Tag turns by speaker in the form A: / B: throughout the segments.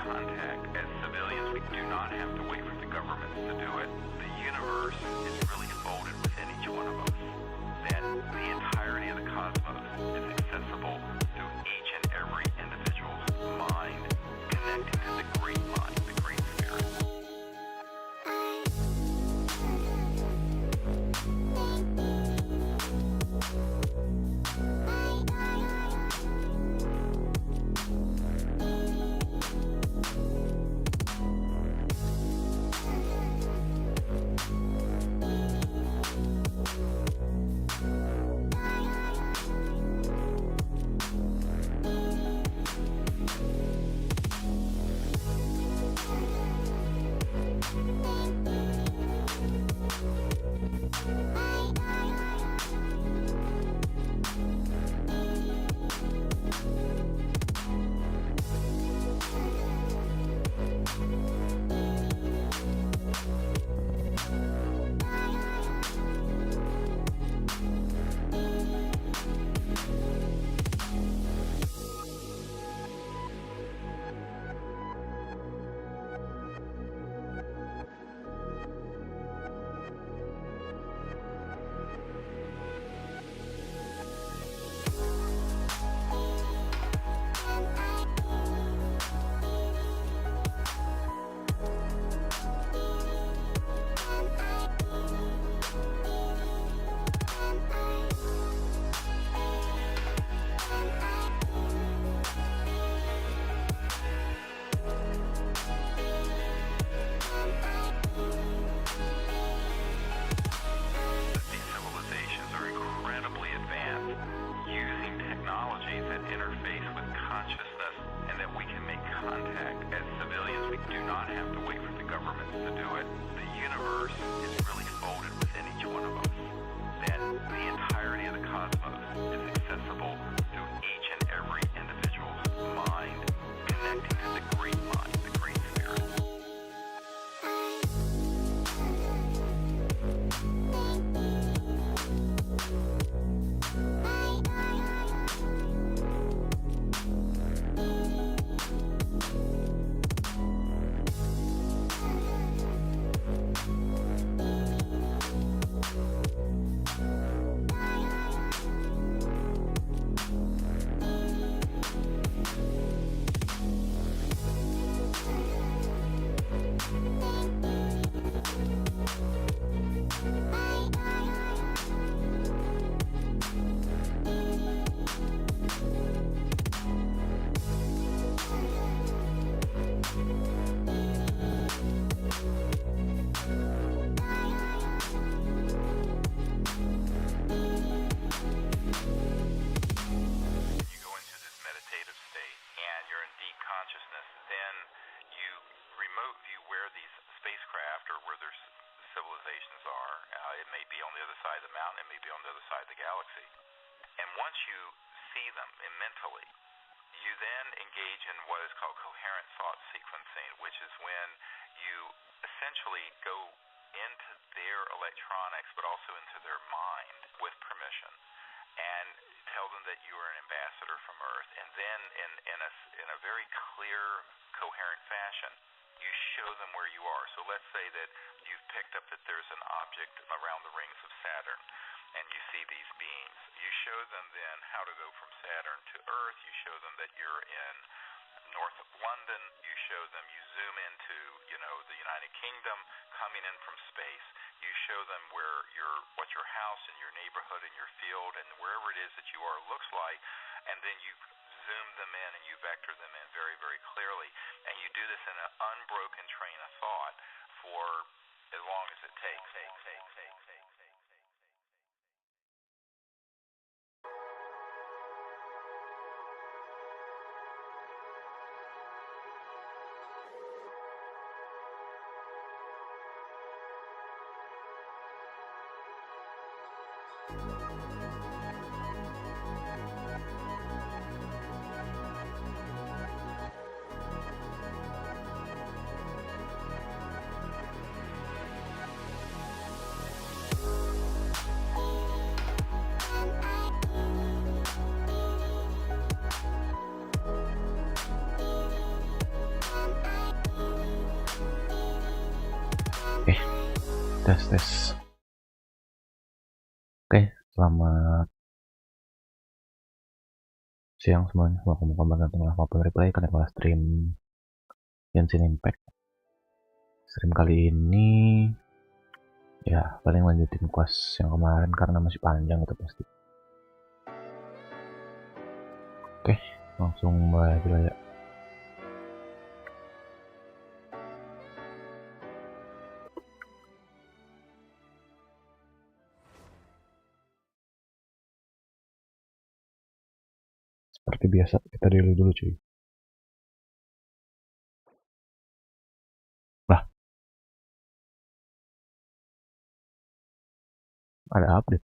A: contact as civilians. We do not have to wait for the governments to do it. The universe is really folded within each one of us. That the entirety of the cosmos is accessible through each and every individual's mind, connecting to the great mind, the great spirit.
B: Tes. Oke, selamat siang semuanya. Welcome datang tengah maupun replay kalian kelas stream GENSHIN Impact. Stream kali ini ya paling lanjutin kuas yang kemarin karena masih panjang itu pasti. Oke, langsung mulai aja lah ya. Seperti biasa kita dulu cuy. Lah, ada update.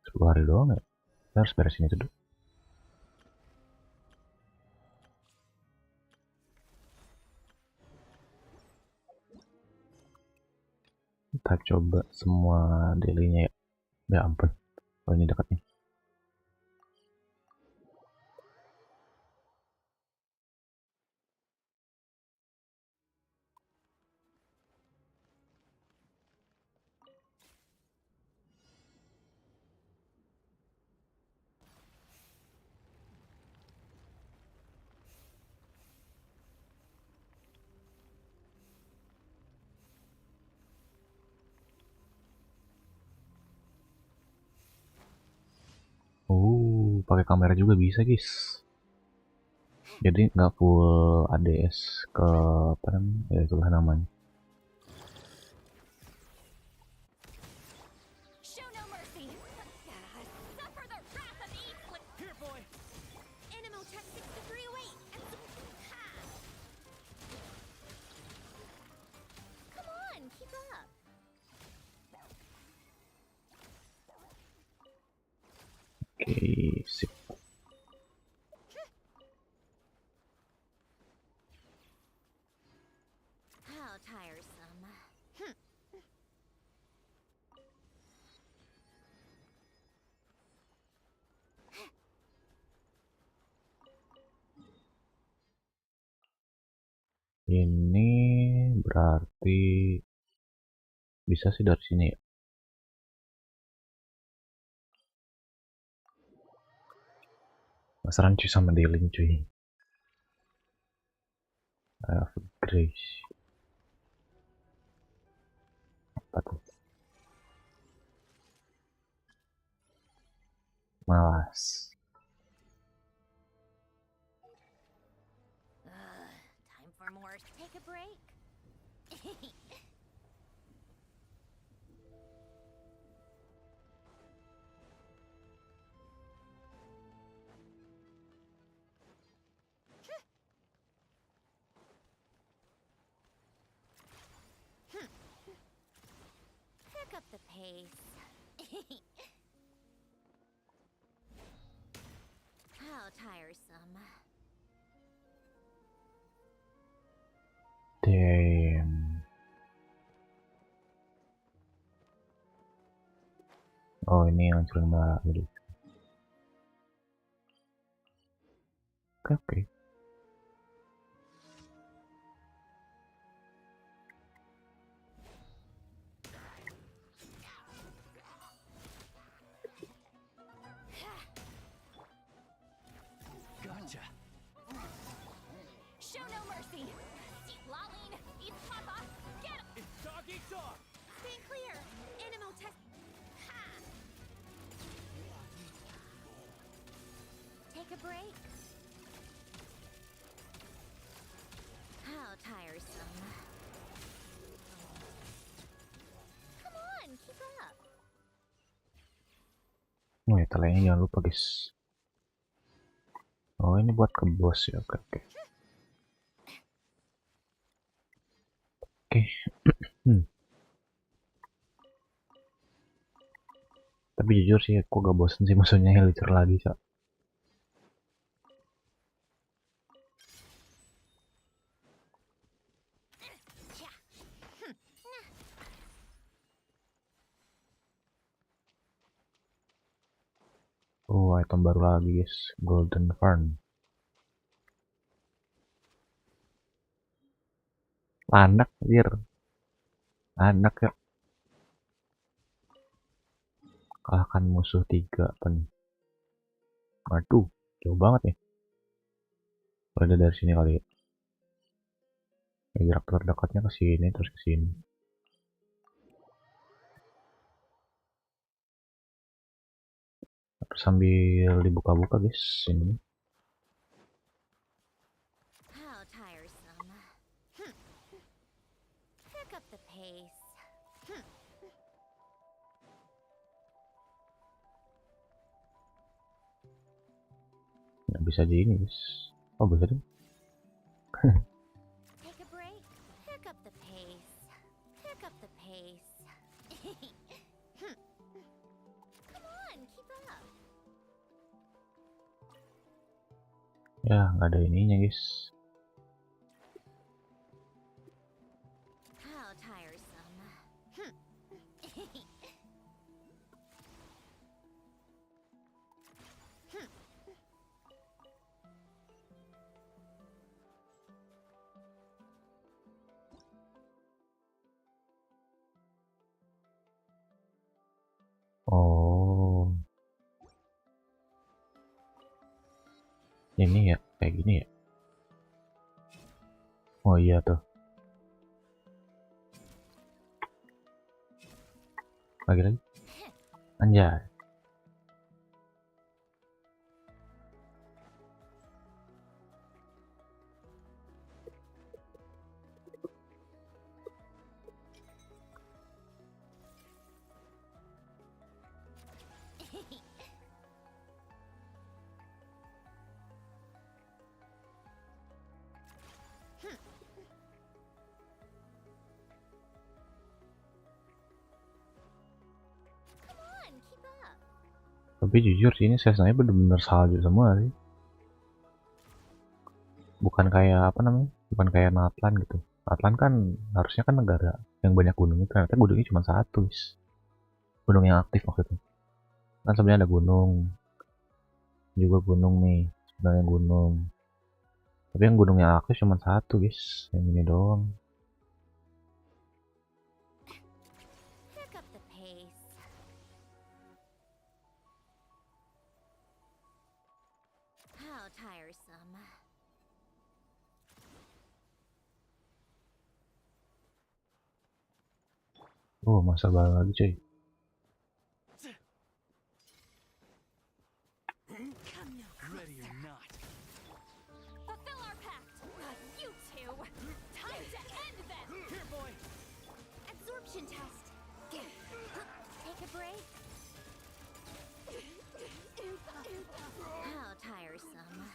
B: Sepuluh hari doang ya. Kita harus beresin itu dulu. Kita coba semua daily-nya ya. Ya ampun, oh ini dekat nih. Pakai kamera juga bisa guys. Jadi nggak full ADS ke apa namanya, ya itulah namanya. Oke, sip. Ini berarti bisa sih dari sini ya. Penasaran cuy sama dealing cuy. Grace. Apa tuh? Malas.
C: Time for more. Take a break. Pick up the pace. How tiresome.
B: Damn. Oh ini yang hancurin mbak gitu. Oke.
C: Gotcha. Show no mercy. Lain, eat Papa. Get him. It's dog eat dog. Stand clear. Animal test. Ha. a break? How tiresome. Come on, keep up.
B: Oh ya, talenya jangan lupa guys. Oh ini buat ke bos ya, oke oke. Oke. Tapi jujur sih aku gak bosen sih maksudnya Helicer lagi Cak. Oh item baru lagi guys, Golden Fern. Anak dir, anak ya. Kalahkan musuh 3 apa nih? Aduh, jauh banget nih. Udah dari sini kali ya. Jarak terdekatnya ke sini terus ke sini. Sambil dibuka-buka guys ini.
C: How tiresome. Pick up the pace.
B: Nggak bisa di ini guys. Oh bisa deh.
C: Take a break. Pick up the pace. Pick up the pace. Come on, keep up.
B: Ya nggak ada ininya guys.
C: How tiresome.
B: Oh ini ya kayak gini ya. Oh iya tuh. Lagi anjay.
C: Come on, keep up.
B: Tapi jujur sih ini Snezhnaya bener-bener salju semua sih. Bukan kayak apa namanya? Bukan kayak Natlan gitu. Natlan kan harusnya kan negara yang banyak gunung, ternyata gunungnya cuma satu guys. Gunung yang aktif maksudnya. Kan sebenarnya ada gunung. Juga gunung nih, sebenarnya gunung. Tapi yang gunung yang aktif cuma satu guys. Yang ini doang.
C: Pick up the pace. How tiresome.
B: Oh masa baru lagi cuy.
D: Ready or not.
C: Fulfill our pact. You two. Time to end them.
D: Here, boy.
C: Absorption test. Take a break. How tiresome.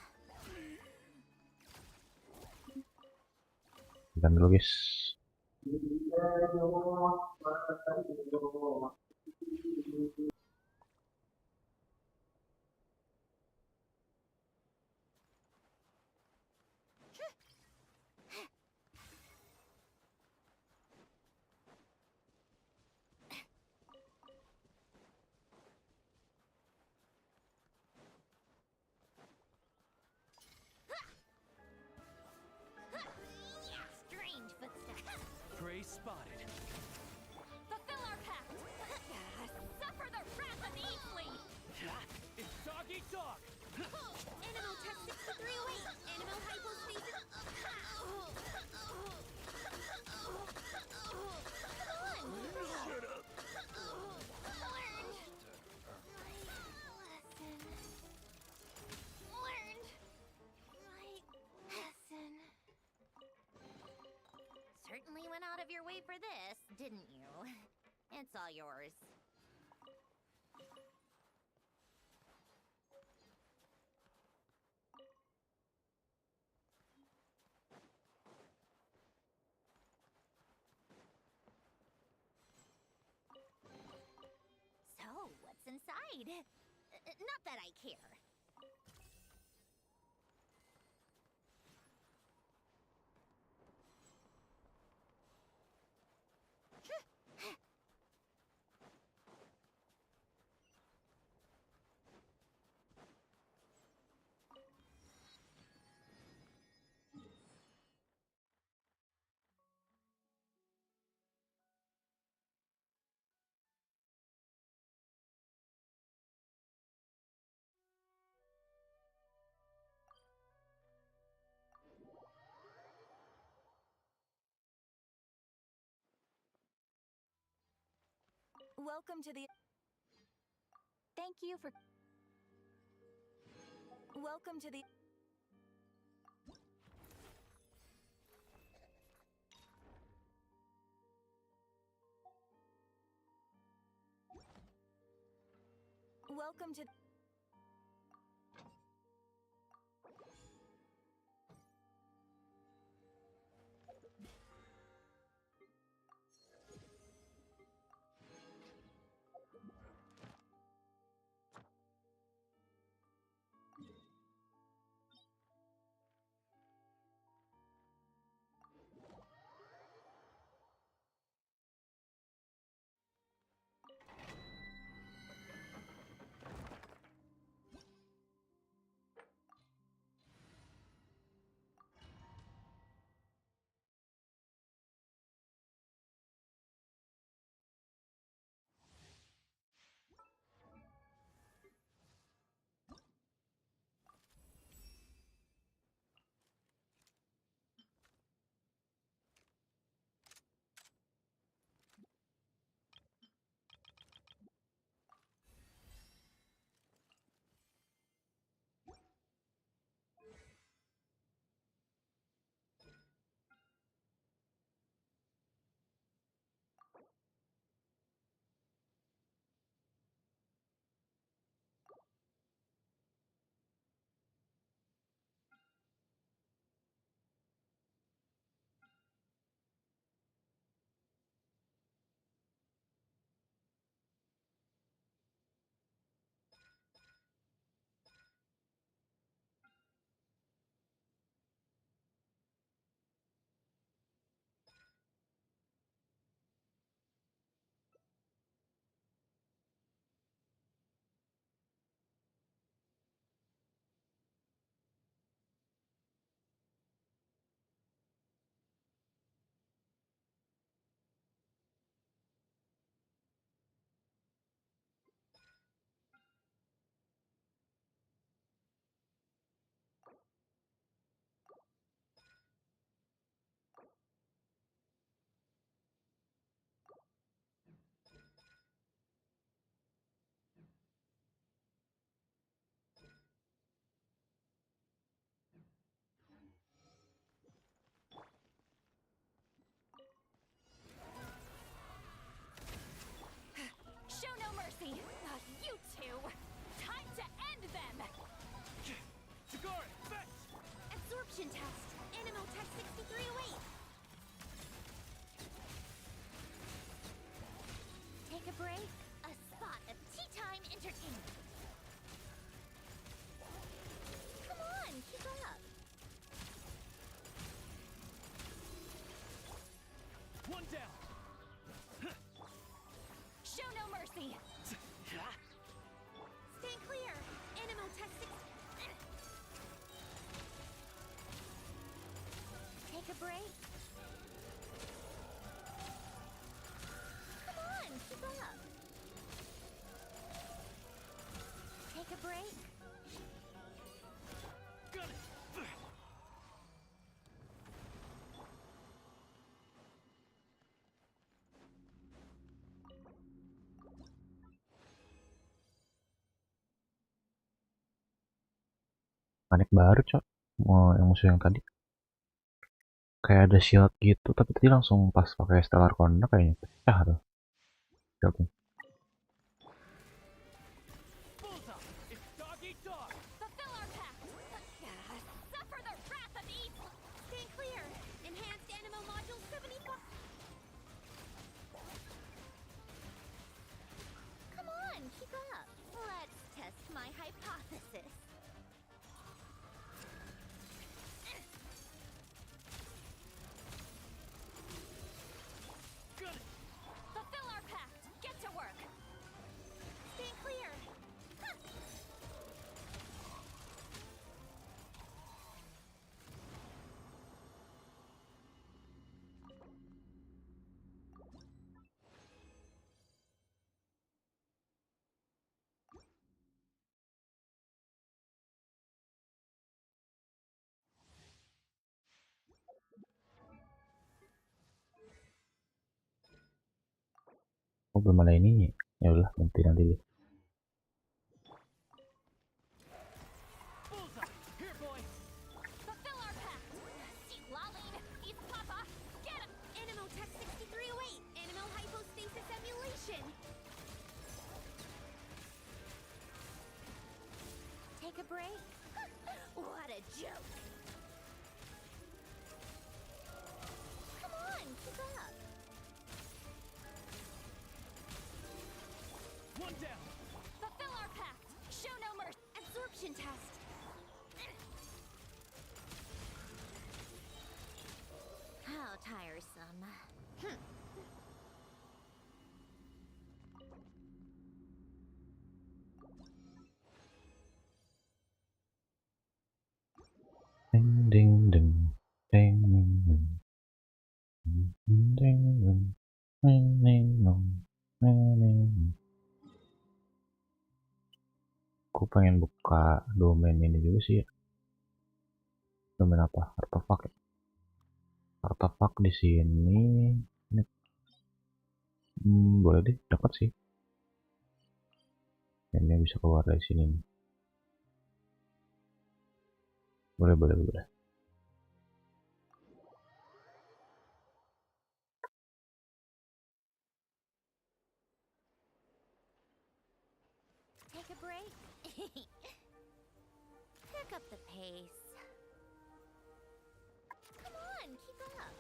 B: Dan dulu guys.
C: Strange footsteps.
D: Prey spotted.
C: Fulfill our pact. Suffer the wrath of the Eatfleet.
D: It's dog eat dog.
C: Animal tech 6308. Animal hypostasis. Shut up. Learn. wait for this, didn't you? It's all yours. So, what's inside? Not that I care.
E: Welcome to the... Thank you for... Welcome to the... Welcome to...
C: Show no mercy! Not you two! Time to end them!
D: Tagari, fetch!
C: Absorption test! Animo test 6308! Take a break. A spot of tea time entertainment. Come on, keep up.
D: One down!
C: Show no mercy. Stay clear. Animo test 6. Take a break. Come on, keep up. Take a break.
D: Got it!
B: Panik baru, Cok. Yang musuh yang tadi. kayak ada shield gitu, tapi tadi langsung pas pakai stellar corner kayaknya pecah tuh shieldnya.
D: Bullseye! It's dog eat dog!
C: Fulfill our pact. Suffer the wrath of evil. Stay clear. Enhanced Animo Module 75. Come on, keep up. Let's test my hypothesis.
D: Got it!
C: Fulfill our pact. Get to work. Stay clear. Huh.
B: Oh belum ada ininya, ya udah nanti deh.
D: Bullseye! Here, boy!
C: Fulfill our pact. Seek lain. Eat papa. Get him. Animo Tech 6308. Animo hypostasis emulation. Take a break. What a joke. Come on, keep up.
D: One down!
C: Fulfill our pact. Show no mercy. Absorption test. How tiresome.
B: Ding ding ding ding ding ding ding ding ding ding ding dong, ding ding dong. Aku pengen buka domain ini juga sih ya. Domain apa? Artefak ya? Artefak di sini. Ini boleh deh, dapat sih. Ini bisa keluar dari sini nih. Boleh.
C: Take a break. Pick up the pace. Come on, keep up.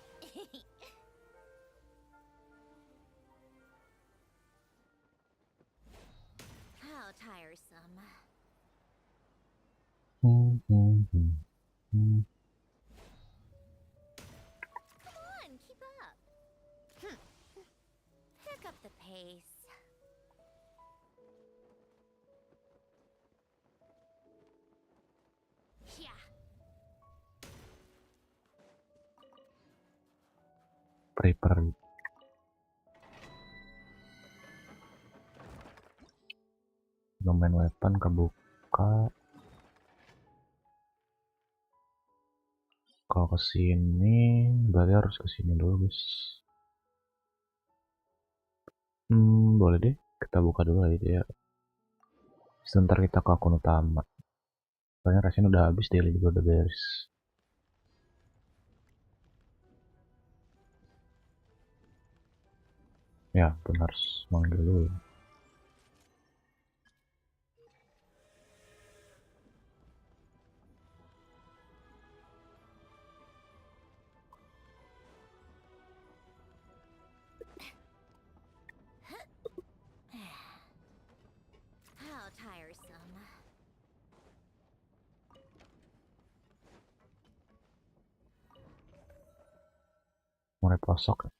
C: How tiresome.
B: Hmm, hmm, hmm, hmm.
C: Come on, keep up. Pick up the pace. Yeah.
B: Prepare. Domain weapon kebuka. Kalau kesini berarti harus kesini dulu guys. Boleh deh kita buka dulu aja ya. Sebentar kita ke akun utama. Soalnya rasanya udah habis, daily juga udah beres. Ya pun harus manggil dulu.
C: How tiresome.
B: Mulai pelosok ya.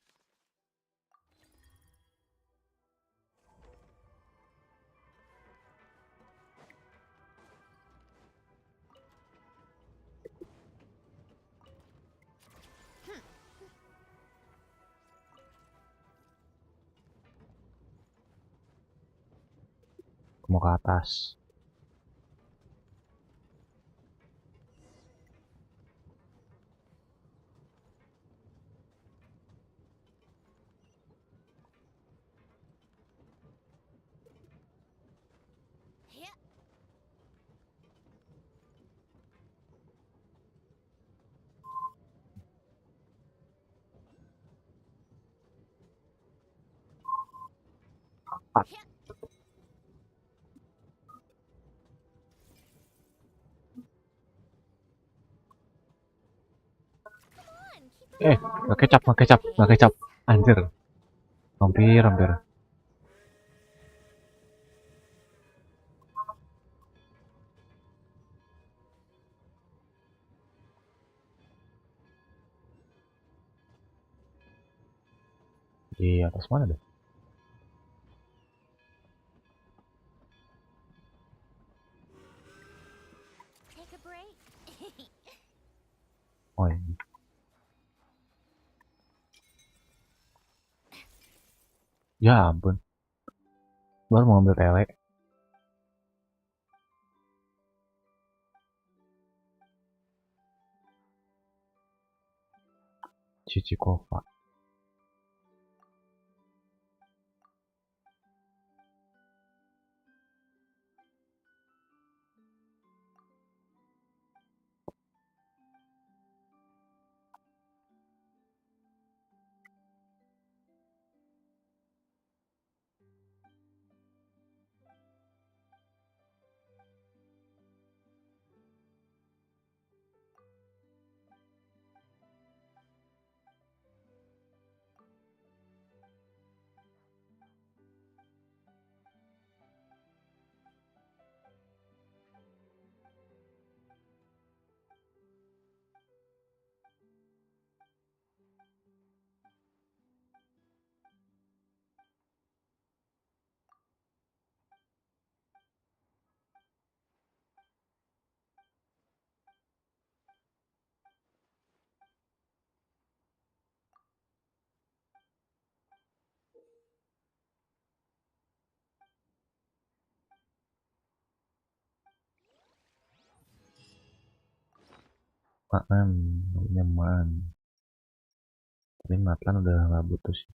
B: Mau ke atas.
C: Yeah.
B: Nggak kecap. Anjir. Hampir. Di atas mana deh?
C: Take a break.
B: Oh ini. Ya ampun. Baru mau ambil tele. Cici Kova. Nyaman. Tapi Matlan udah nggak butuh sih.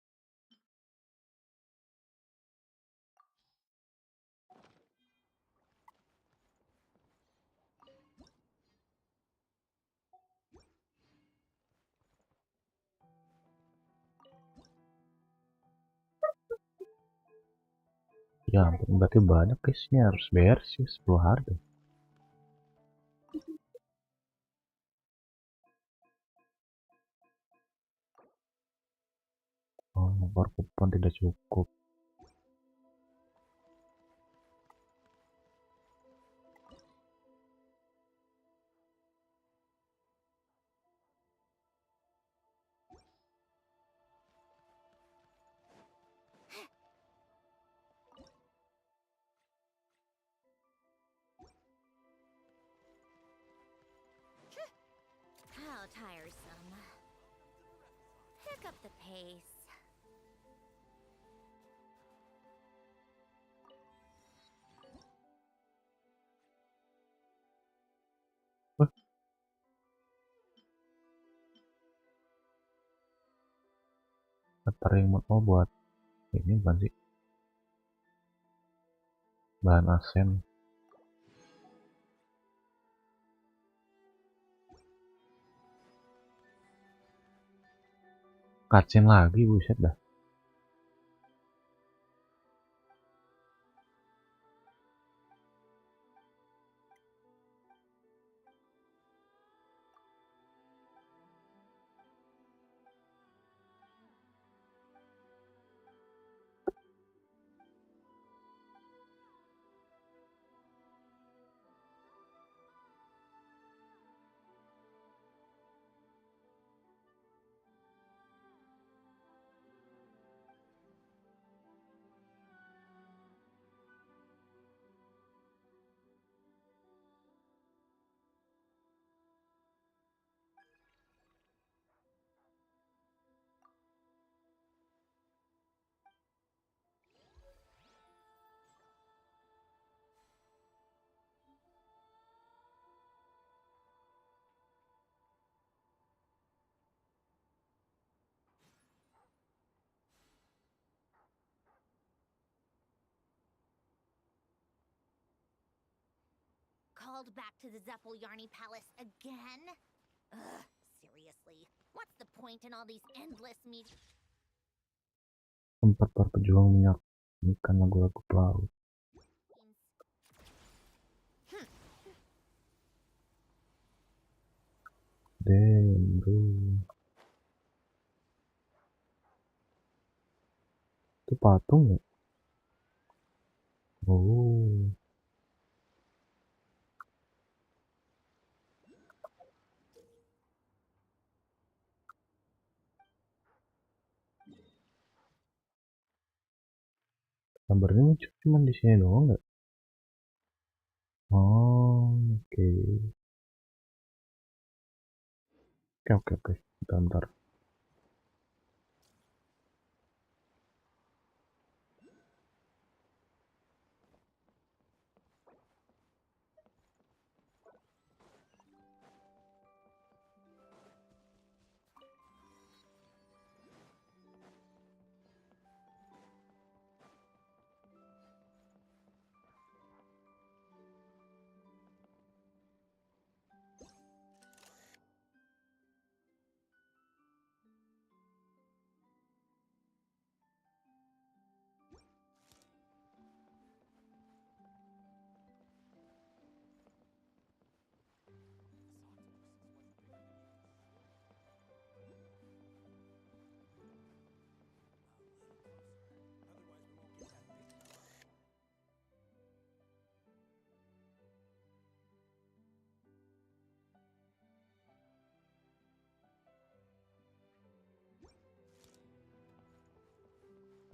B: Ya ampun, berarti banyak guys. Ini harus bayar sih 10 hari. Oh, nomor kupon tidak cukup.
C: How tiresome. Pick up the pace.
B: Tering mau buat ini bukan sih? Bahan asen. Kacin lagi, buset dah.
C: Called back to the Zeppeljärny Palace again? Ugh, seriously. What's the point in all these endless meetings?
B: Tempat para pejuang minyak Ini kan lagu-lagu pelaut. Damn, bro. Itu patung ya? Oh. Gambarnya muncul cuma di sini doang nggak? Oh, oke. Oke. Bentar.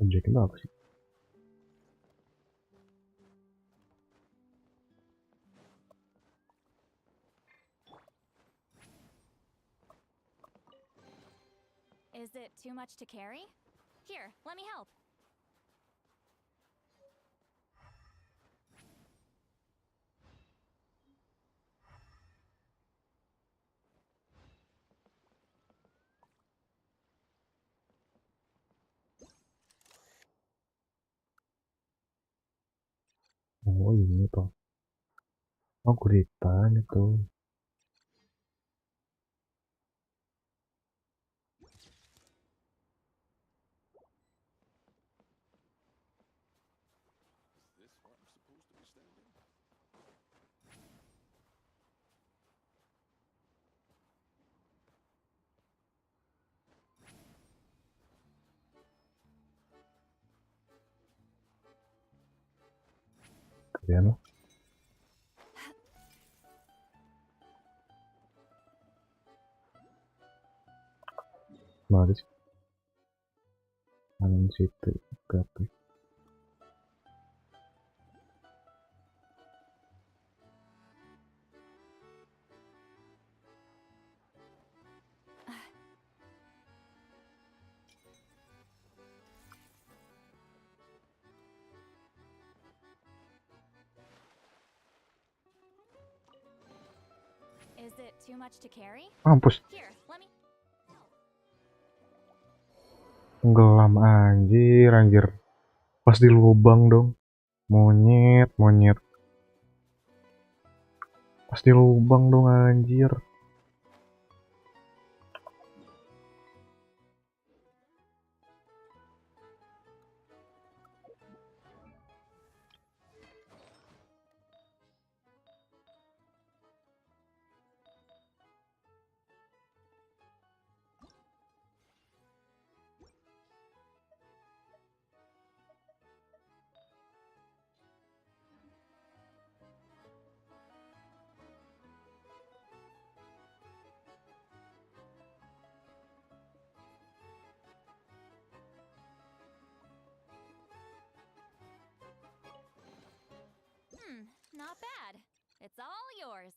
B: Objek itu apa sih?
E: Is it too much to carry? Here, let me help.
B: Oh, ini toh. Oh, guritan itu. Kalian loh. Mari sih. Kanan situ. Oke.
E: Is it too much to carry?
B: Mampus.
E: Here, let me.
B: Tenggelam anjir. Pas di lubang dong. Monyet. Pas di lubang dong anjir.
E: Not bad. It's all yours.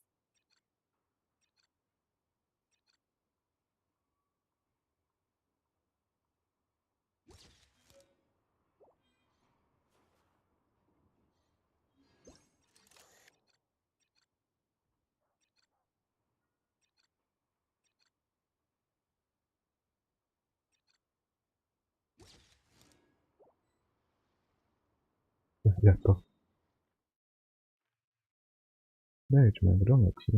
B: Jatuh. Nah, cuma itu doang nggak sih?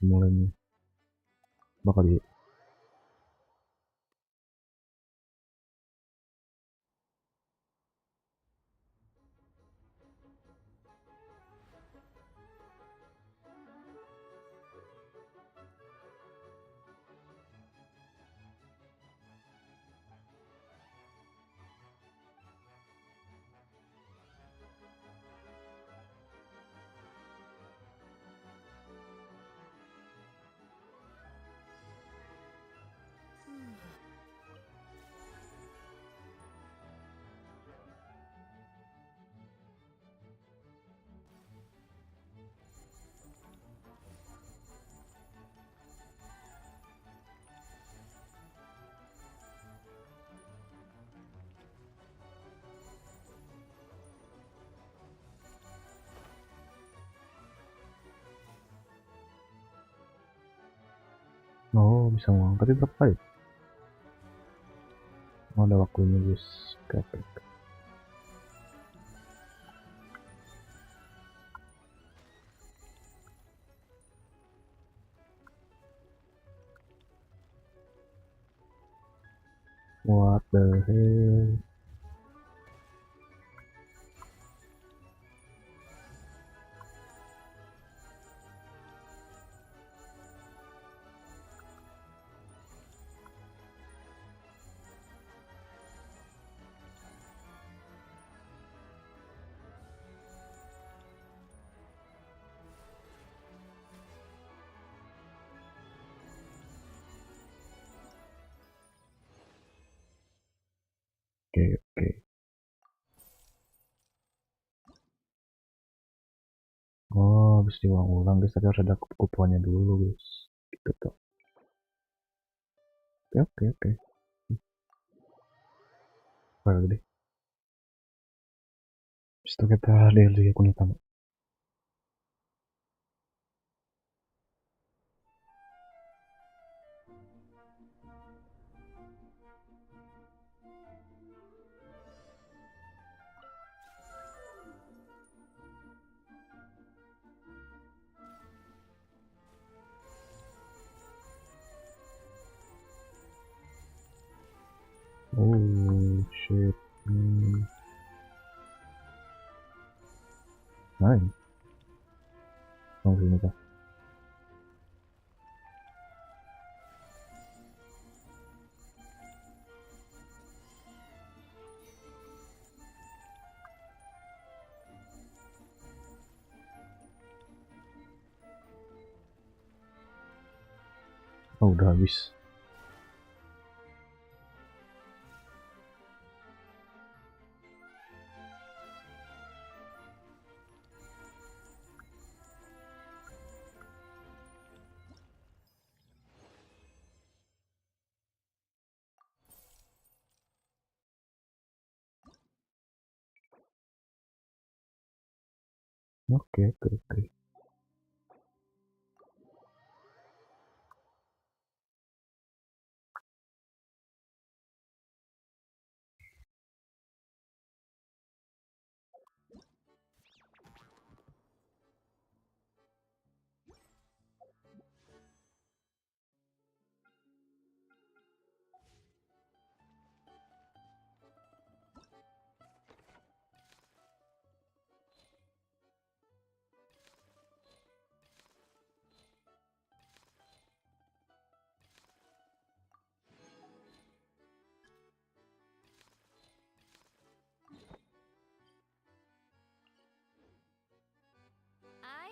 B: mulai nih. Bakal di oh bisa ngulang tapi berapa kali? Oh, ada waktunya guys. Oke. What the hell? Oke. Oh, habis diulang-ulang guys, tapi harus ada kuponnya dulu guys. Gitu tuh. Oke. Baru deh. Habis itu kita daily akun utama. Oh shit. Lain. Oh sini kah? Oh udah habis. Oke.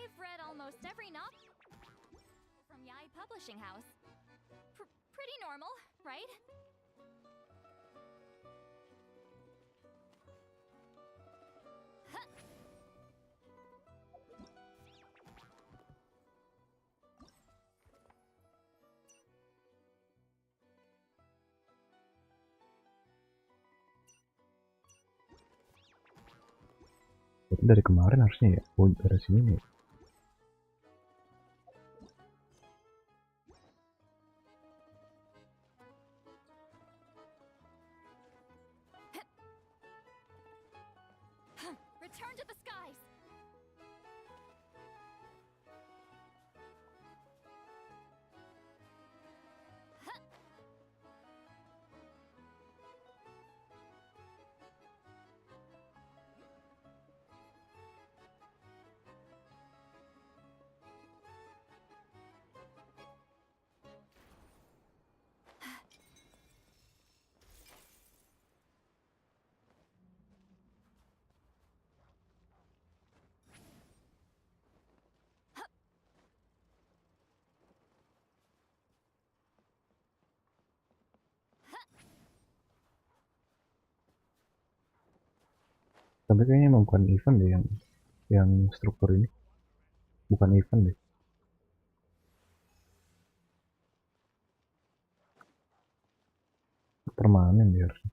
E: I've read almost every novel from Yai Publishing House. Pretty normal, right? Huh.
B: Itu dari kemarin harusnya ya. Oh dari sini nih.
E: Return to the skies.
B: Tapi kayaknya emang bukan event deh yang struktur ini, bukan event deh. Permanen dia harusnya.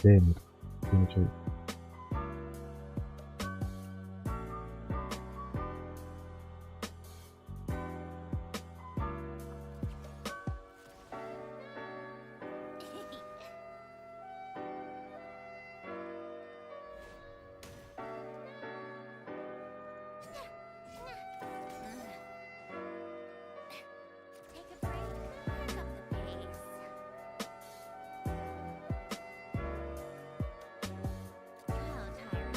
B: Damn, ini coy.
E: Take a break, pick up the pace. How tiresome.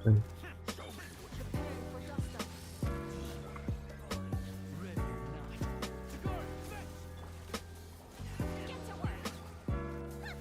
B: Coy.
D: Ready or not. Cigar, fetch!
E: Get to work. Come on, go up.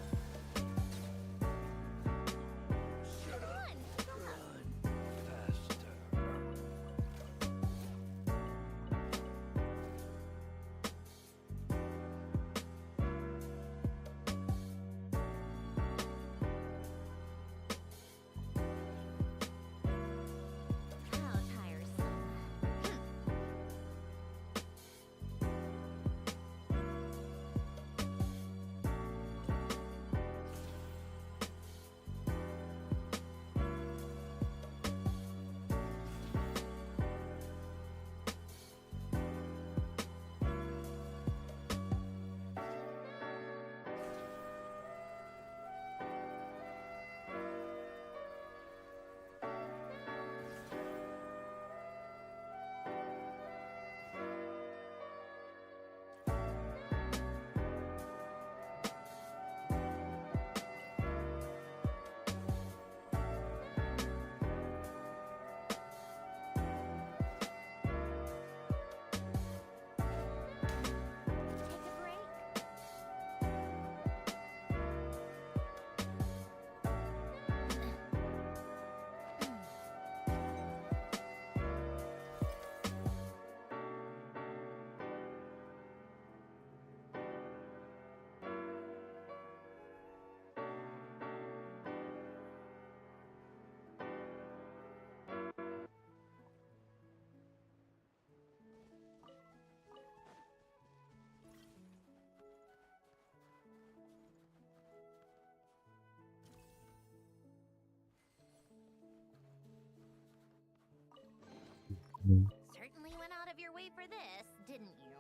C: Certainly went out of your way for this, didn't you?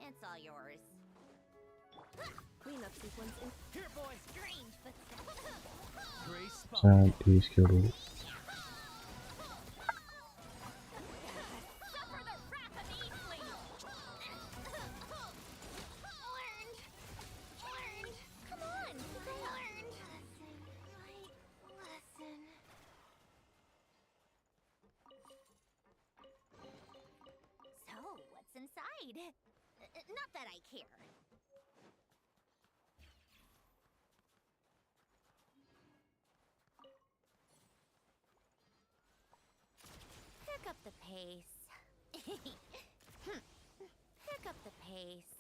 C: It's all yours. Cleanup sequence in
D: Here, boy.
C: strange footsteps.
D: Grace
B: Bisa di skill dulu.
E: Suffer the wrath of Eastling!
C: Learned. Come on, learned. Lesson.
E: So, what's inside?
C: Not that I care.
E: Pick up the pace. Pick up the pace.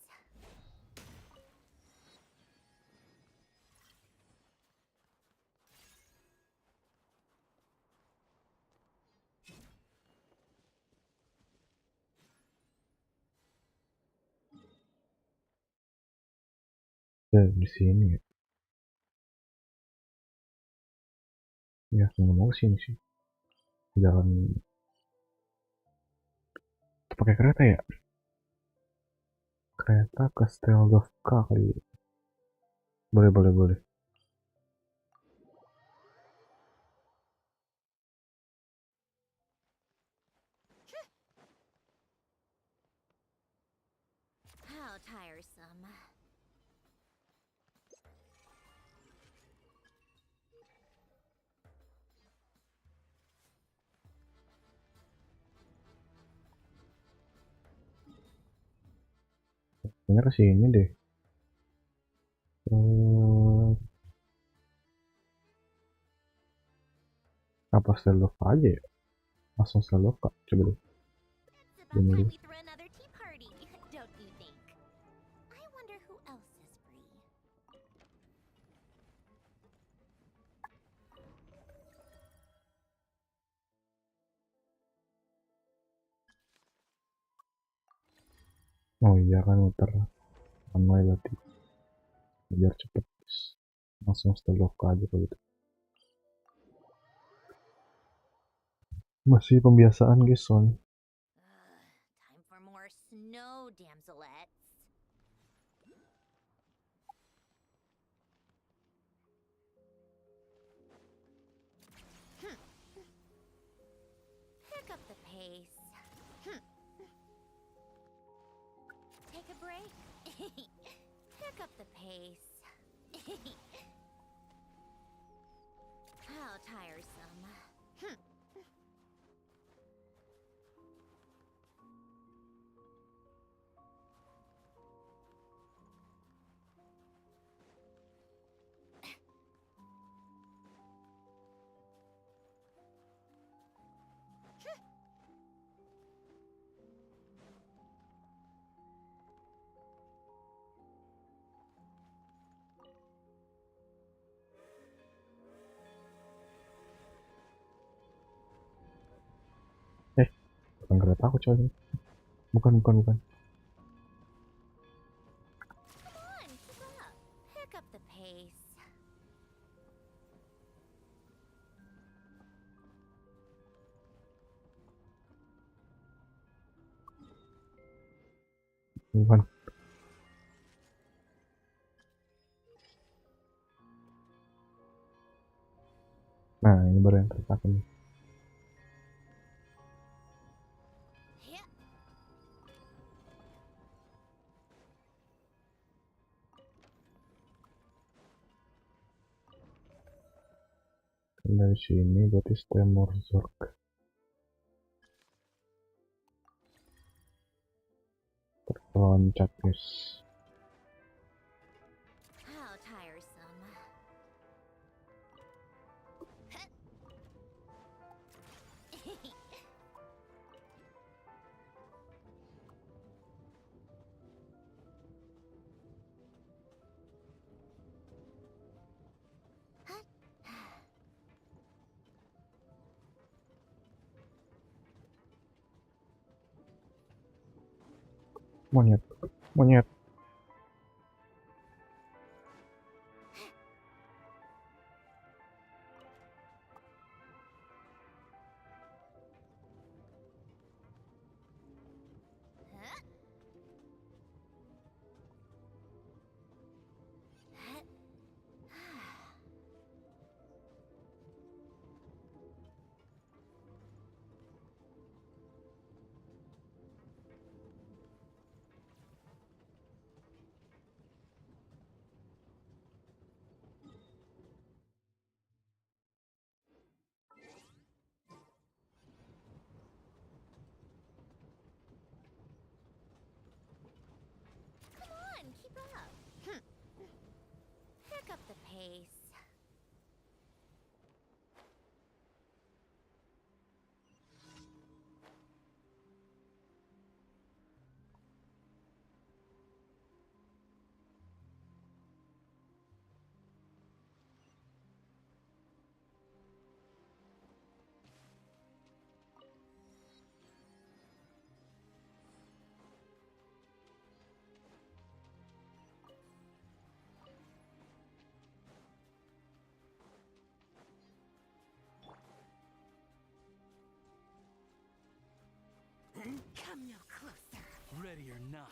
B: Di sini ya. Ya, nggak mau sini sih. Jalan pakai kereta ya? Kereta ke Steldovka kali. Boleh.
E: How tiresome.
B: Kayaknya ke sini deh. Apa Steldovka aja ya? Langsung Steldovka. Coba deh.
E: It's about
B: Bener.
E: time we throw another tea party, don't you think? I wonder who else is free.
B: Oh iya kan muter one berarti. Biar cepet. Langsung Steldovka aja kalau gitu. Masih pembiasaan guys soalnya.
E: Time for more snow, damselettes. Pick up the pace. Take a break. Pick up the pace. How tiresome.
B: Bukan kereta aku coy. Bukan.
E: Come on, keep up. Pick up the pace.
B: Bukan. Nah, ini baru yang kereta nih.
E: Yeah.
B: Dari sini berarti Stemorzorg. Loncat guys.
E: How tiresome.
B: Monyet.
C: Come no closer.
D: Ready or not.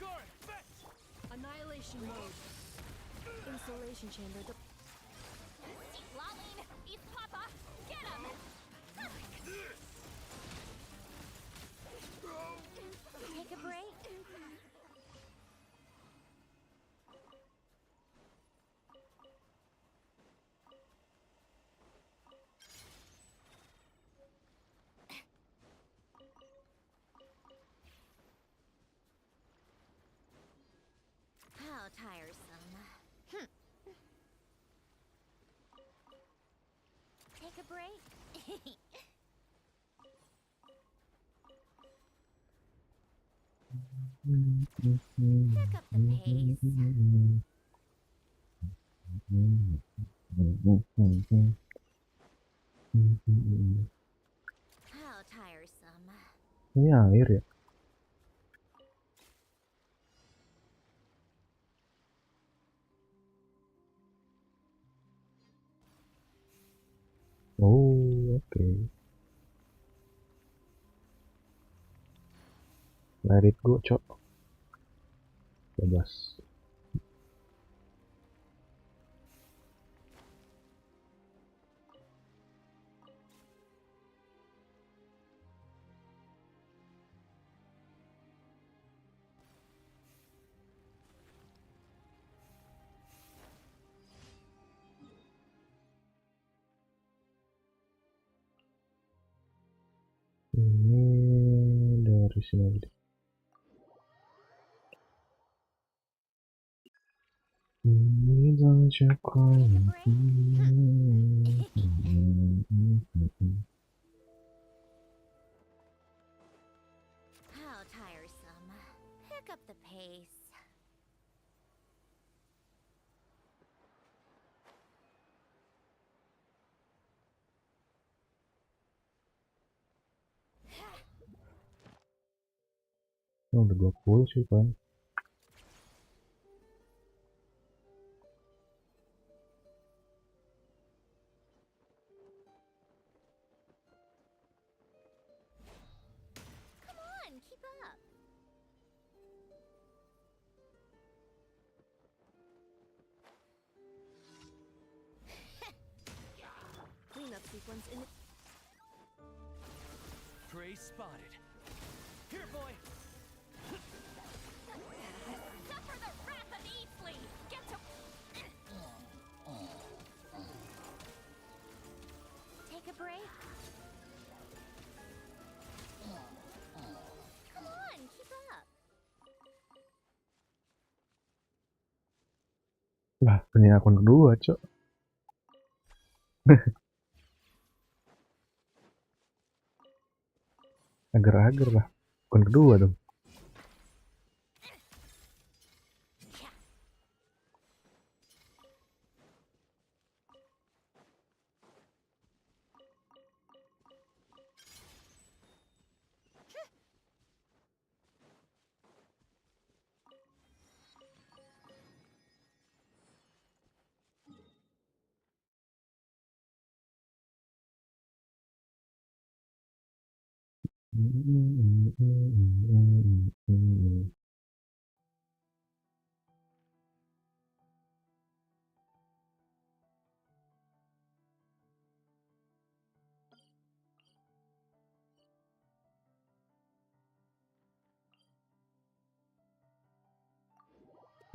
D: Guard, fetch!
F: Annihilation mode. Insulation chamber.
E: Lain, it's Papa. Get him. Take a break. How tiresome. Take a break. Pick up the pace. How tiresome.
B: Ini air ya? Oh, oke. Let it go, cok. Bebas. Ini dari sini aja. Ini
E: How tiresome. Pick up the pace.
B: udah 20 sih kan.
E: Come on, keep up.
F: Cleanup sequence in.
D: Prey spotted. Here, boy!
E: Suffer the wrath of Eastleigh. Get to. Take a break. Come on, keep up.
B: Lah, punya akun kedua, cok. Agar-agar lah. Akun kedua dong.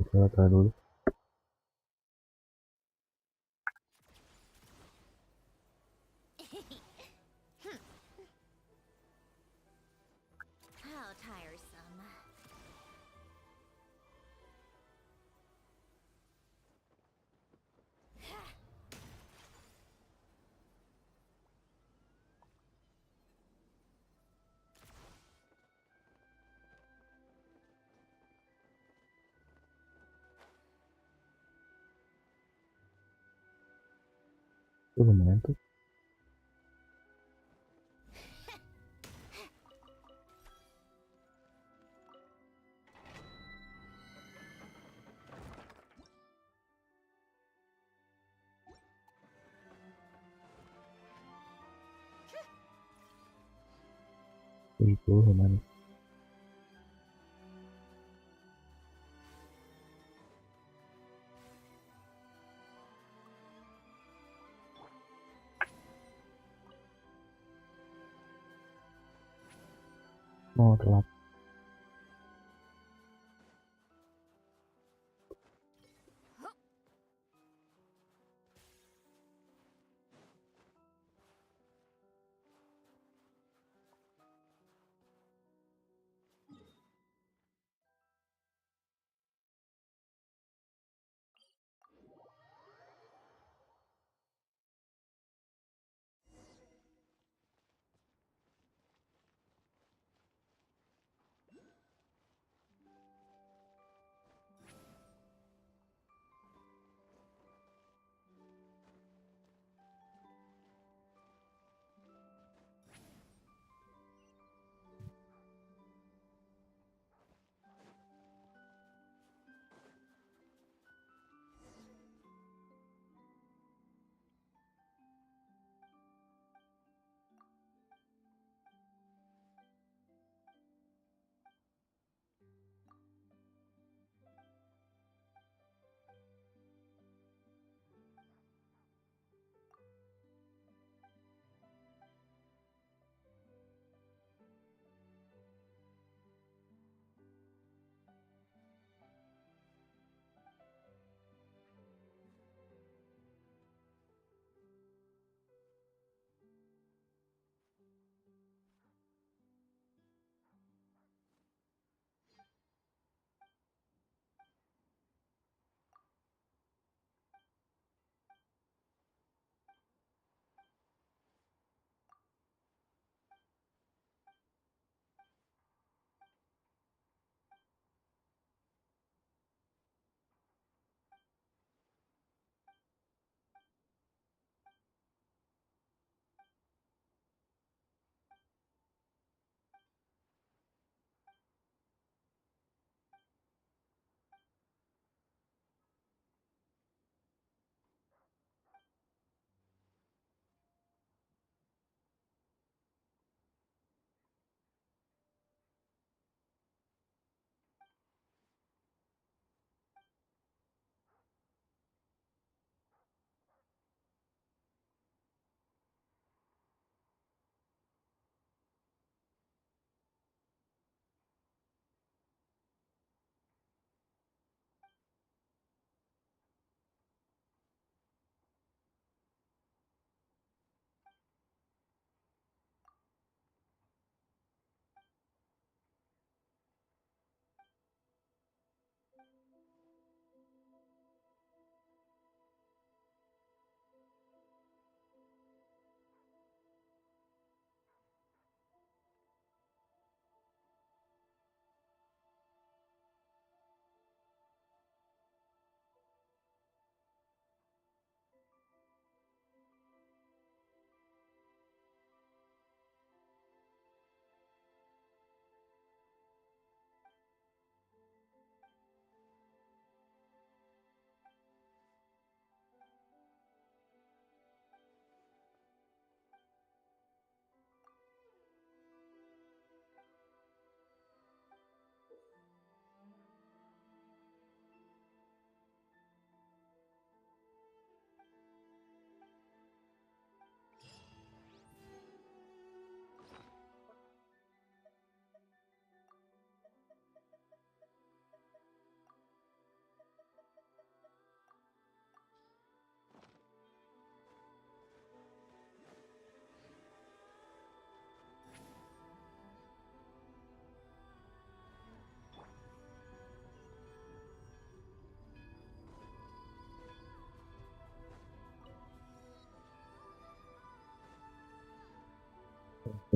B: Kita taruh dulu.
E: How tiresome.
B: Itu lumayan tuh. Itu lumayan. mau telat.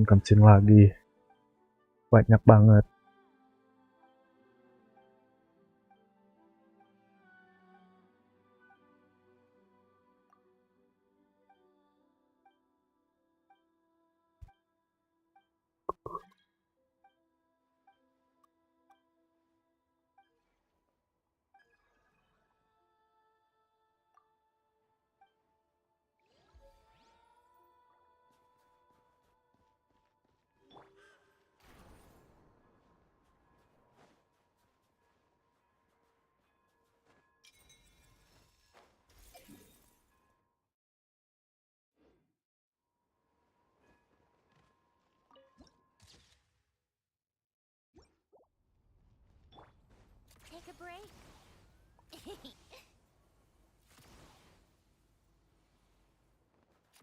B: GENSHIN lagi banyak banget.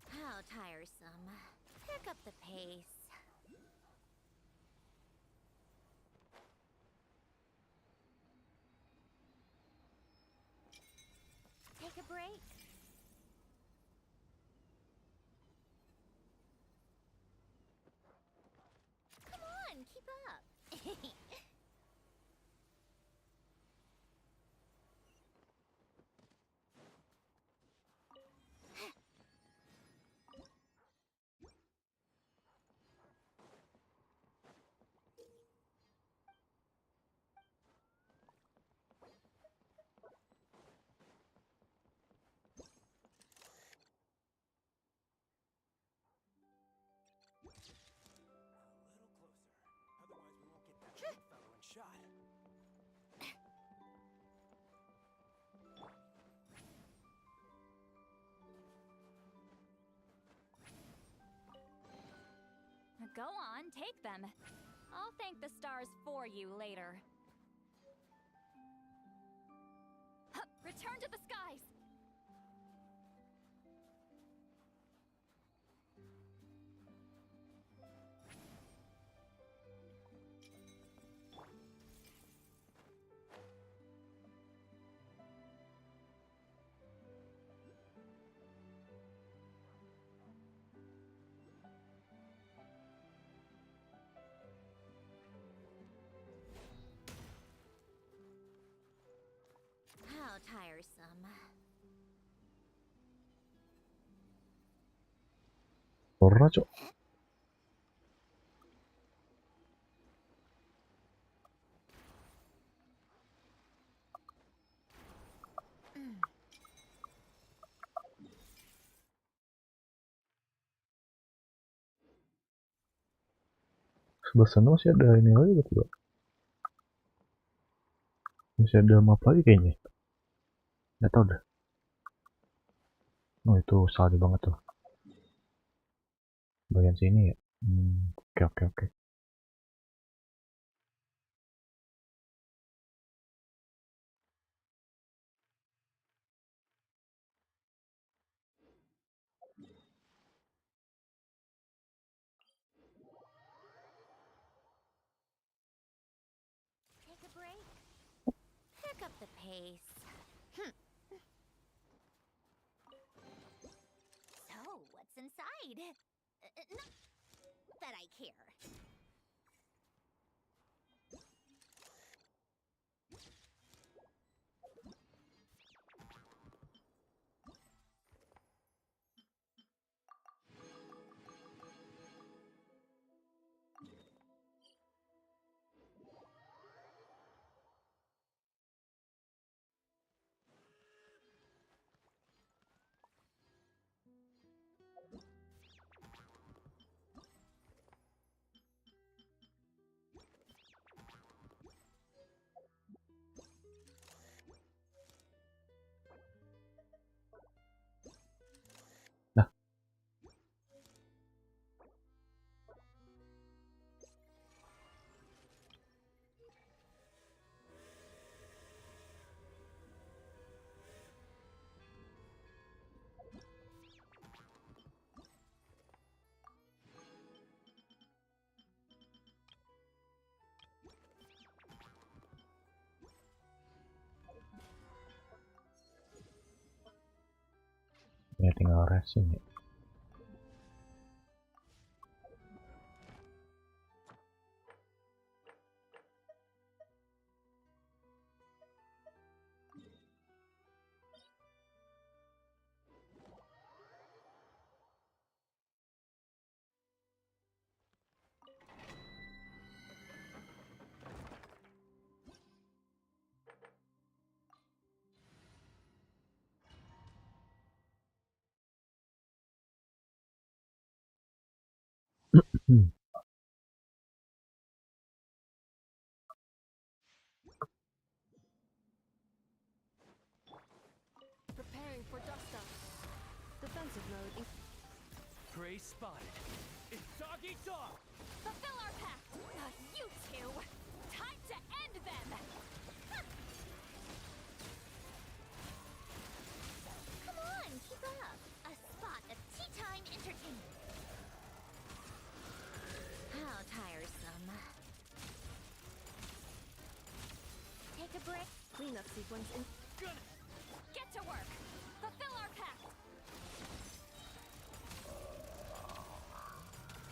E: How tiresome. Pick up the pace. Take a break. Come on, keep up. Go on, take them. I'll thank the stars for you later. Return to the skies! How tiresome.
B: Horror, Cok. Sebelah sana masih ada ini lagi betul. Masih ada map lagi kayaknya. Nggak tahu dah. Oh itu salju banget tuh. Bagian sini ya. Oke.
E: Take a break. Pick up the pace. So, what's inside? Not that I care.
B: Ini tinggal racing ya.
F: Preparing for dust up. Defensive mode.
D: Prey spotted. It's dog eat dog.
E: Fulfill our pact! You two! Time to end them!
F: Cleanup sequence in.
E: Get to work! Fulfill our pact!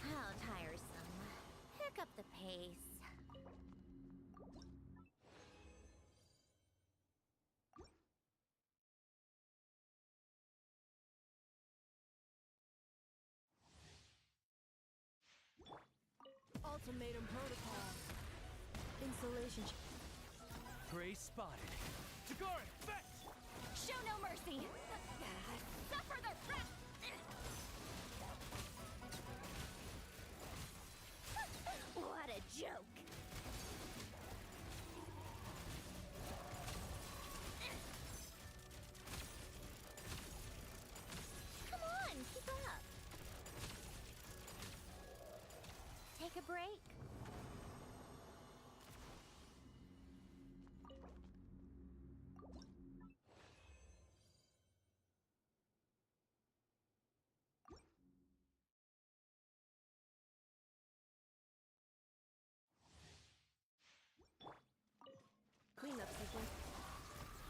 C: How tiresome. Pick up the pace.
F: Ultimatum protocol. Installation.
D: Prey spotted. Tagari, fetch!
E: Show no mercy! Suffer the wrath!
C: What a joke. Come on, keep up. Take a break.
F: Cleanup sequence.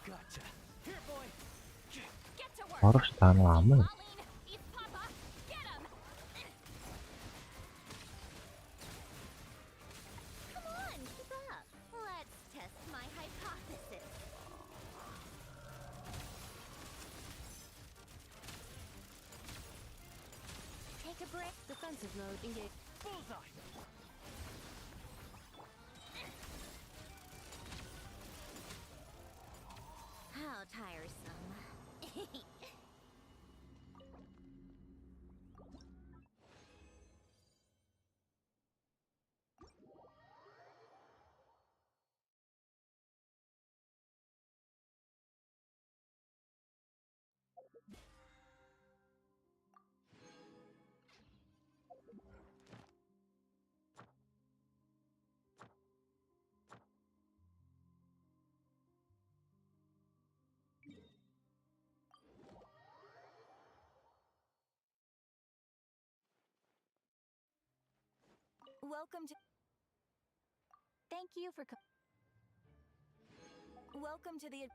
D: Gotcha. Here, boy.
E: Get to work!
B: Harus tahan lama ya.
E: Lain, eat Papa! Get him!
C: Come on, keep up. Let's test my hypothesis. Take a break.
F: Defensive mode engaged.
D: Bullseye!
C: How tiresome.
E: Welcome to... Thank you for... Welcome to the...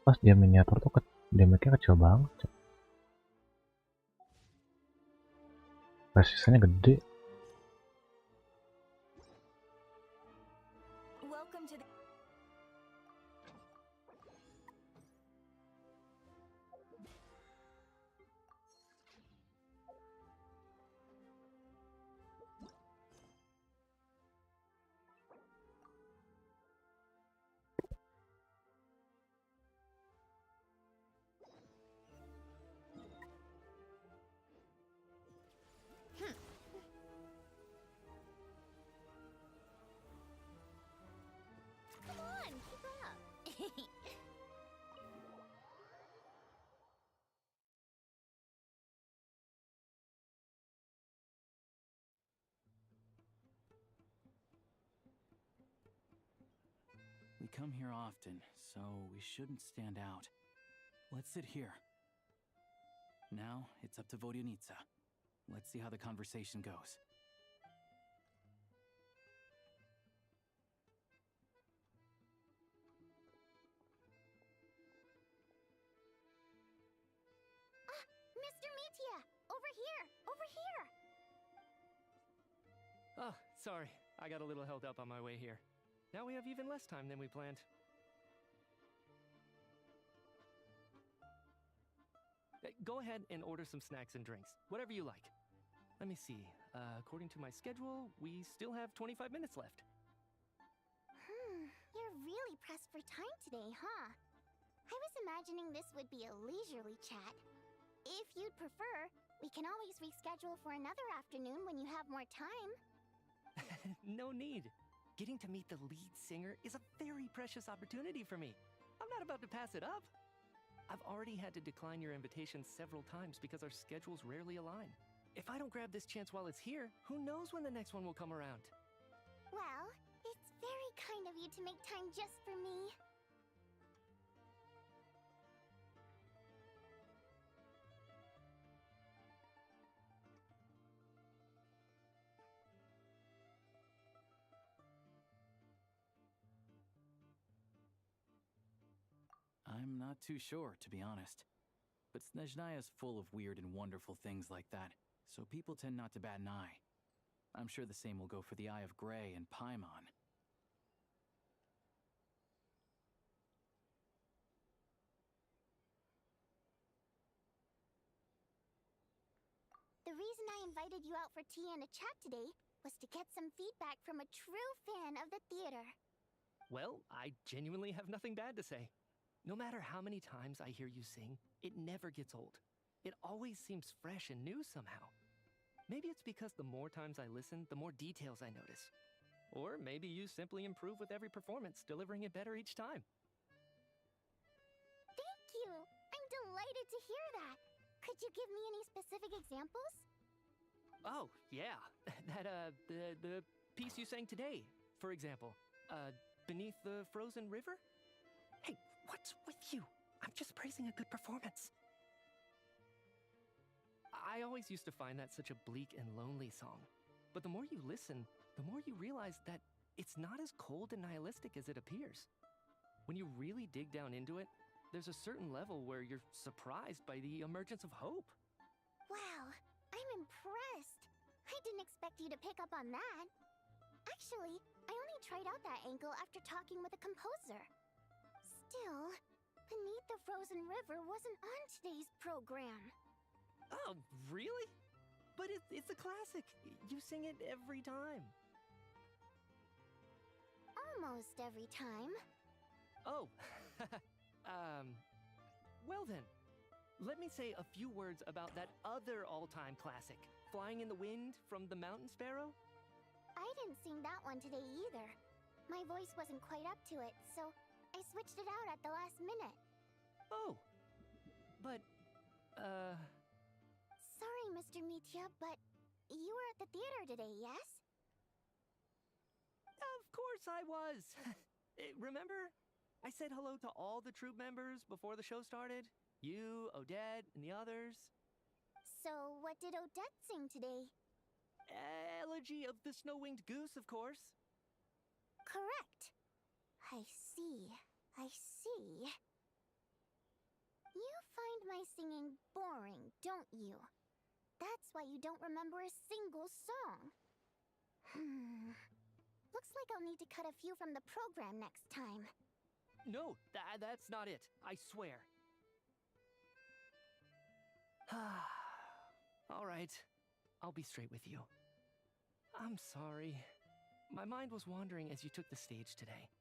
B: Pas dia miniatur tuh damage-nya kecil banget. Resistannya gede.
E: Welcome to the...
C: Come on, keep up.
D: We come here often, so we shouldn't stand out. Let's sit here. Now, it's up to Vodyanica. Let's see how the conversation goes.
C: Mr. Mitya, over here, over here.
G: Oh, sorry. I got a little held up on my way here. Now we have even less time than we planned. Go ahead and order some snacks and drinks, whatever you like. Let me see. According to my schedule, we still have 25 minutes left.
C: You're really pressed for time today, huh? I was imagining this would be a leisurely chat. If you'd prefer, we can always reschedule for another afternoon when you have more time.
G: No need. Getting to meet the lead singer is a very precious opportunity for me. I'm not about to pass it up. I've already had to decline your invitation several times because our schedules rarely align. If I don't grab this chance while it's here, who knows when the next one will come around?
C: Well, of you to make time just for me.
D: I'm not too sure, to be honest. But Snezhnaya is full of weird and wonderful things like that, so people tend not to bat an eye. I'm sure the same will go for the Eye of Grey and Paimon.
C: The reason I invited you out for tea and a chat today was to get some feedback from a true fan of the theater.
G: Well, I genuinely have nothing bad to say. No matter how many times I hear you sing, it never gets old. It always seems fresh and new somehow. Maybe it's because the more times I listen, the more details I notice. Or maybe you simply improve with every performance, delivering it better each time.
C: Thank you! I'm delighted to hear that! Could you give me any specific examples?
G: Oh, yeah. The piece you sang today, for example. Beneath the Frozen River? Hey, what's with you? I'm just praising a good performance. I always used to find that such a bleak and lonely song. But the more you listen, the more you realize that it's not as cold and nihilistic as it appears. When you really dig down into it, there's a certain level where you're surprised by the emergence of hope.
C: Wow, I'm impressed! I didn't expect you to pick up on that. Actually, I only tried out that angle after talking with a composer. Still, Beneath the Frozen River wasn't on today's program.
G: Oh, really? But it's a classic. You sing it every time.
C: Almost every time.
G: Oh, well then. Let me say a few words about that other all-time classic, Flying in the Wind from the Mountain Sparrow.
C: I didn't sing that one today either. My voice wasn't quite up to it, so I switched it out at the last minute.
G: Oh, but,
C: Sorry, Mr. Mitya, but you were at the theater today, yes?
G: Of course I was. Remember? I said hello to all the troupe members before the show started. You, Odette, and the others.
C: So, what did Odette sing today?
G: Elegy of the Snow-Winged Goose, of course.
C: Correct. I see. I see. You find my singing boring, don't you? That's why you don't remember a single song. Looks like I'll need to cut a few from the program next time.
G: No, that's not it. I swear. All right. I'll be straight with you. I'm sorry. My mind was wandering as you took the stage today.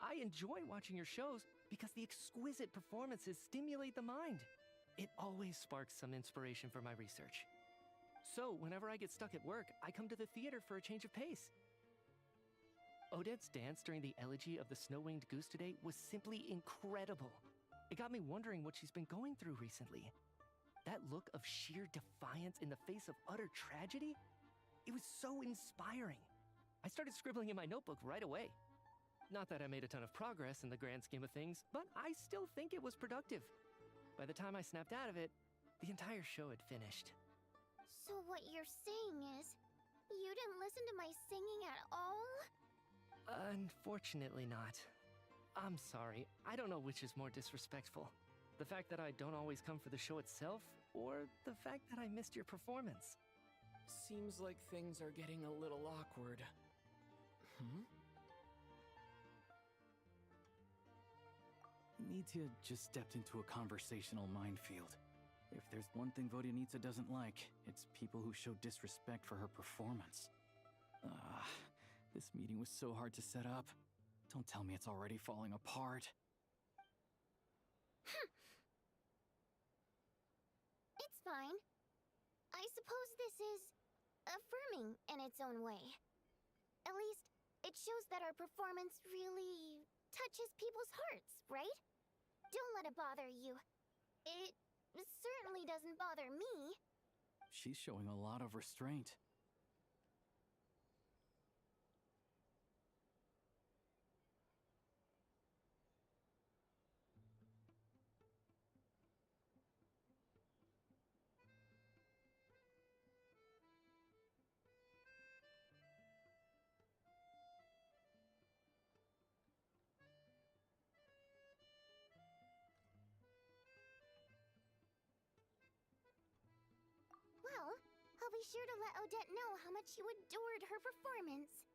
G: I enjoy watching your shows because the exquisite performances stimulate the mind. It always sparks some inspiration for my research. So, whenever I get stuck at work, I come to the theater for a change of pace. Odette's dance during the elegy of the Snow-Winged Goose today was simply incredible. It got me wondering what she's been going through recently. That look of sheer defiance in the face of utter tragedy? It was so inspiring. I started scribbling in my notebook right away. Not that I made a ton of progress in the grand scheme of things, but I still think it was productive. By the time I snapped out of it, the entire show had finished.
C: So what you're saying is, you didn't listen to my singing at all?
G: Unfortunately not. I'm sorry, I don't know which is more disrespectful. The fact that I don't always come for the show itself, or the fact that I missed your performance.
D: Seems like things are getting a little awkward. Nitya just stepped into a conversational minefield. If there's one thing Vodyanitsa doesn't like, it's people who show disrespect for her performance. This meeting was so hard to set up. Don't tell me it's already falling apart.
C: It's fine. I suppose this is affirming in its own way. At least, it shows that our performance really touches people's hearts, right? Don't let it bother you. It certainly doesn't bother me.
D: She's showing a lot of restraint.
C: be sure to let Odette know how much you adored her performance.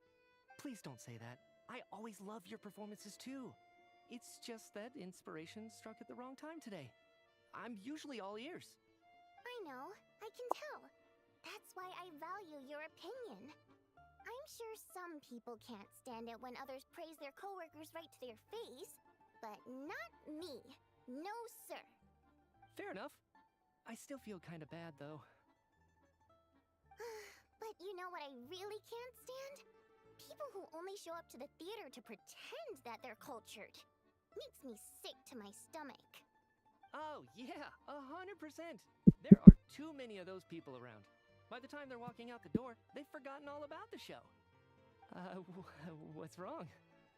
G: Please don't say that. I always love your performances too. It's just that inspiration struck at the wrong time today. I'm usually all ears.
C: I know, I can tell. That's why I value your opinion. I'm sure some people can't stand it when others praise their coworkers right to their face, but not me. No, sir.
G: Fair enough. I still feel kind of bad, though.
C: But you know what I really can't stand? People who only show up to the theater to pretend that they're cultured. Makes me sick to my stomach.
G: Oh, yeah, 100%. There are too many of those people around. By the time they're walking out the door, they've forgotten all about the show. What's wrong?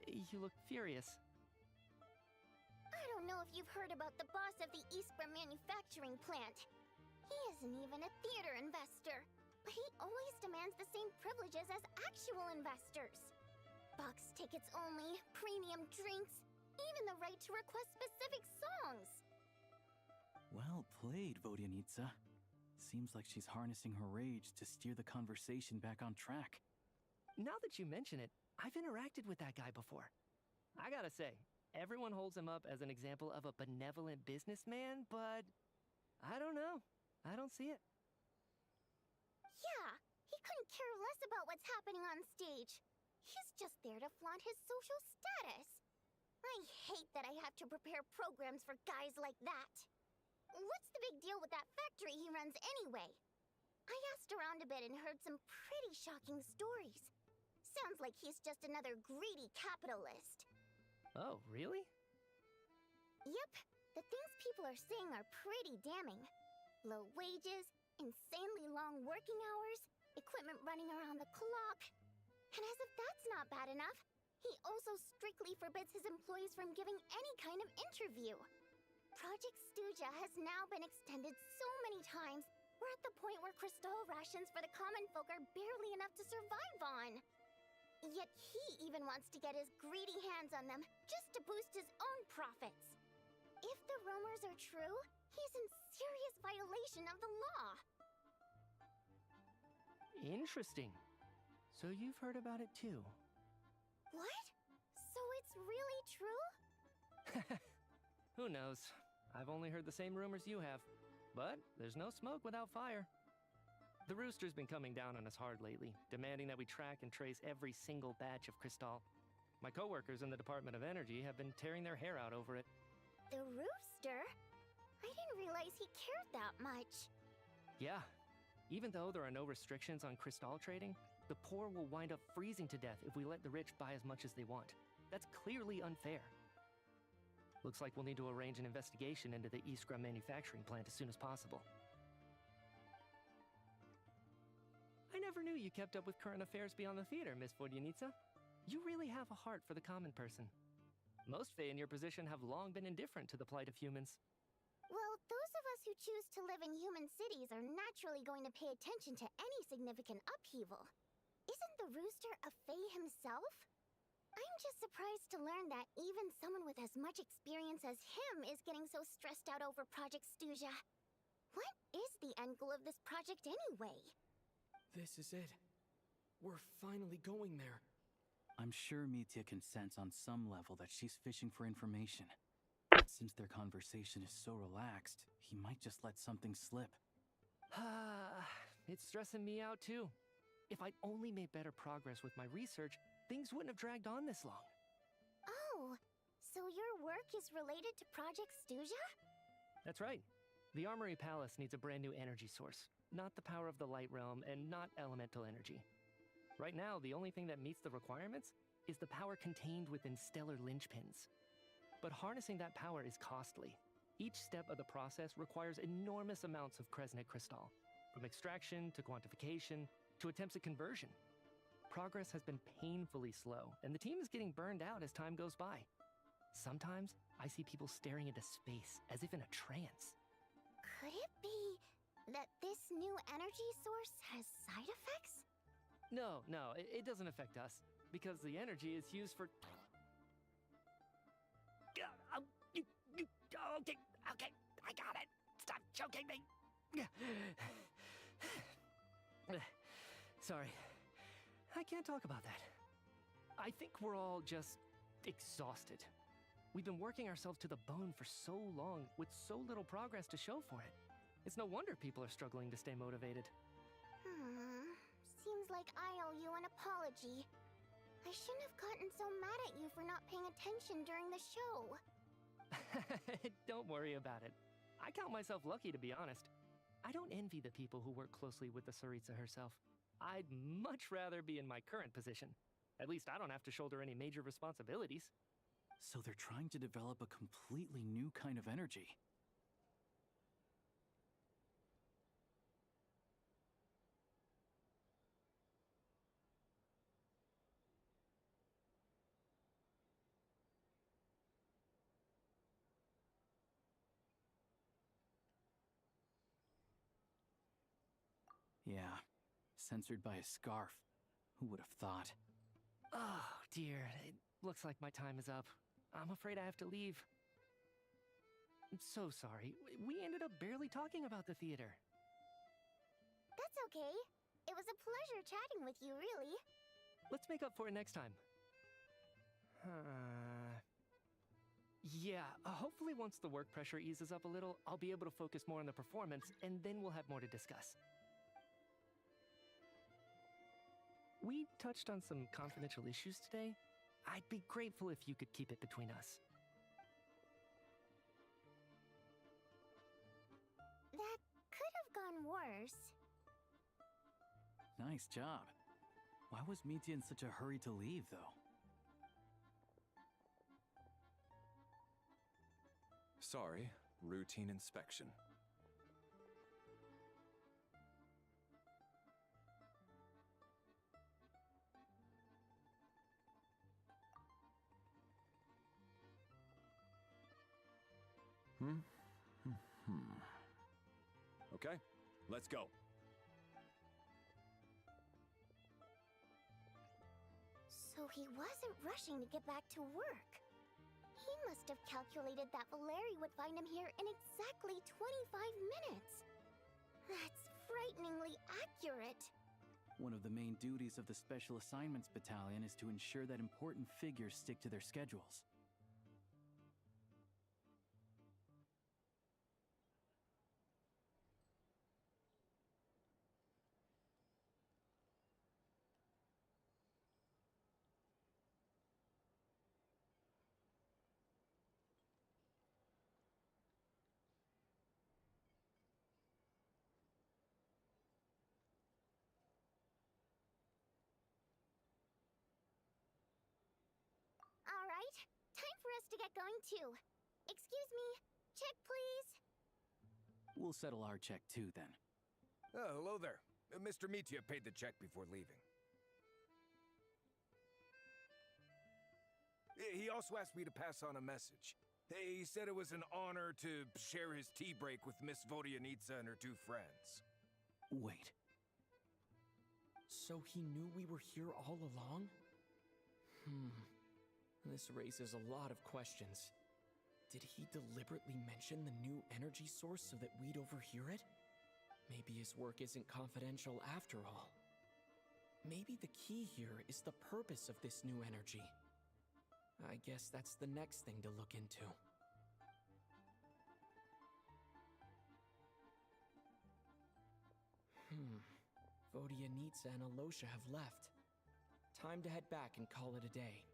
G: You look furious.
C: I don't know if you've heard about the boss of the Iskra manufacturing plant. He isn't even a theater investor, but he always demands the same privileges as actual investors. Box tickets only, premium drinks, even the right to request specific songs.
D: Well played, Vodyanitsa. Seems like she's harnessing her rage to steer the conversation back on track.
G: Now that you mention it, I've interacted with that guy before. I gotta say, everyone holds him up as an example of a benevolent businessman, but I don't know. I don't see it.
C: Yeah, he couldn't care less about what's happening on stage. He's just there to flaunt his social status. I hate that I have to prepare programs for guys like that. What's the big deal with that factory he runs anyway? I asked around a bit and heard some pretty shocking stories. Sounds like he's just another greedy capitalist.
G: Oh, really?
C: Yep, the things people are saying are pretty damning. Low wages, insanely long working hours, equipment running around the clock. And as if that's not bad enough, he also strictly forbids his employees from giving any kind of interview. Project Stuja has now been extended so many times, we're at the point where crystal rations for the common folk are barely enough to survive on. Yet he even wants to get his greedy hands on them just to boost his own profits. If the rumors are true, he's in serious violation of the law.
G: Interesting. So you've heard about it too?
C: What? So it's really true?
G: Who knows? I've only heard the same rumors you have. But there's no smoke without fire. The Rooster's been coming down on us hard lately, demanding that we track and trace every single batch of Crystal. My coworkers in the Department of Energy have been tearing their hair out over it.
C: The Rooster? I didn't realize he cared that much.
G: Yeah. Even though there are no restrictions on Crystal trading, the poor will wind up freezing to death if we let the rich buy as much as they want. That's clearly unfair. Looks like we'll need to arrange an investigation into the Iskra manufacturing plant as soon as possible. I never knew you kept up with current affairs beyond the theater, Miss Vodyanitsa. You really have a heart for the common person. Most Fae in your position have long been indifferent to the plight of humans.
C: Well, those of us who choose to live in human cities are naturally going to pay attention to any significant upheaval. Isn't the Rooster a Fae himself? I'm just surprised to learn that even someone with as much experience as him is getting so stressed out over Project Stuja. What is the end goal of this project anyway?
H: This is it. We're finally going there.
D: I'm sure Mitya can sense on some level that she's fishing for information. Since their conversation is so relaxed, he might just let something slip.
G: It's stressing me out too. If I'd only made better progress with my research, things wouldn't have dragged on this long.
C: Oh, so your work is related to Project Stuja?
G: That's right. The Armory Palace needs a brand new energy source. Not the power of the Light Realm and not elemental energy. Right now, the only thing that meets the requirements is the power contained within stellar linchpins. But harnessing that power is costly. Each step of the process requires enormous amounts of Kresnik crystal, from extraction to quantification to attempts at conversion. Progress has been painfully slow, and the team is getting burned out as time goes by. Sometimes, I see people staring into space as if in a trance.
C: Could it be that this new energy source has side effects?
G: No, it doesn't affect us, because the energy is used for... Okay, I got it. Stop choking me. Sorry. I can't talk about that. I think we're all just exhausted. We've been working ourselves to the bone for so long with so little progress to show for it. It's no wonder people are struggling to stay motivated.
C: Seems like I owe you an apology. I shouldn't have gotten so mad at you for not paying attention during the show.
G: Don't worry about it. I count myself lucky, to be honest. I don't envy the people who work closely with the Tsaritsa herself. I'd much rather be in my current position. At least I don't have to shoulder any major responsibilities.
D: So they're trying to develop a completely new kind of energy. Yeah, censored by a scarf. Who would have thought?
G: Oh, dear. It looks like my time is up. I'm afraid I have to leave. I'm so sorry. We ended up barely talking about the theater.
C: That's okay. It was a pleasure chatting with you, really.
G: Let's make up for it next time. Yeah, hopefully once the work pressure eases up a little, I'll be able to focus more on the performance, and then we'll have more to discuss. We touched on some confidential issues today. I'd be grateful if you could keep it between us.
C: That could have gone worse.
D: Nice job. Why was Mitya in such a hurry to leave, though?
I: Sorry, routine inspection. Okay, let's go.
C: So he wasn't rushing to get back to work. He must have calculated that Valeri would find him here in exactly 25 minutes. That's frighteningly accurate.
D: One of the main duties of the Special Assignments Battalion is to ensure that important figures stick to their schedules.
C: All right, time for us to get going too. Excuse me, check please.
D: We'll settle our check too, then.
J: Oh, hello there. Mr. Mitya paid the check before leaving. He also asked me to pass on a message. He said it was an honor to share his tea break with Miss Vodyanitsa and her two friends.
D: Wait.
H: So he knew we were here all along? This raises a lot of questions. Did he deliberately mention the new energy source so that we'd overhear it? Maybe his work isn't confidential after all. Maybe the key here is the purpose of this new energy. I guess that's the next thing to look into. Vodyanitsa and Alosha have left. Time to head back and call it a day.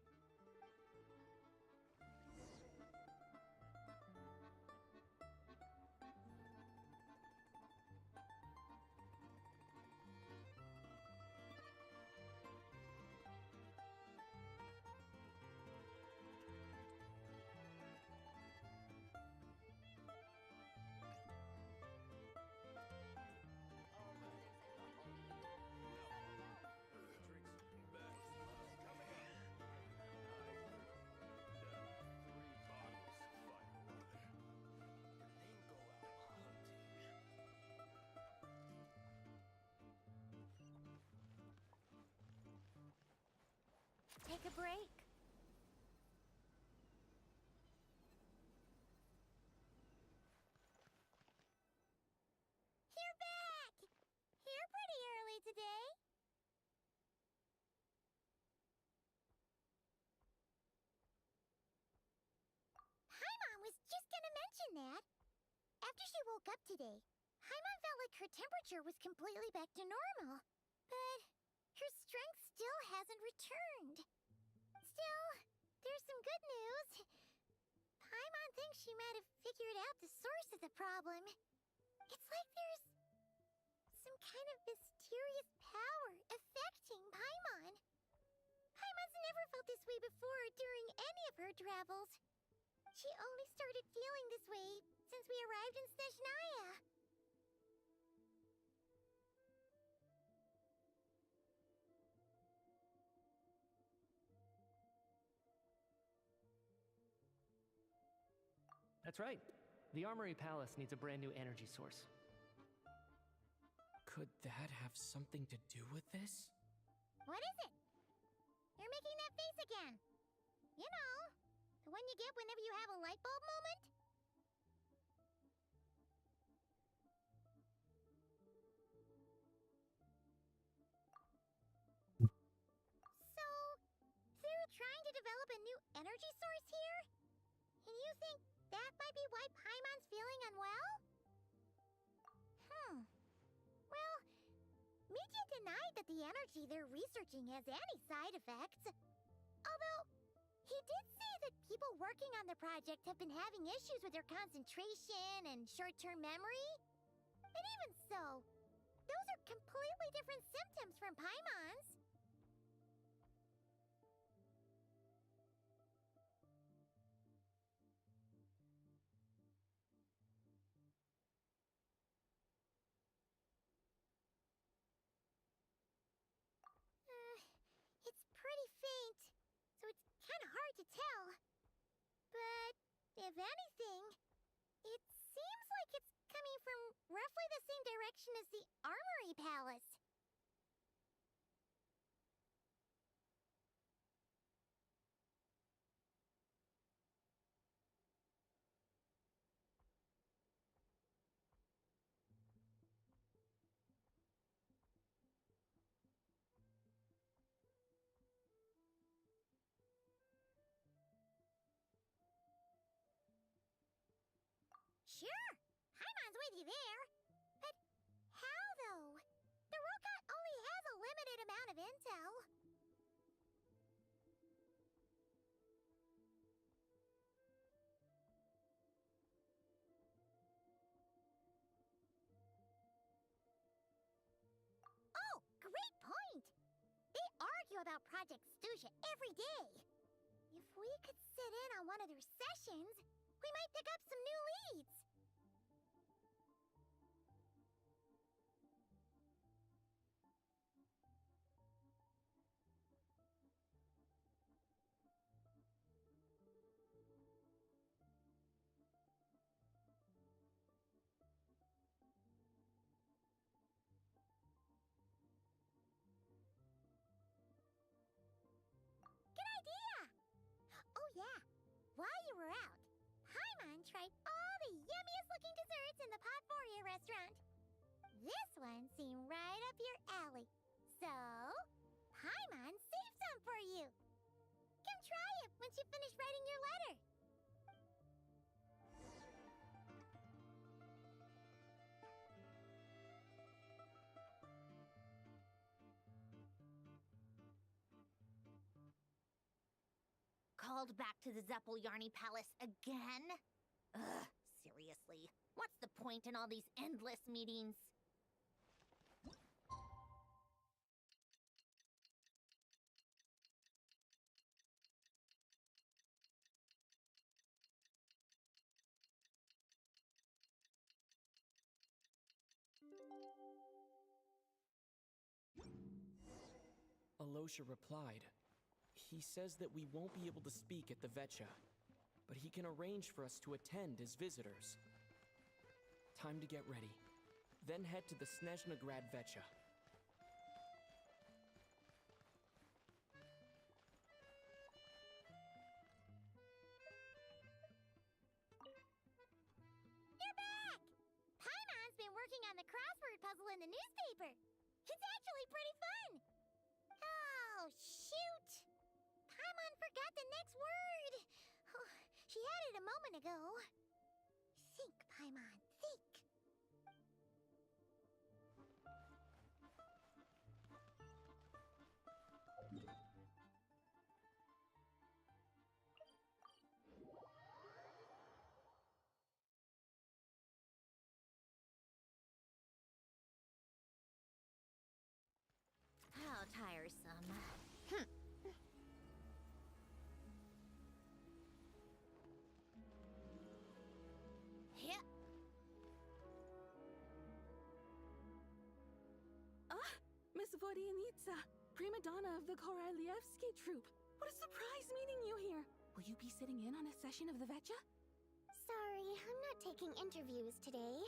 C: Take a break. You're back! Here pretty early today? Paimon was just gonna mention that. After she woke up today, Paimon felt like her temperature was completely back to normal. But her strength still hasn't returned. Still, there's some good news. Paimon thinks she might have figured out the source of the problem. It's like there's some kind of mysterious power affecting Paimon. Paimon's never felt this way before during any of her travels. She only started feeling this way since we arrived in Snezhnaya.
G: That's right. The Armory Palace needs a brand new energy source.
H: Could that have something to do with this?
C: What is it? You're making that face again. You know, the one you get whenever you have a light bulb moment? So, they're trying to develop a new energy source here? And you think that might be why Paimon's feeling unwell? Well, Media denied that the energy they're researching has any side effects. Although, he did say that people working on the project have been having issues with their concentration and short-term memory. And even so, those are completely different symptoms from Paimon's. It's pretty faint, so it's kind of hard to tell. But if anything, it seems like it's coming from roughly the same direction as the Armory Palace. Sure, Paimon's with you there. But how, though? The robot only has a limited amount of intel. Oh, great point! They argue about Project Stusha every day. If we could sit in on one of their sessions, we might pick up some new leads. Good idea! Oh yeah, while you were out, Paimon tried all the yummiest looking desserts in the Potvoria restaurant. This one seemed right up your alley. So, Paimon saved some for you. Come try it once you finish writing your letter.
K: Called back to the Zappolyarny Palace again? Ugh, seriously. What's the point in all these endless meetings?
H: Alosha replied. He says that we won't be able to speak at the Vetcha, but he can arrange for us to attend as visitors. Time to get ready. Then head to the Snezhnaya Vetcha.
C: You're back! Paimon's been working on the crossword puzzle in the newspaper.
K: It's actually pretty fun! Oh, shoot! Paimon forgot the next word! Oh, she had it a moment ago. Think, Paimon, think. How tiresome. Yeah.
F: Miss Vodyanitsa, prima donna of the Korolievsky troupe. What a surprise meeting you here. Will you be sitting in on a session of the Vecha?
C: Sorry, I'm not taking interviews today.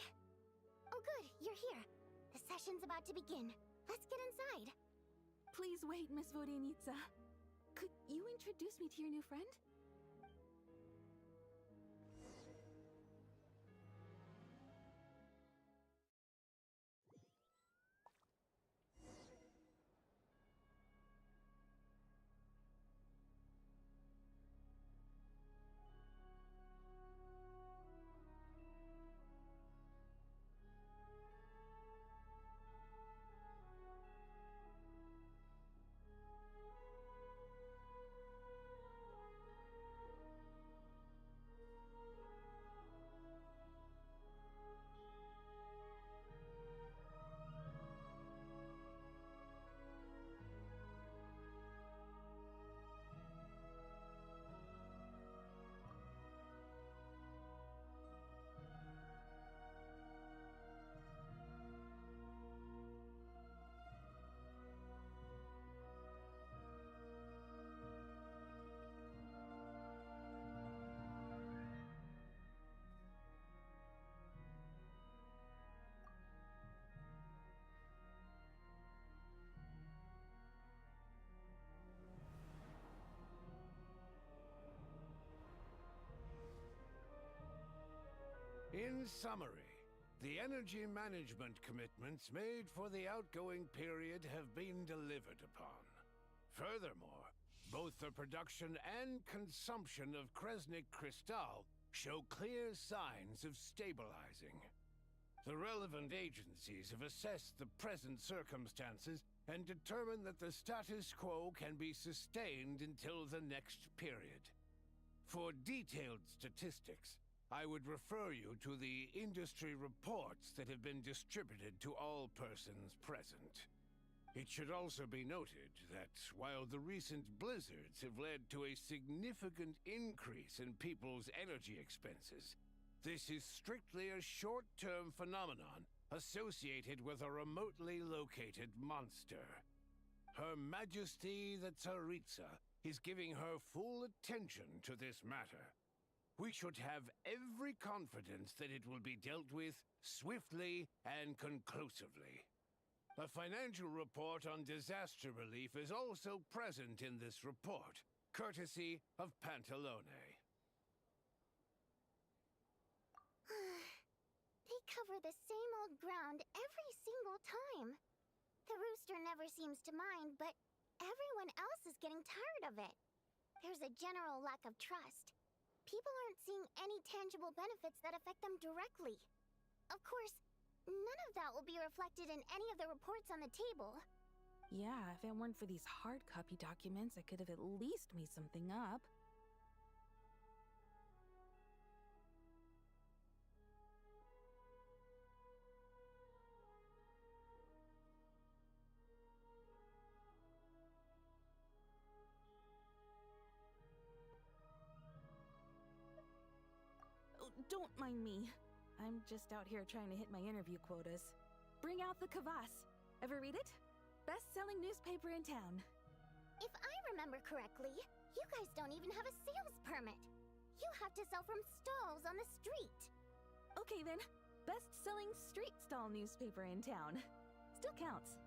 C: Oh good, you're here. The session's about to begin. Let's get inside.
F: Please wait, Miss Vodyanitsa. Could you introduce me to your new friend?
J: In summary, the energy management commitments made for the outgoing period have been delivered upon. Furthermore, both the production and consumption of Kresnik Crystal show clear signs of stabilizing. The relevant agencies have assessed the present circumstances and determined that the status quo can be sustained until the next period. For detailed statistics, I would refer you to the industry reports that have been distributed to all persons present. It should also be noted that while the recent blizzards have led to a significant increase in people's energy expenses, this is strictly a short-term phenomenon associated with a remotely located monster. Her Majesty the Tsaritsa is giving her full attention to this matter. We should have every confidence that it will be dealt with swiftly and conclusively. A financial report on disaster relief is also present in this report, courtesy of Pantalone.
C: They cover the same old ground every single time. The rooster never seems to mind, but everyone else is getting tired of it. There's a general lack of trust. People aren't seeing any tangible benefits that affect them directly. Of course, none of that will be reflected in any of the reports on the table.
F: Yeah, if it weren't for these hard copy documents, I could have at least made something up. Don't mind me. I'm just out here trying to hit my interview quotas. Bring out the kvass. Ever read it? Best-selling newspaper in town.
C: If I remember correctly, you guys don't even have a sales permit. You have to sell from stalls on the street.
F: Okay then, best-selling street stall newspaper in town. Still counts.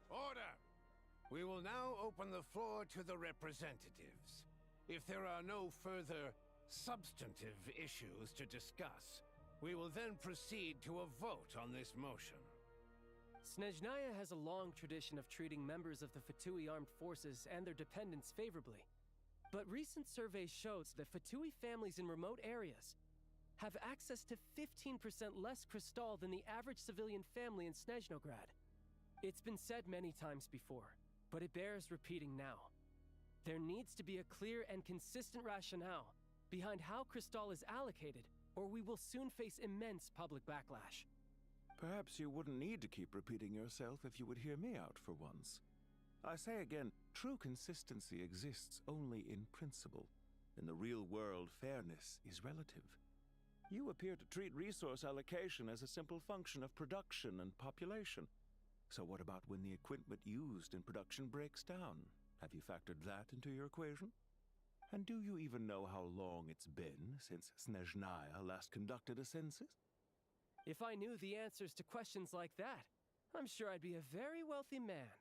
J: Order! We will now open the floor to the representatives. If there are no further substantive issues to discuss. We will then proceed to a vote on this motion.
L: Snezhnaya has a long tradition of treating members of the Fatui armed forces and their dependents favorably. But recent surveys shows that Fatui families in remote areas have access to 15% less crystal than the average civilian family in Snezhnograd. It's been said many times before, but it bears repeating now. There needs to be a clear and consistent rationale behind how crystal is allocated, or we will soon face immense public backlash.
M: Perhaps you wouldn't need to keep repeating yourself if you would hear me out for once. I say again, true consistency exists only in principle. In the real world, fairness is relative. You appear to treat resource allocation as a simple function of production and population. So what about when the equipment used in production breaks down? Have you factored that into your equation? And do you even know how long it's been since Snezhnaya last conducted a census?
L: If I knew the answers to questions like that, I'm sure I'd be a very wealthy man.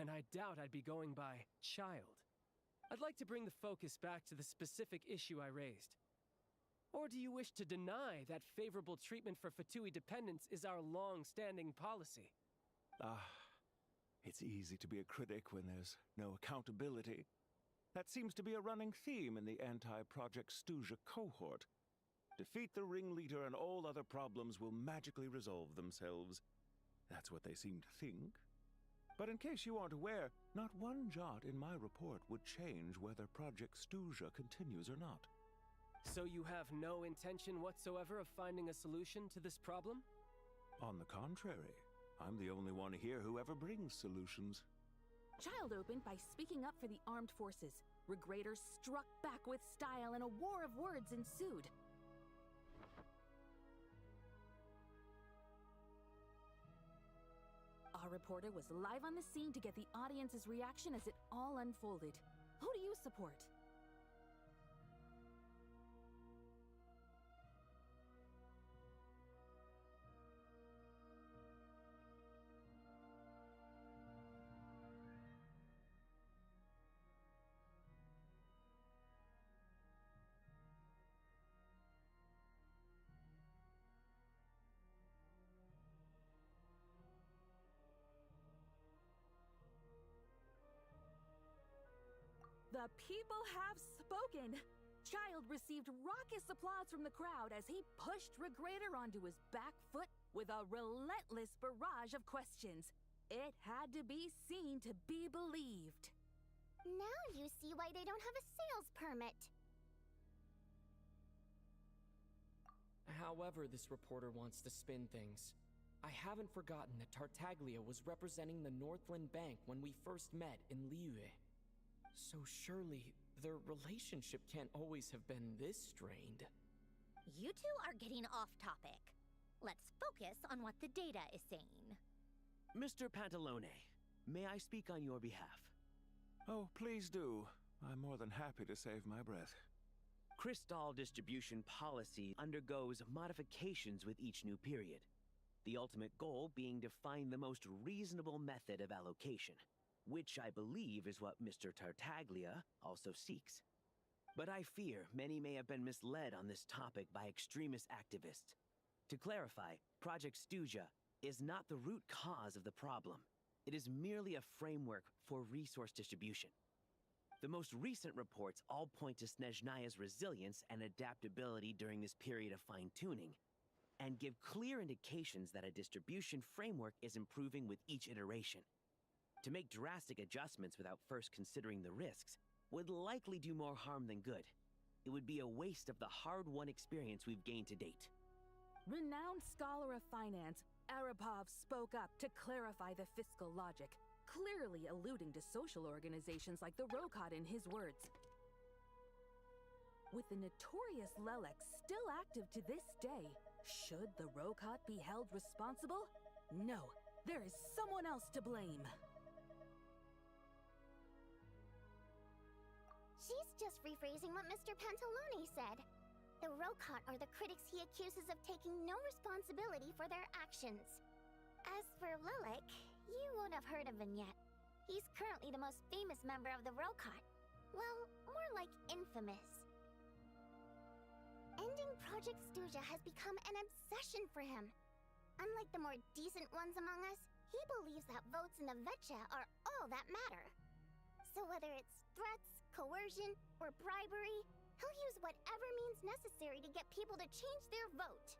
L: And I doubt I'd be going by child. I'd like to bring the focus back to the specific issue I raised. Or do you wish to deny that favorable treatment for Fatui dependents is our long-standing policy?
M: It's easy to be a critic when there's no accountability. That seems to be a running theme in the anti-Project Stuja cohort. Defeat the ringleader and all other problems will magically resolve themselves. That's what they seem to think. But in case you aren't aware, not one jot in my report would change whether Project Stuja continues or not.
L: So you have no intention whatsoever of finding a solution to this problem?
M: On the contrary, I'm the only one here who ever brings solutions.
F: Child opened by speaking up for the armed forces. Regraders struck back with style and a war of words ensued. Our reporter was live on the scene to get the audience's reaction as it all unfolded. Who do you support? The people have spoken! Child received raucous applause from the crowd as he pushed Regrader onto his back foot with a relentless barrage of questions. It had to be seen to be believed.
C: Now you see why they don't have a sales permit.
H: However this reporter wants to spin things, I haven't forgotten that Tartaglia was representing the Northland Bank when we first met in Liyue. So surely, their relationship can't always have been this strained.
K: You two are getting off topic. Let's focus on what the data is saying.
N: Mr. Pantalone, may I speak on your behalf?
M: Oh, please do. I'm more than happy to save my breath.
N: Crystal distribution policy undergoes modifications with each new period. The ultimate goal being to find the most reasonable method of allocation, which I believe is what Mr. Tartaglia also seeks. But I fear many may have been misled on this topic by extremist activists. To clarify, Project Stuja is not the root cause of the problem. It is merely a framework for resource distribution. The most recent reports all point to Snezhnaya's resilience and adaptability during this period of fine-tuning, and give clear indications that a distribution framework is improving with each iteration. To make drastic adjustments without first considering the risks would likely do more harm than good. It would be a waste of the hard-won experience we've gained to date.
F: Renowned scholar of finance, Arapov spoke up to clarify the fiscal logic, clearly alluding to social organizations like the Rokot in his words. With the notorious Lelek still active to this day, should the Rokot be held responsible? No, there is someone else to blame.
C: She's just rephrasing what Mr. Pantalone said. The Rokot are the critics he accuses of taking no responsibility for their actions. As for Lelek, you won't have heard of him yet. He's currently the most famous member of the Rokot. Well, more like infamous. Ending Project Stuja has become an obsession for him. Unlike the more decent ones among us, he believes that votes in the Vetcha are all that matter. So whether it's threats, coercion, or bribery, he'll use whatever means necessary to get people to change their vote.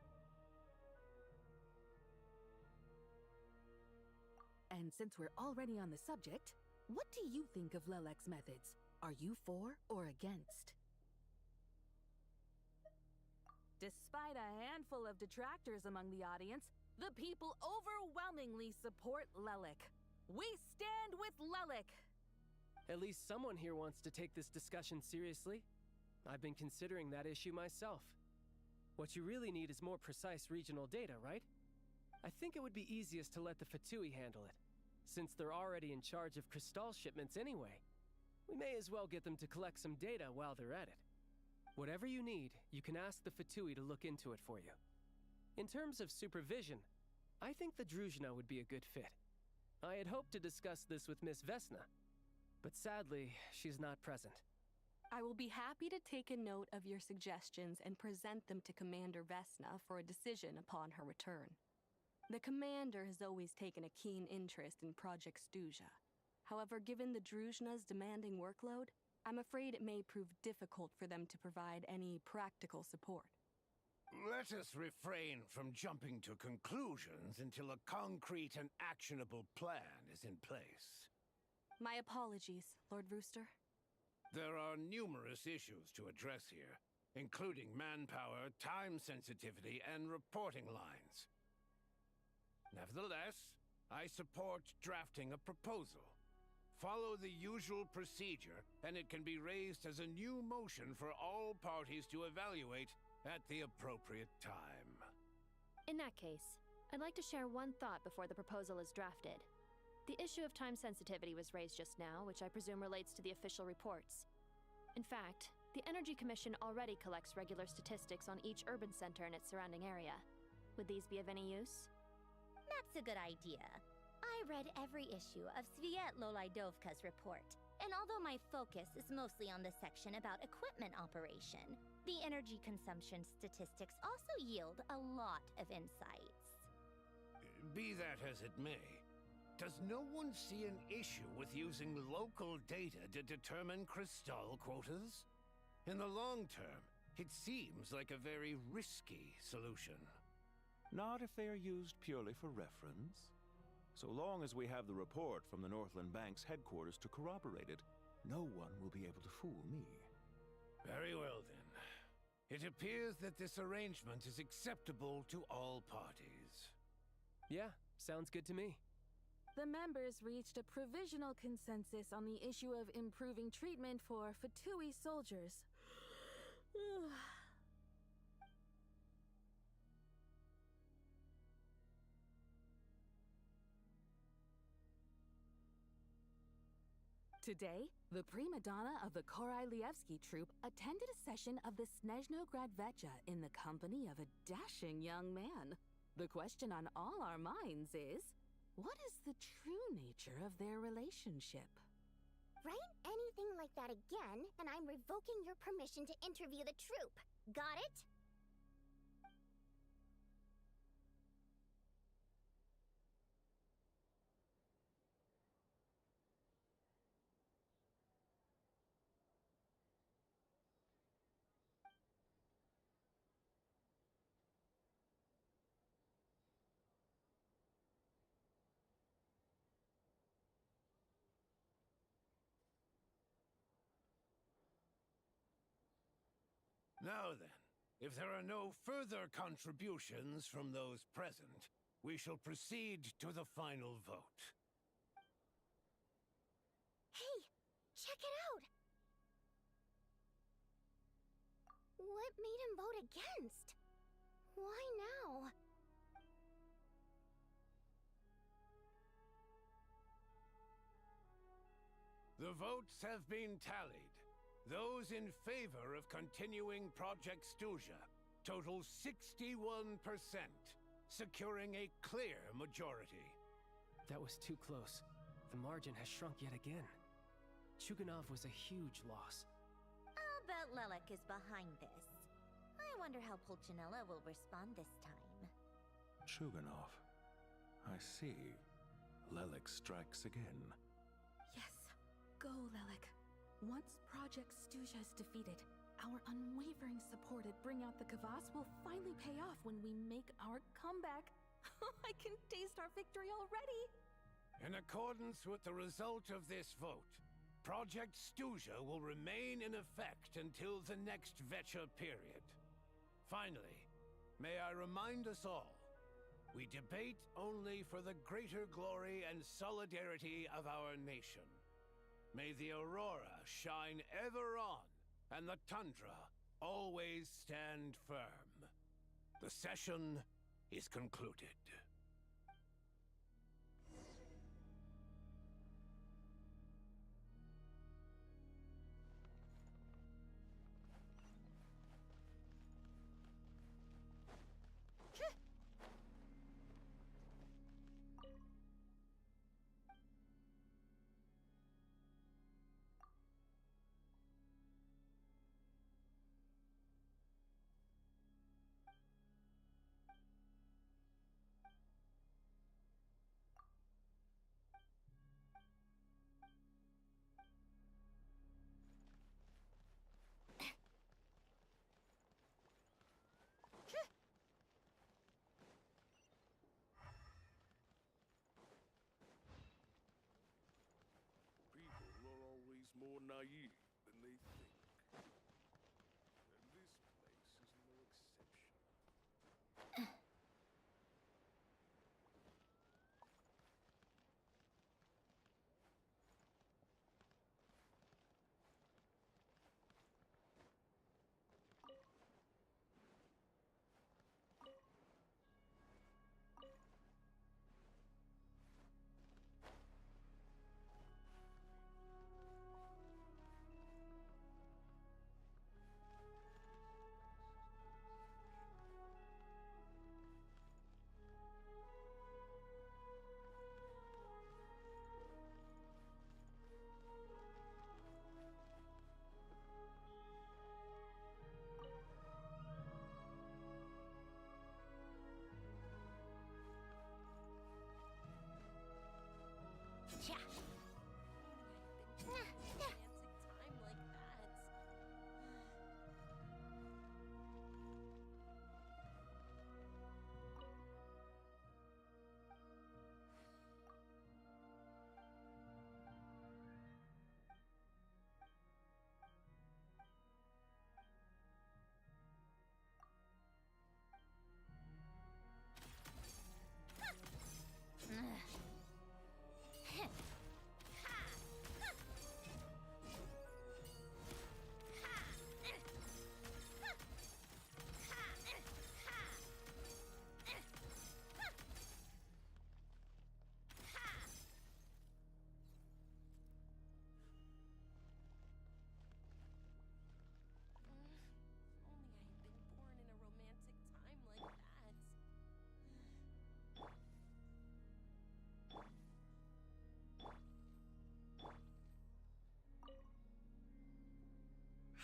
F: And since we're already on the subject, what do you think of Lelek's methods? Are you for or against? Despite a handful of detractors among the audience, the people overwhelmingly support Lelek. We stand with Lelek!
L: At least someone here wants to take this discussion seriously. I've been considering that issue myself. What you really need is more precise regional data, right? I think it would be easiest to let the Fatui handle it, since they're already in charge of Crystal shipments anyway. We may as well get them to collect some data while they're at it. Whatever you need, you can ask the Fatui to look into it for you. In terms of supervision, I think the Druzhna would be a good fit. I had hoped to discuss this with Miss Vesna, but sadly, she's not present.
O: I will be happy to take a note of your suggestions and present them to Commander Vesna for a decision upon her return. The Commander has always taken a keen interest in Project Stuja. However, given the Druzhna's demanding workload, I'm afraid it may prove difficult for them to provide any practical support.
J: Let us refrain from jumping to conclusions until a concrete and actionable plan is in place.
O: My apologies, Lord Rooster.
J: There are numerous issues to address here, including manpower, time sensitivity, and reporting lines. Nevertheless, I support drafting a proposal. Follow the usual procedure, and it can be raised as a new motion for all parties to evaluate at the appropriate time.
P: In that case, I'd like to share one thought before the proposal is drafted. The issue of time sensitivity was raised just now, which I presume relates to the official reports. In fact, the Energy Commission already collects regular statistics on each urban center and its surrounding area. Would these be of any use?
K: That's a good idea. I read every issue of Sviet Lolaidovka's report, and although my focus is mostly on the section about equipment operation, the energy consumption statistics also yield a lot of insights.
J: Be that as it may, does no one see an issue with using local data to determine Crystal quotas? In the long term, it seems like a very risky solution.
M: Not if they are used purely for reference. So long as we have the report from the Northland Bank's headquarters to corroborate it, no one will be able to fool me.
J: Very well, then. It appears that this arrangement is acceptable to all parties.
L: Yeah, sounds good to me.
F: The members reached a provisional consensus on the issue of improving treatment for Fatui soldiers. Today, the prima donna of the Korailievsky troupe attended a session of the Snezhnaya Vetcha in the company of a dashing young man. The question on all our minds is, what is the true nature of their relationship?
C: Write anything like that again, and I'm revoking your permission to interview the troupe. Got it?
J: Now then, if there are no further contributions from those present, we shall proceed to the final vote.
C: Hey, check it out! What made him vote against? Why now?
J: The votes have been tallied. Those in favor of continuing Project Stuja total 61%, securing a clear majority.
L: That was too close. The margin has shrunk yet again. Chuganov was a huge loss.
K: I'll bet Lelek is behind this. I wonder how Pulcinella will respond this time.
M: Chuganov. I see. Lelik strikes again.
F: Yes. Go, Lelik. Once Project Stuzha is defeated, our unwavering support at Bring Out the Kvass will finally pay off when we make our comeback. I can taste our victory already!
J: In accordance with the result of this vote, Project Stuzha will remain in effect until the next Vecha period. Finally, may I remind us all, we debate only for the greater glory and solidarity of our nation. May the aurora shine ever on, and the tundra always stand firm. The session is concluded.
Q: People are always more naive than they think. And this place is no exception.
K: Yeah.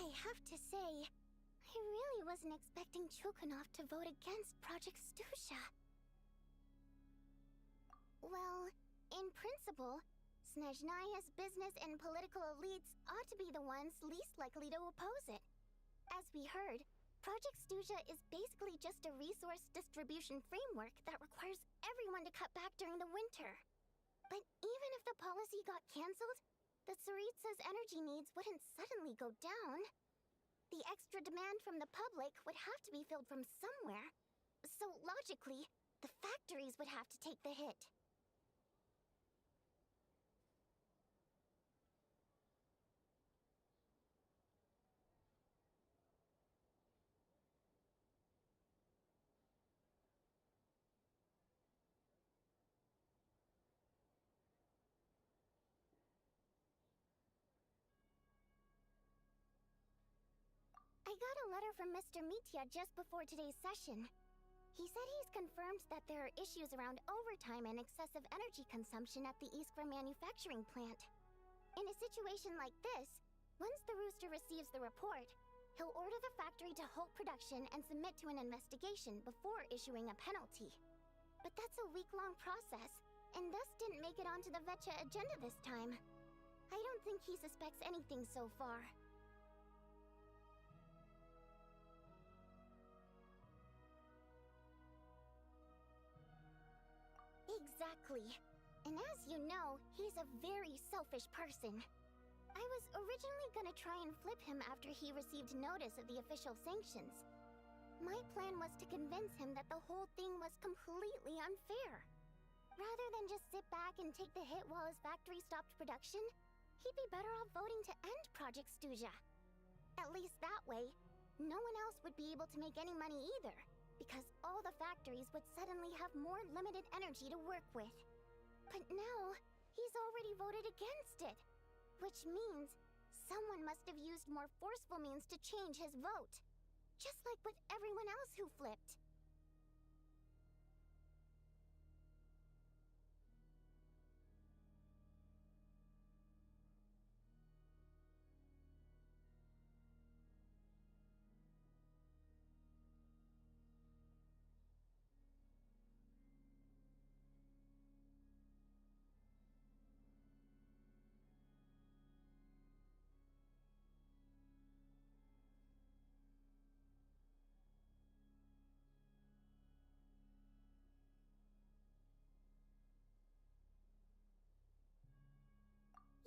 C: I have to say, I really wasn't expecting Chukanov to vote against Project Stuzha. Well, in principle, Snezhnaya's business and political elites ought to be the ones least likely to oppose it. As we heard, Project Stuzha is basically just a resource distribution framework that requires everyone to cut back during the winter. But even if the policy got cancelled, the Tsaritsa's energy needs wouldn't suddenly go down. The extra demand from the public would have to be filled from somewhere. So logically, the factories would have to take the hit. I got a letter from Mr. Mitya just before today's session. He said he's confirmed that there are issues around overtime and excessive energy consumption at the Iskra manufacturing plant. In a situation like this, once the rooster receives the report, He'll order the factory to halt production and submit to an investigation before issuing a penalty. But that's a week-long process, and thus didn't make it onto the Vetcha agenda this time. I don't think he suspects anything so far. Exactly. And as you know, he's a very selfish person. I was originally gonna try and flip him after he received notice of the official sanctions. My plan was to convince him that the whole thing was completely unfair. Rather than just sit back and take the hit while his factory stopped production, he'd be better off voting to end Project Stuja. At least that way, no one else would be able to make any money either, because all the factories would suddenly have more limited energy to work with. But now, he's already voted against it, which means someone must have used more forceful means to change his vote, just like with everyone else who flipped.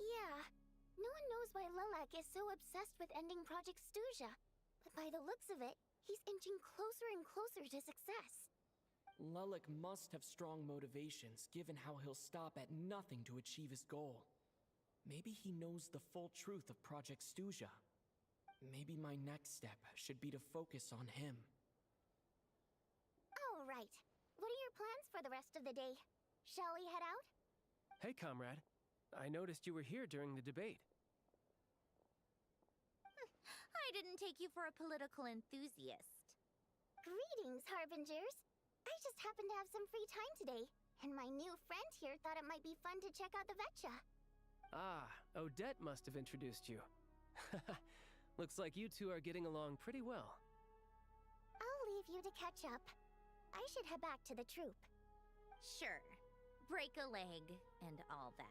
C: Yeah, no one knows why Lilac is so obsessed with ending Project Stuja, but by the looks of it, he's inching closer and closer to success.
H: Lilac must have strong motivations, given how he'll stop at nothing to achieve his goal. Maybe he knows the full truth of Project Stuja. Maybe my next step should be to focus on him.
C: All right. What are your plans for the rest of the day? Shall we head out?
L: Hey, comrade. I noticed you were here during the debate.
K: I didn't take you for a political enthusiast.
C: Greetings, Harbingers. I just happened to have some free time today, and my new friend here thought it might be fun to check out the Vetcha.
L: Ah, Odette must have introduced you. Looks like you two are getting along pretty well.
C: I'll leave you to catch up. I should head back to the troop.
K: Sure. Break a leg and all that.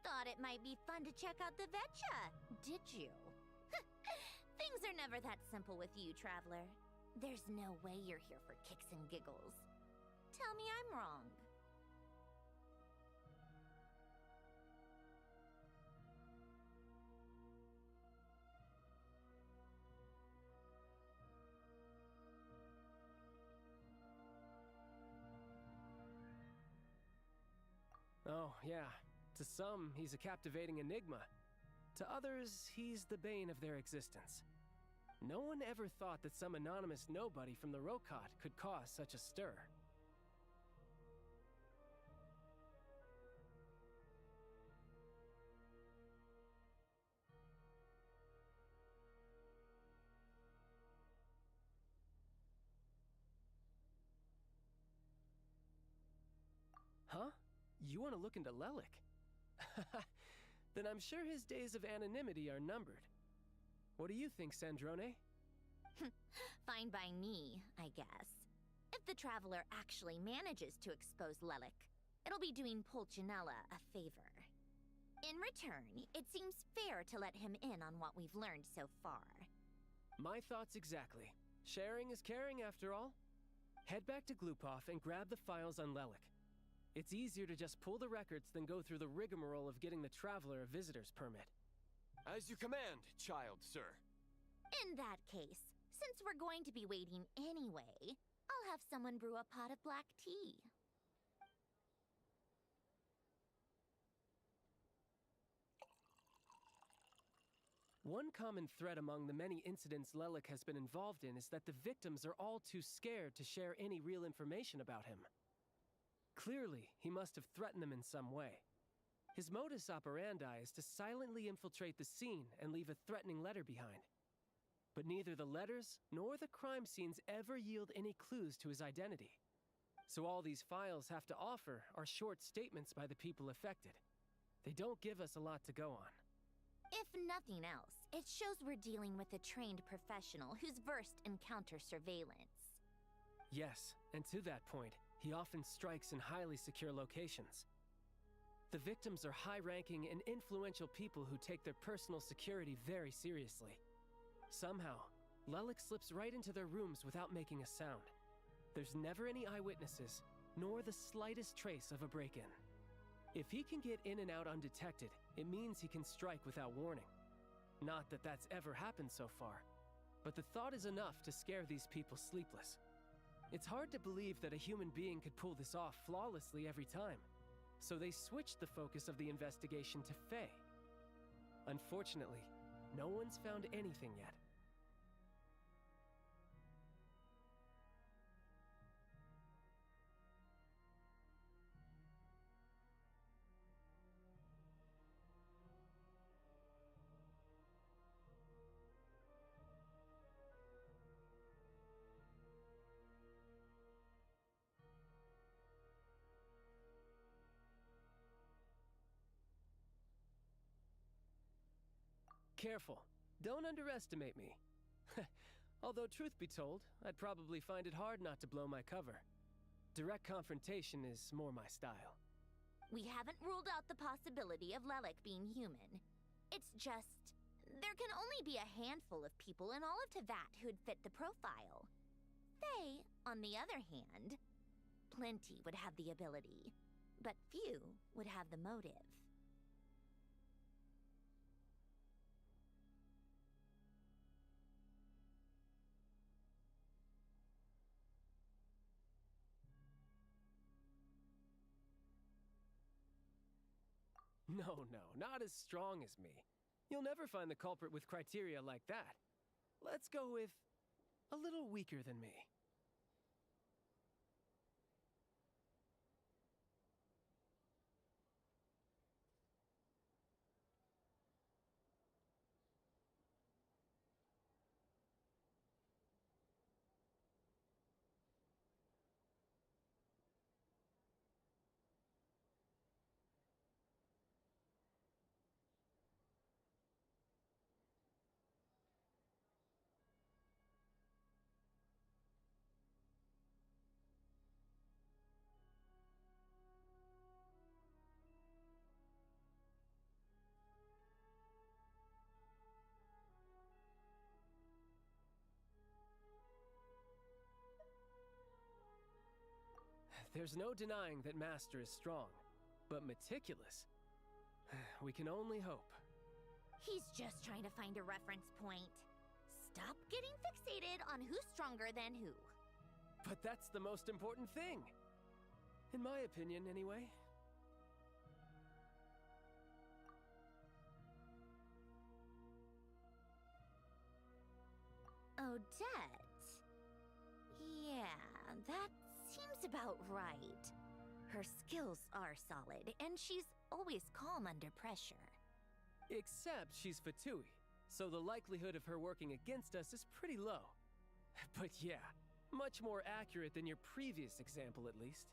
K: Thought it might be fun to check out the Vetcha, did you? Things are never that simple with you, Traveler. There's no way you're here for kicks and giggles. Tell me I'm wrong.
L: Oh, yeah. To some, he's a captivating enigma. To others, he's the bane of their existence. No one ever thought that some anonymous nobody from the Rokot could cause such a stir. Huh? You want to look into Lelik? Then I'm sure his days of anonymity are numbered. What do you think, Sandrone?
K: Fine by me, I guess. If the Traveler actually manages to expose Lelik, it'll be doing Pulcinella a favor. In return, it seems fair to let him in on what we've learned so far.
L: My thoughts exactly. Sharing is caring, after all. Head back to Glupov and grab the files on Lelik. It's easier to just pull the records than go through the rigmarole of getting the Traveler a visitor's permit.
I: As you command, child, sir.
K: In that case, since we're going to be waiting anyway, I'll have someone brew a pot of black tea.
L: One common thread among the many incidents Lelik has been involved in is that the victims are all too scared to share any real information about him. Clearly, he must have threatened them in some way. His modus operandi is to silently infiltrate the scene and leave a threatening letter behind. But neither the letters nor the crime scenes ever yield any clues to his identity. So all these files have to offer are short statements by the people affected. They don't give us a lot to go on.
K: If nothing else, it shows we're dealing with a trained professional who's versed in counter surveillance.
L: Yes, and to that point, he often strikes in highly secure locations. The victims are high-ranking and influential people who take their personal security very seriously. Somehow, Lelik slips right into their rooms without making a sound. There's never any eyewitnesses, nor the slightest trace of a break-in. If he can get in and out undetected, it means he can strike without warning. Not that that's ever happened so far, but the thought is enough to scare these people sleepless. It's hard to believe that a human being could pull this off flawlessly every time, so they switched the focus of the investigation to Faye. Unfortunately, no one's found anything yet. Careful. Don't underestimate me. Although, truth be told, I'd probably find it hard not to blow my cover. Direct confrontation is more my style.
K: We haven't ruled out the possibility of Lelik being human. It's just, there can only be a handful of people in all of Teyvat who'd fit the profile. Faye, on the other hand, plenty would have the ability, but few would have the motive.
L: No, not as strong as me. You'll never find the culprit with criteria like that. Let's go with a little weaker than me. There's no denying that Master is strong, but meticulous. We can only hope.
K: He's just trying to find a reference point. Stop getting fixated on who's stronger than who.
L: But that's the most important thing. In my opinion, anyway.
K: Odette. Yeah, that seems about right. Her skills are solid, and she's always calm under pressure.
L: Except she's Fatui, so the likelihood of her working against us is pretty low. But yeah, much more accurate than your previous example, at least.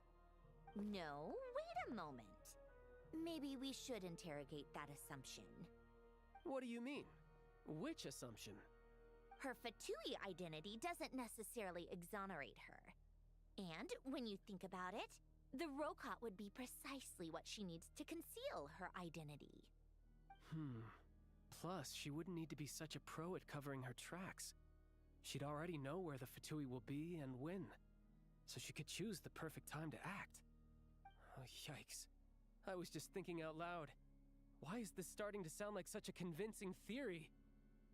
K: No, wait a moment. Maybe we should interrogate that assumption.
L: What do you mean? Which assumption?
K: Her Fatui identity doesn't necessarily exonerate her. And when you think about it, the Rokot would be precisely what she needs to conceal her identity.
L: Plus, she wouldn't need to be such a pro at covering her tracks. She'd already know where the Fatui will be and when, so she could choose the perfect time to act. Oh, yikes. I was just thinking out loud. Why is this starting to sound like such a convincing theory?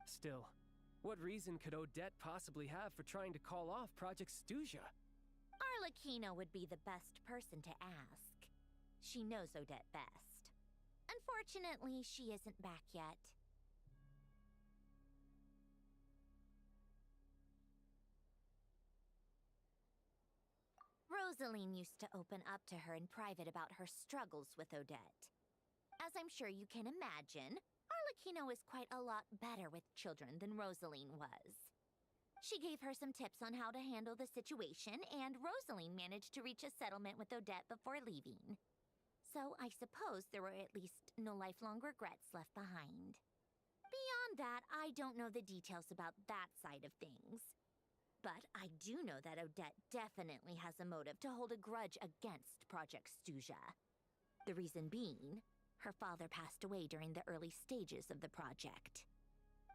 L: Still, what reason could Odette possibly have for trying to call off Project Stuja?
K: Arlecchino would be the best person to ask. She knows Odette best. Unfortunately, she isn't back yet. Rosaline used to open up to her in private about her struggles with Odette. As I'm sure you can imagine, Arlecchino is quite a lot better with children than Rosaline was. She gave her some tips on how to handle the situation, and Rosaline managed to reach a settlement with Odette before leaving. So I suppose there were at least no lifelong regrets left behind. Beyond that, I don't know the details about that side of things. But I do know that Odette definitely has a motive to hold a grudge against Project Stuja. The reason being, her father passed away during the early stages of the project.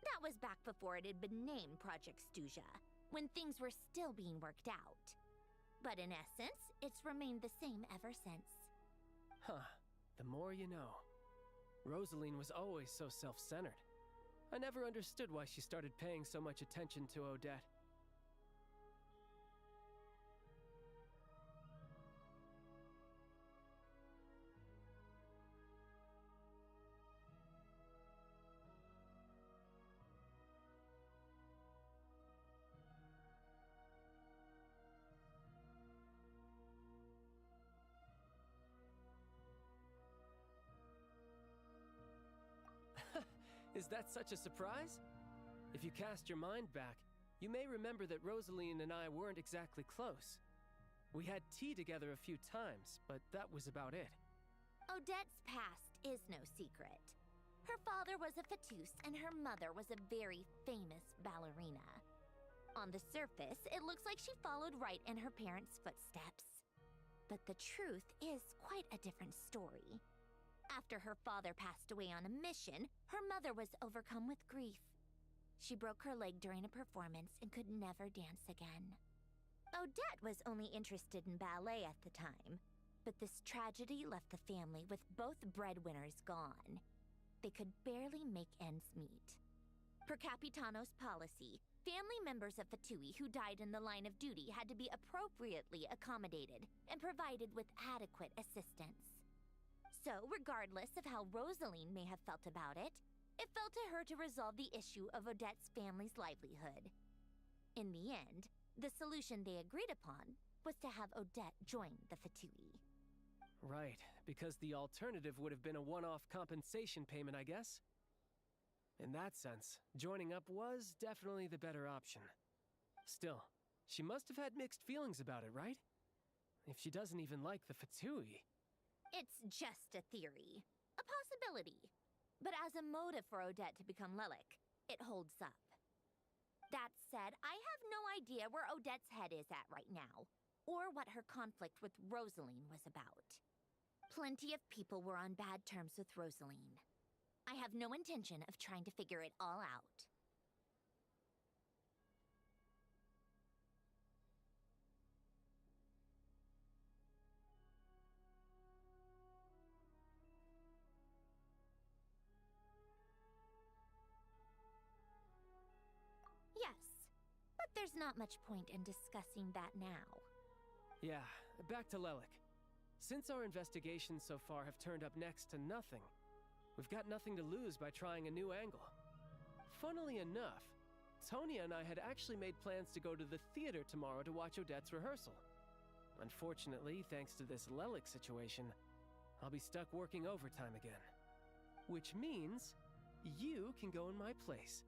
K: That was back before it had been named Project Stuja, when things were still being worked out. But in essence, it's remained the same ever since.
L: Huh. The more you know. Rosaline was always so self-centered. I never understood why she started paying so much attention to Odette. Is that such a surprise? If you cast your mind back, you may remember that Rosaline and I weren't exactly close. We had tea together a few times, but that was about it.
K: Odette's past is no secret. Her father was a fetus and her mother was a very famous ballerina. On the surface, it looks like she followed right in her parents' footsteps. But the truth is quite a different story. After her father passed away on a mission, her mother was overcome with grief. She broke her leg during a performance and could never dance again. Odette was only interested in ballet at the time, but this tragedy left the family with both breadwinners gone. They could barely make ends meet. Per Capitano's policy, family members of Fatui who died in the line of duty had to be appropriately accommodated and provided with adequate assistance. So, regardless of how Rosaline may have felt about it, it fell to her to resolve the issue of Odette's family's livelihood. In the end, the solution they agreed upon was to have Odette join the Fatui.
L: Right, because the alternative would have been a one-off compensation payment, I guess. In that sense, joining up was definitely the better option. Still, she must have had mixed feelings about it, right? If she doesn't even like the Fatui...
K: It's just a theory. A possibility. But as a motive for Odette to become Lelik, it holds up. That said, I have no idea where Odette's head is at right now, or what her conflict with Rosaline was about. Plenty of people were on bad terms with Rosaline. I have no intention of trying to figure it all out. Yes, but there's not much point in discussing that now.
L: Yeah, back to Lelik. Since our investigations so far have turned up next to nothing, we've got nothing to lose by trying a new angle. Funnily enough, Tonya and I had actually made plans to go to the theater tomorrow to watch Odette's rehearsal. Unfortunately, thanks to this Lelik situation, I'll be stuck working overtime again. Which means you can go in my place.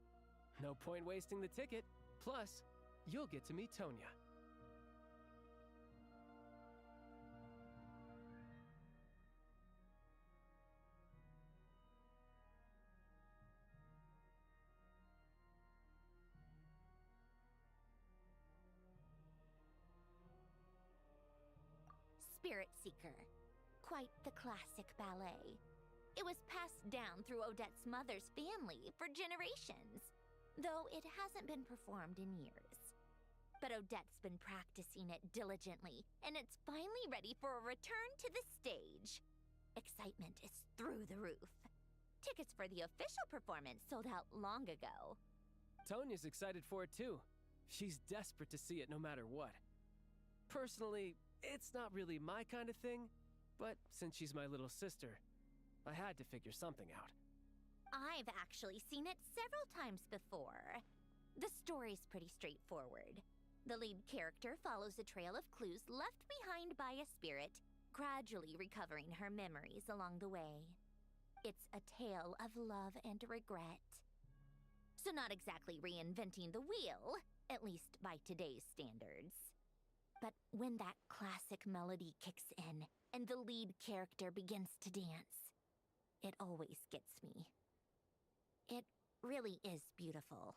L: No point wasting the ticket. Plus, you'll get to meet Tonya.
K: Spirit Seeker. Quite the classic ballet. It was passed down through Odette's mother's family for generations, though it hasn't been performed in years. But Odette's been practicing it diligently, and it's finally ready for a return to the stage. Excitement is through the roof. Tickets for the official performance sold out long ago.
L: Tonya's excited for it too. She's desperate to see it no matter what. Personally, it's not really my kind of thing, but since she's my little sister, I had to figure something out.
K: I've actually seen it several times before. The story's pretty straightforward. The lead character follows a trail of clues left behind by a spirit, gradually recovering her memories along the way. It's a tale of love and regret. So not exactly reinventing the wheel, at least by today's standards. But when that classic melody kicks in and the lead character begins to dance, it always gets me. It really is beautiful.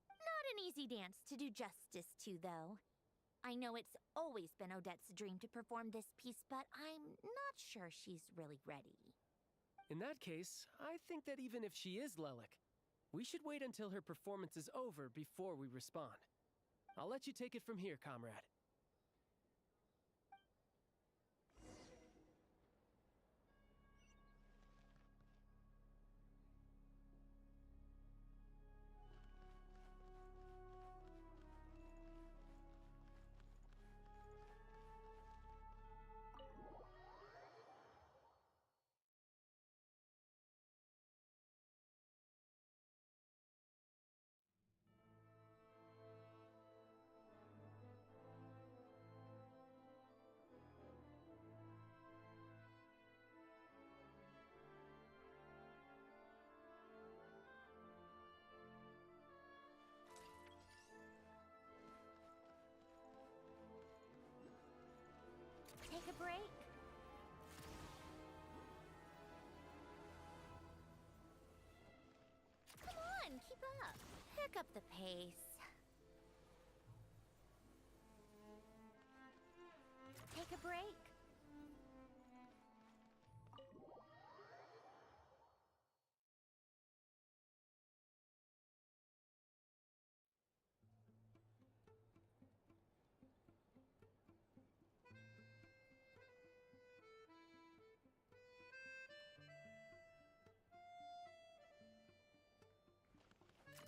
K: Not an easy dance to do justice to, though. I know it's always been Odette's dream to perform this piece, but I'm not sure she's really ready.
L: In that case, I think that even if she is Lelik, we should wait until her performance is over before we respond. I'll let you take it from here, comrade.
K: Take a break? Come on, keep up. Pick up the pace. Take a break?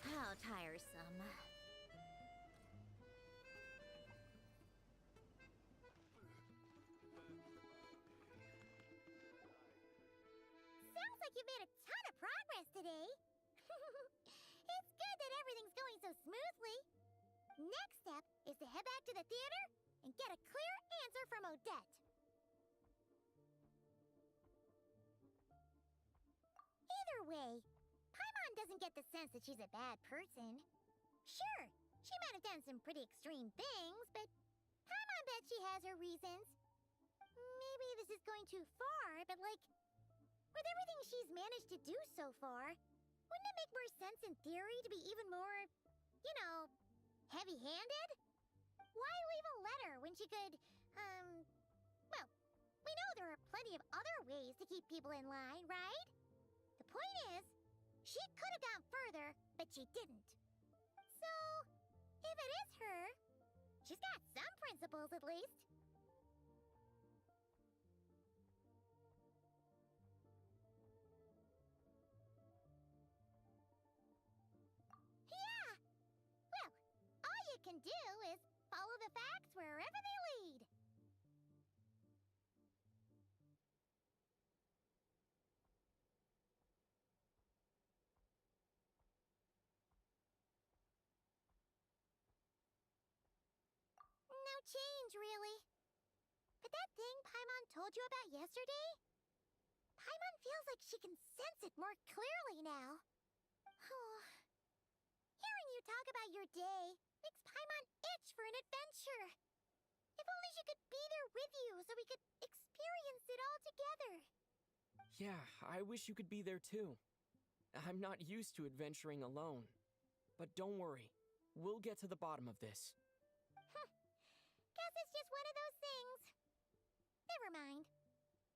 K: How tiresome.
C: Sounds like you've made a ton of progress today. It's good that everything's going so smoothly. Next step is to head back to the theater and get a clear answer from Odette. Either way, Paimon doesn't get the sense that she's a bad person. Sure, she might have done some pretty extreme things, but Paimon bet she has her reasons. Maybe this is going too far, but with everything she's managed to do so far, wouldn't it make more sense in theory to be even more, heavy-handed? Why leave a letter when she could, well, we know there are plenty of other ways to keep people in line, right? The point is, she could have gone further, but she didn't. So, if it is her, she's got some principles at least. Yeah! Well, all you can do is follow the facts wherever they lead. No change, really. But that thing Paimon told you about yesterday? Paimon feels like she can sense it more clearly now. Hearing you talk about your day makes Paimon itch for an adventure. If only she could be there with you so we could experience it all together.
H: Yeah, I wish you could be there too. I'm not used to adventuring alone. But don't worry, we'll get to the bottom of this.
C: Guess it's just one of those things. Never mind.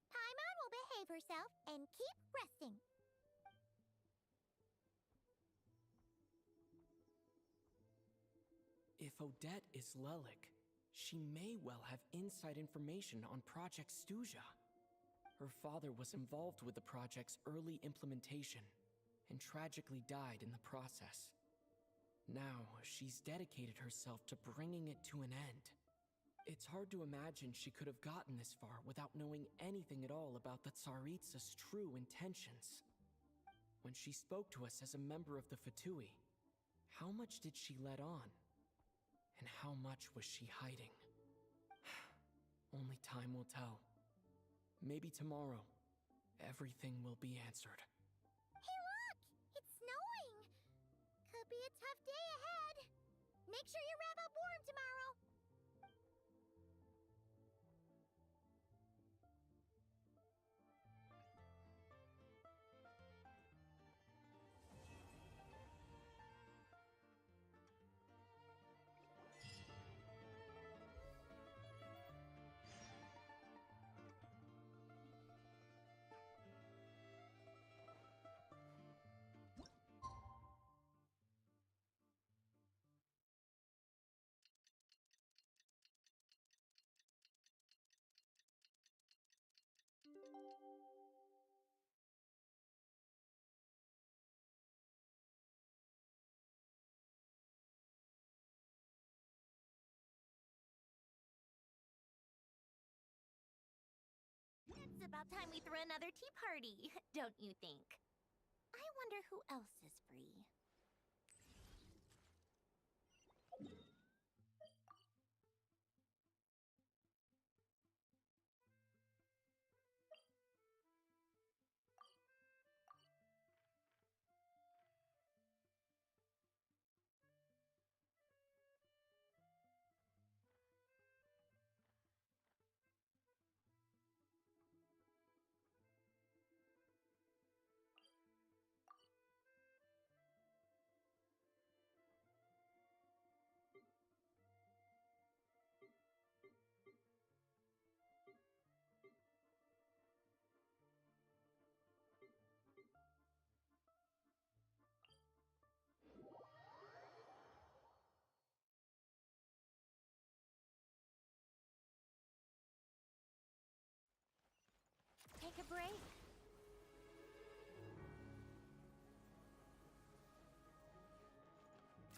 C: Paimon will behave herself and keep resting.
H: If Odette is Lelik, she may well have inside information on Project Stuja. Her father was involved with the project's early implementation and tragically died in the process. Now, she's dedicated herself to bringing it to an end. It's hard to imagine she could have gotten this far without knowing anything at all about the Tsaritsa's true intentions. When she spoke to us as a member of the Fatui, how much did she let on? And how much was she hiding? Only time will tell. Maybe tomorrow, everything will be answered.
C: Hey look! It's snowing! Could be a tough day ahead. Make sure you wrap up warm tomorrow.
K: about time we threw another tea party, don't you think? I wonder who else is free. Take a break.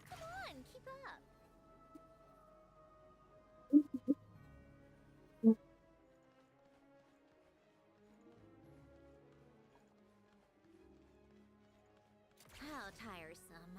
K: Come on, keep up. How tiresome.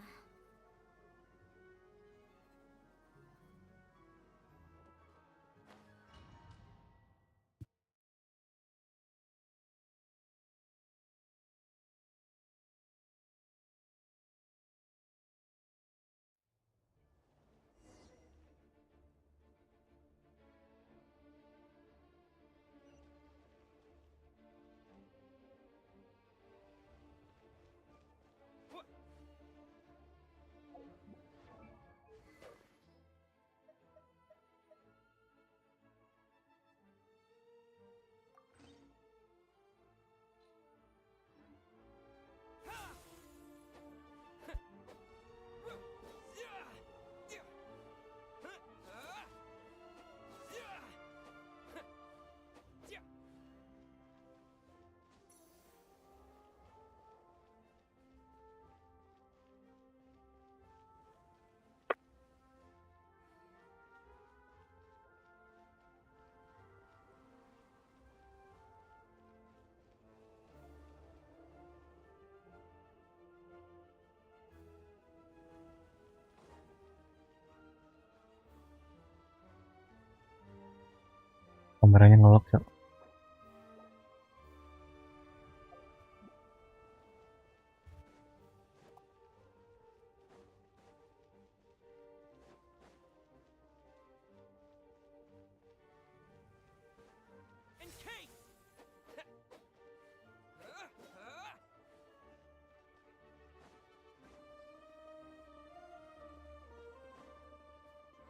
B: Kameranya ngelok, Cok.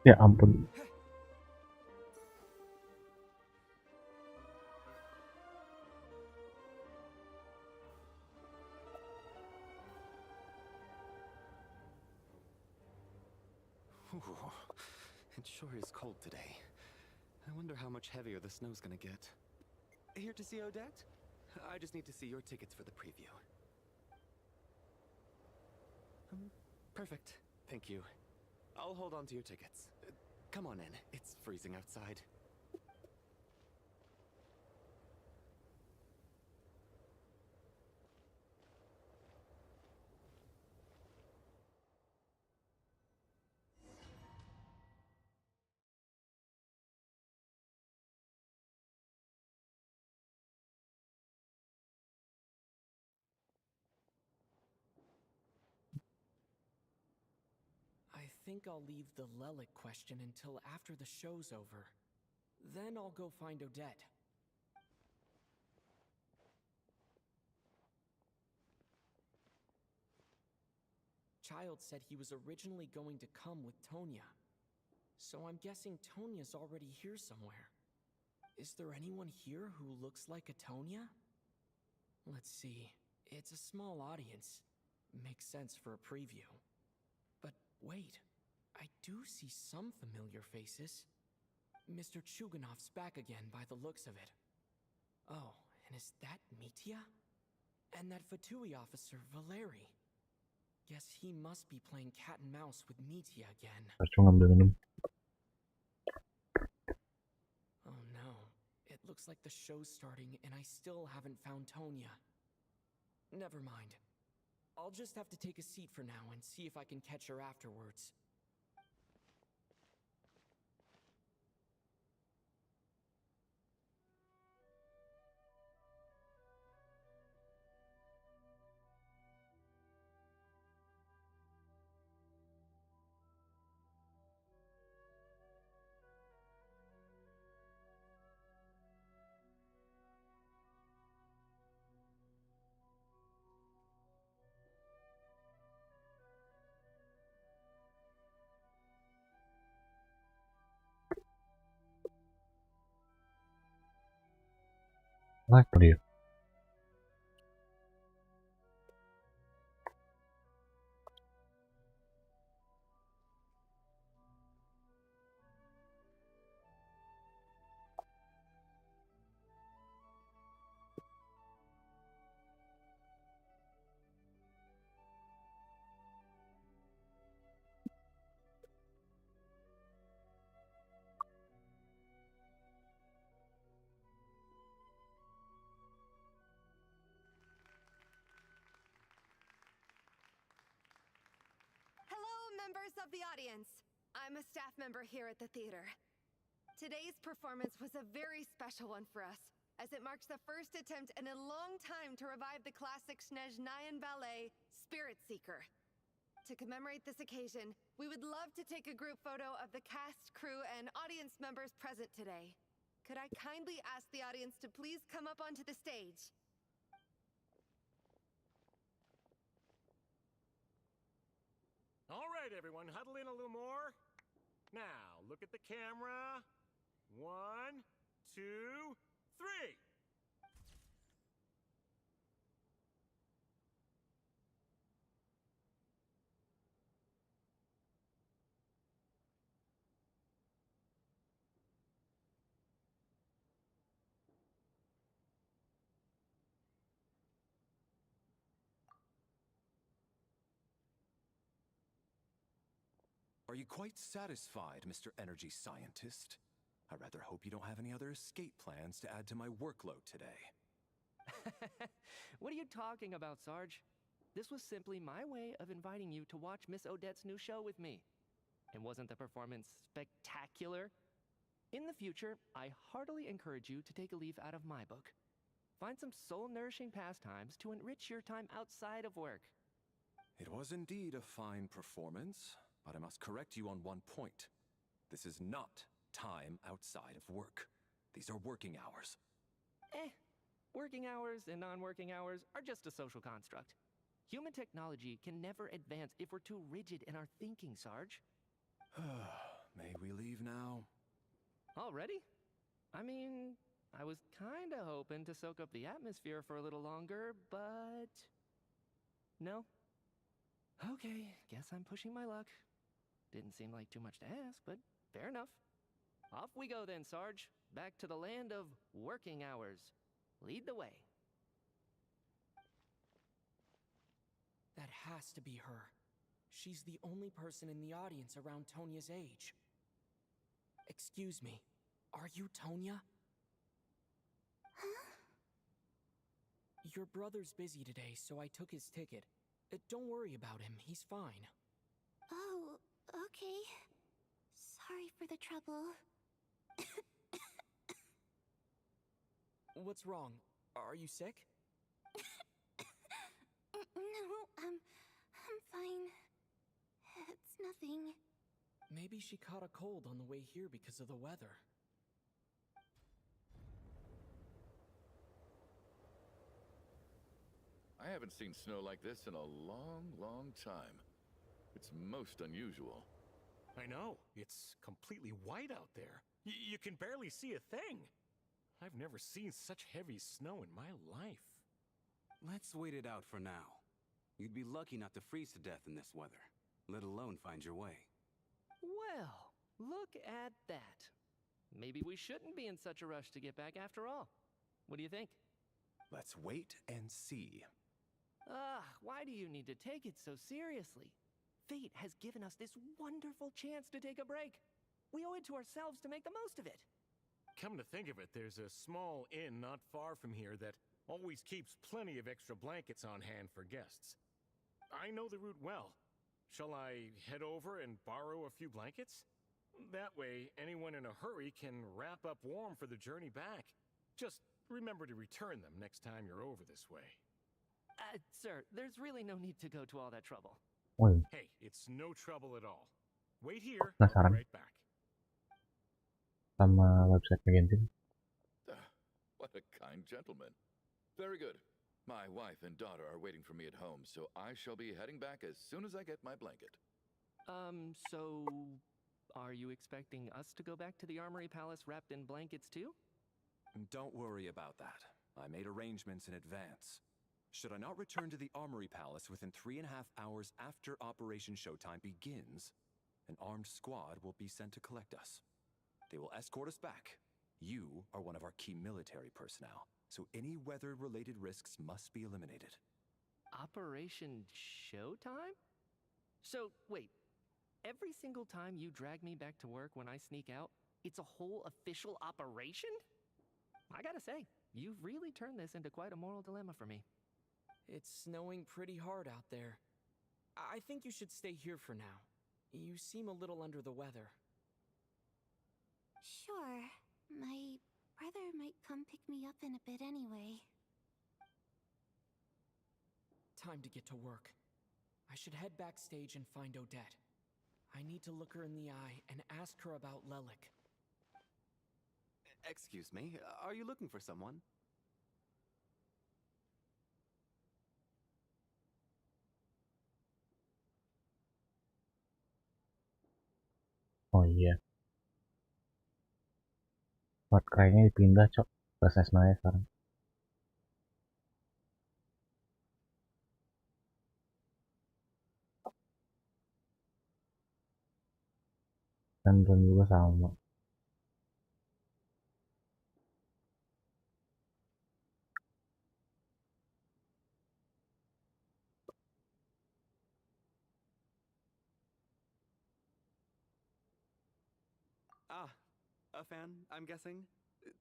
B: Ya ampun.
D: It sure is cold today. I wonder how much heavier the snow's gonna get. Here to see Odette? I just need to see your tickets for the preview. Perfect. Thank you. I'll hold on to your tickets. Come on in. It's freezing outside.
H: I think I'll leave the Lelic question until after the show's over. Then I'll go find Odette. Child said he was originally going to come with Tonya. So I'm guessing Tonya's already here somewhere. Is there anyone here who looks like a Tonya? Let's see. It's a small audience. Makes sense for a preview. But wait, I do see some familiar faces. Mr. Chuganov's back again by the looks of it. Oh, and is that Mitya? And that Fatui officer, Valeri. Guess he must be playing cat and mouse with Mitya again.
B: Harus ngambil minum.
H: Oh no, it Looks like the show's starting and I still haven't found Tonya. Never mind. I'll just have to take a seat for now and see if I can catch her afterwards.
B: What do you?
R: Members of the audience, I'm a staff member here at the theater. Today's performance was a very special one for us, as it marks the first attempt in a long time to revive the classic Snezhnayan ballet, Spirit Seeker. To commemorate this occasion, we would love to take a group photo of the cast, crew, and audience members present today. Could I kindly ask the audience to please come up onto the stage?
S: All right, everyone, huddle in a little more. Now, look at the camera. 1, 2, 3.
I: Are you quite satisfied, Mr. Energy Scientist? I rather hope you don't have any other escape plans to add to my workload today.
G: What are you talking about, Sarge? This was simply my way of inviting you to watch Miss Odette's new show with me. And wasn't the performance spectacular? In the future, I heartily encourage you to take a leaf out of my book. Find some soul-nourishing pastimes to enrich your time outside of work.
I: It was indeed a fine performance, but I must correct you on one point. This is not time outside of work. These are working hours.
G: Working hours and non-working hours are just a social construct. Human technology can never advance if we're too rigid in our thinking, Sarge.
I: May we leave now?
G: Already? I mean, I was kinda hoping to soak up the atmosphere for a little longer, but... no? Okay, guess I'm pushing my luck. Didn't seem like too much to ask, but fair enough. Off we go then, Sarge. Back to the land of working hours. Lead the way.
H: That has to be her. She's the only person in the audience around Tonya's age. Excuse me, are you Tonya?
C: Huh?
H: Your brother's busy today, so I took his ticket. Don't worry about him, he's fine.
C: Oh, okay. Sorry for the trouble.
H: What's wrong? Are you sick?
C: No, I'm fine. It's nothing.
H: Maybe she caught a cold on the way here because of the weather.
Q: I haven't seen snow like this in a long, long time. It's most unusual.
S: I know. It's completely white out there. You can barely see a thing. I've never seen such heavy snow in my life.
T: Let's wait it out for now. You'd be lucky not to freeze to death in this weather, let alone find your way.
G: Well, look at that. Maybe we shouldn't be in such a rush to get back after all. What do you think?
I: Let's wait and see.
G: Why do you need to take it so seriously? Fate has given us this wonderful chance to take a break. We owe it to ourselves to make the most of it.
S: Come to think of it, there's a small inn not far from here that always keeps plenty of extra blankets on hand for guests. I know the route well. Shall I head over and borrow a few blankets? That way, anyone in a hurry can wrap up warm for the journey back. Just remember to return them next time you're over this way.
G: Sir, there's really no need to go to all that trouble.
B: Woi,
S: Hey, it's no trouble at all. Wait here, I'll
B: penasaran
S: be right back.
B: sama website GENSHIN.
U: What a kind gentleman. Very good. My wife and daughter are waiting for me at home, so I shall be heading back as soon as I get my blanket.
G: So are you expecting us to go back to the Armory Palace wrapped in blankets too?
I: Don't worry about that. I made arrangements in advance. Should I not return to the Armory Palace within 3.5 hours after Operation Showtime begins, an armed squad will be sent to collect us. They will escort us back. You are one of our key military personnel, so any weather-related risks must be eliminated.
G: Operation Showtime? So, wait. Every single time you drag me back to work when I sneak out, it's a whole official operation? I gotta say, you've really turned this into quite a moral dilemma for me.
H: It's snowing pretty hard out there. I think you should stay here for now. You seem a little under the weather.
C: Sure. My brother might come pick me up in a bit anyway.
H: Time to get to work. I should head backstage and find Odette. I need to look her in the eye and ask her about Lelik.
T: Excuse me, are you looking for someone?
B: Oh iya, Smart Cry-nya dipindah cok ke Snezhnaya sekarang. Dan Ron juga sama.
T: A fan, I'm guessing?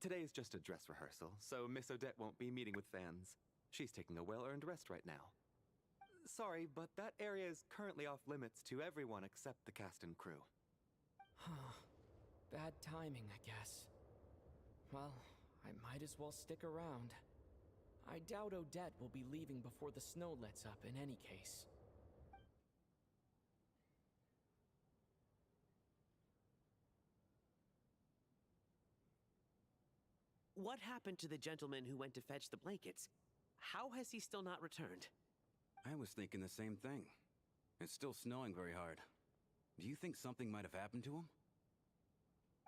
T: Today is just a dress rehearsal, so Miss Odette won't be meeting with fans. She's taking a well-earned rest right now. Sorry, but that area is currently off limits to everyone except the cast and crew.
H: Bad timing, I guess. Well, I might as well stick around. I doubt Odette will be leaving before the snow lets up in any case.
N: What happened to the gentleman who went to fetch the blankets? How has he still not returned?
T: I was thinking the same thing. It's still snowing very hard. Do you think something might have happened to him?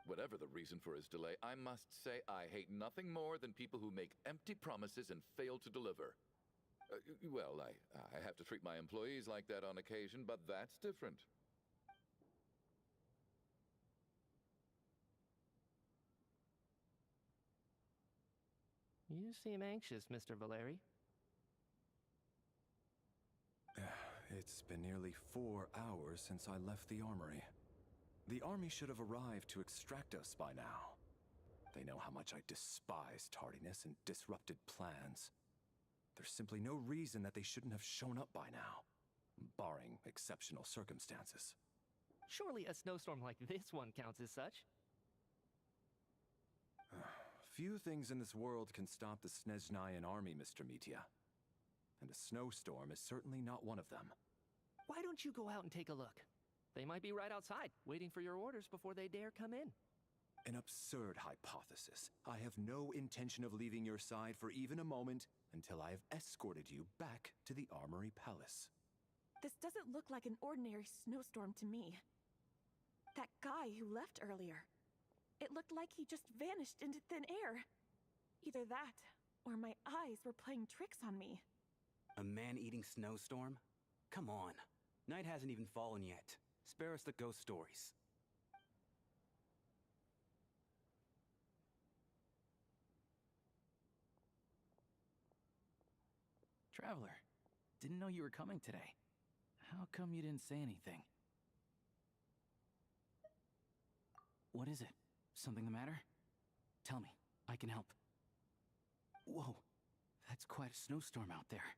U: Whatever the reason for his delay, I must say I hate nothing more than people who make empty promises and fail to deliver. Well, I have to treat my employees like that on occasion, but that's different.
G: You seem anxious, Mr. Valeri.
I: It's been nearly 4 hours since I left the armory. The army should have arrived to extract us by now. They know how much I despise tardiness and disrupted plans. There's simply no reason that they shouldn't have shown up by now, barring exceptional circumstances.
G: Surely a snowstorm like this one counts as such.
I: Few things in this world can stop the Snezhnayan army, Mr. Mitya. And a snowstorm is certainly not one of them.
G: Why don't you go out and take a look? They might be right outside, waiting for your orders before they dare come in.
I: An absurd hypothesis. I have no intention of leaving your side for even a moment until I have escorted you back to the Armory Palace.
F: This doesn't look like an ordinary snowstorm to me. That guy who left earlier. It looked like he just vanished into thin air. Either that, or my eyes were playing tricks on me.
T: A man-eating snowstorm? Come on. Night hasn't even fallen yet. Spare us the ghost stories.
D: Traveler, didn't know you were coming today. How come you didn't say anything? What is it? Something the matter? Tell me, I can help. Whoa, that's quite a snowstorm out there.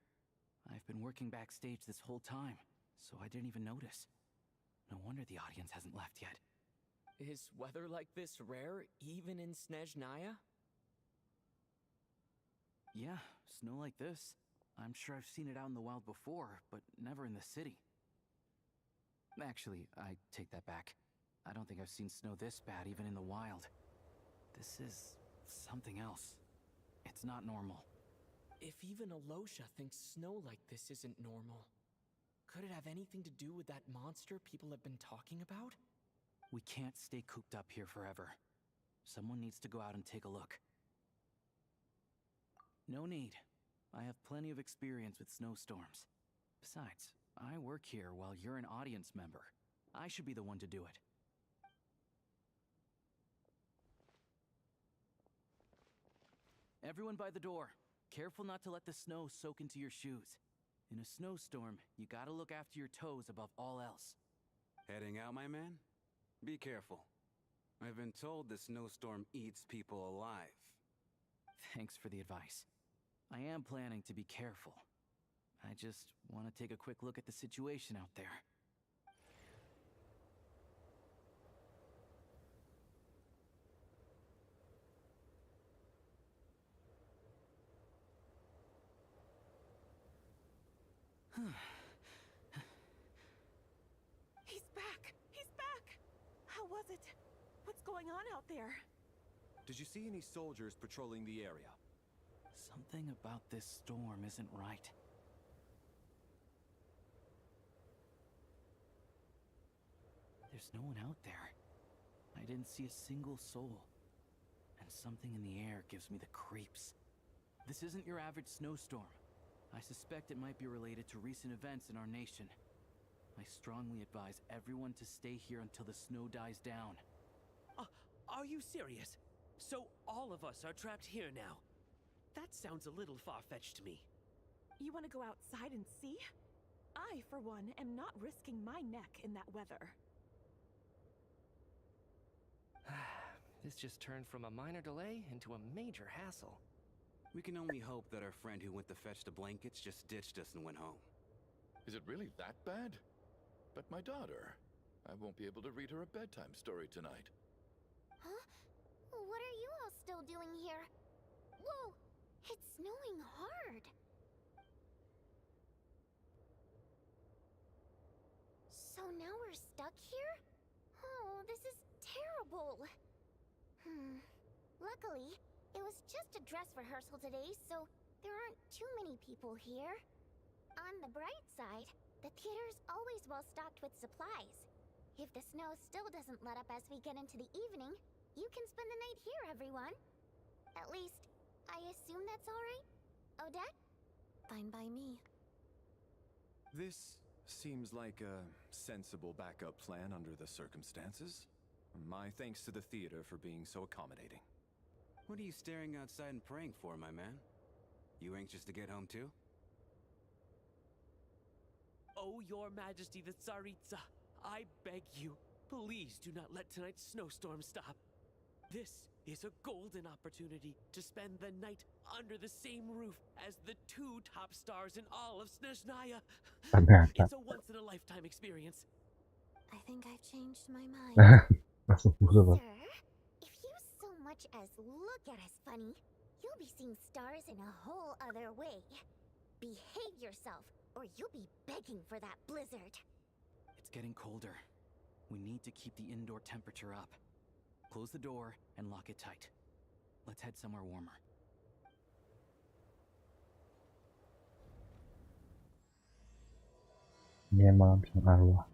D: I've been working backstage this whole time, so I didn't even notice. No wonder the audience hasn't left yet.
H: Is weather like this rare, even in Snezhnaya?
D: Yeah, snow like this. I'm sure I've seen it out in the wild before, but never in the city. Actually, I take that back. I don't think I've seen snow this bad even in the wild. This is something else. It's not normal.
H: If even Alosha thinks snow like this isn't normal, could it have anything to do with that monster people have been talking about?
D: We can't stay cooped up here forever. Someone needs to go out and take a look. No need. I have plenty of experience with snowstorms. Besides, I work here while you're an audience member. I should be the one to do it. Everyone by the door. Careful not to let the snow soak into your shoes. In a snowstorm, you gotta look after your toes above all else.
A: Heading out, my man? Be careful. I've been told the snowstorm eats people alive.
D: Thanks for the advice. I am planning to be careful. I just want to take a quick look at the situation out there.
F: He's back! He's back! How was it? What's going on out there?
I: Did you see any soldiers patrolling the area?
D: Something about this storm isn't right. There's no one out there. I didn't see a single soul. And something in the air gives me the creeps. This isn't your average snowstorm. I suspect it might be related to recent events in our nation. I strongly advise everyone to stay here until the snow dies down.
N: Are you serious? So all of us are trapped here now? That sounds a little far-fetched to me.
F: You want to go outside and see? I, for one, am not risking my neck in that weather.
G: This just turned from a minor delay into a major hassle.
A: We can only hope that our friend who went to fetch the blankets just ditched us and went home.
U: Is it really that bad? But my daughter, I won't be able to read her a bedtime story tonight.
C: Huh? What are you all still doing here? Whoa! It's snowing hard! So now we're stuck here? Oh, this is terrible! Luckily, it was just a dress rehearsal today, so there aren't too many people here. On the bright side, the theater's always well stocked with supplies. If the snow still doesn't let up as we get into the evening, you can spend the night here, everyone. At least, I assume that's alright? Odette?
P: Fine by me.
I: This seems like a sensible backup plan under the circumstances. My thanks to the theater for being so accommodating.
A: What are you staring outside and praying for, my man? You anxious to get home too?
N: Oh, Your Majesty the Tsaritsa, I beg you, please do not let tonight's snowstorm stop. This is a golden opportunity to spend the night under the same roof as the two top stars in all of Snezhnaya. It's a once-in-a-lifetime experience.
P: I think I've changed my mind.
C: Sir, if you so much as look at us funny, you'll be seeing stars in a whole other way. Behave yourself, or you'll be begging for that blizzard.
D: It's getting colder. We need to keep the indoor temperature up. Close the door and lock it tight. Let's head somewhere warmer.
B: Ini malam setengah arwah.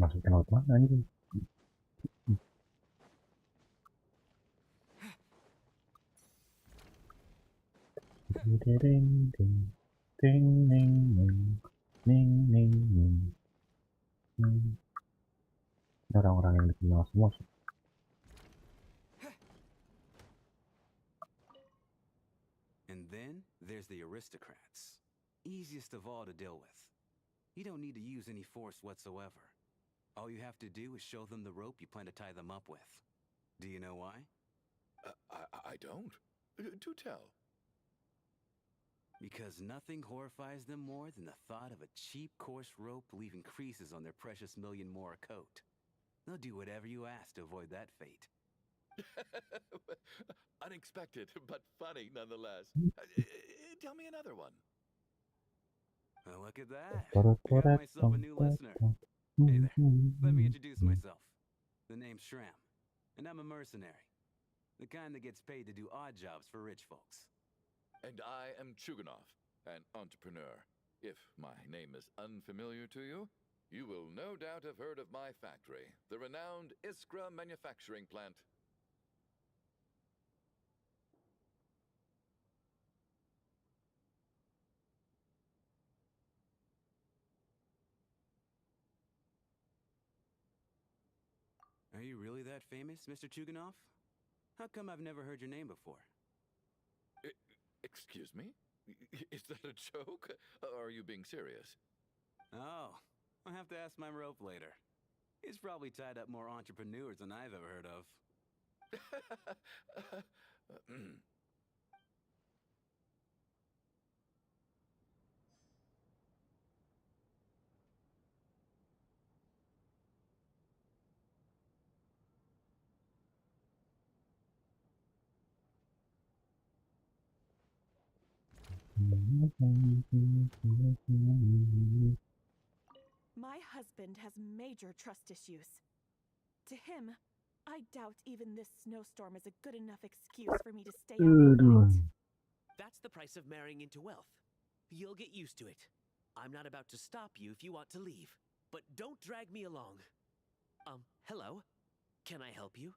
B: Masukin laut mana anjing? Ding ding ding ding ding ding ding ding. Orang-orang yang dikenal semua sih.
A: And then there's the aristocrats. Easiest of all to deal with. You don't need to use any force whatsoever. All you have to do is show them the rope you plan to tie them up with. Do you know why?
U: I don't. Do tell.
A: Because nothing horrifies them more than the thought of a cheap, coarse rope leaving creases on their precious $1,000,000 coat. They'll do whatever you ask to avoid that fate.
U: Unexpected, but funny nonetheless. Tell me another one.
A: Well, look at that. I got myself a new listener. Hey there. Let me introduce myself. The name's Shram, and I'm a mercenary. The kind that gets paid to do odd jobs for rich folks.
U: And I am Chuganov, an entrepreneur. If my name is unfamiliar to you, you will no doubt have heard of my factory, the renowned Iskra manufacturing plant.
A: Are you really that famous, Mr. Chuganov? How come I've never heard your name before?
U: Excuse me? Is that a joke? Or are you being serious?
A: Oh, I'll have to ask my rope later. He's probably tied up more entrepreneurs than I've ever heard of.
F: My husband has major trust issues. To him, I doubt even this snowstorm is a good enough excuse for me to stay out all night.
N: That's the price of marrying into wealth. You'll get used to it. I'm not about to stop you if you want to leave, but don't drag me along. Hello? Can I help you?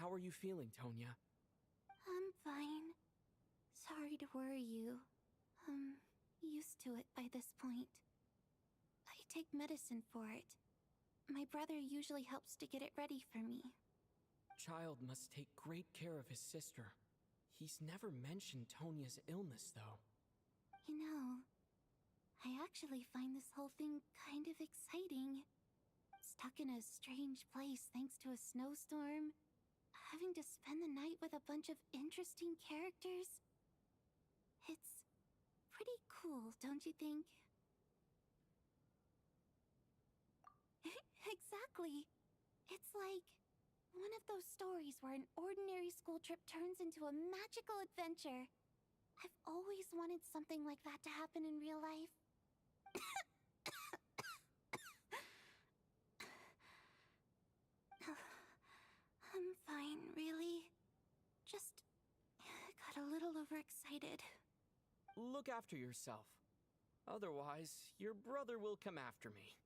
H: How are you feeling, Tonya?
C: I'm fine. Sorry to worry you. I'm used to it by this point. I take medicine for it. My brother usually helps to get it ready for me.
H: Child must take great care of his sister. He's never mentioned Tonya's illness, though.
C: You know, I actually find this whole thing kind of exciting. Stuck in a strange place thanks to a snowstorm. Having to spend the night with a bunch of interesting characters. It's pretty cool, don't you think? Exactly. It's like one of those stories where an ordinary school trip turns into a magical adventure. I've always wanted something like that to happen in real life.
P: excited.
H: Look after yourself. Otherwise, your brother will come after me.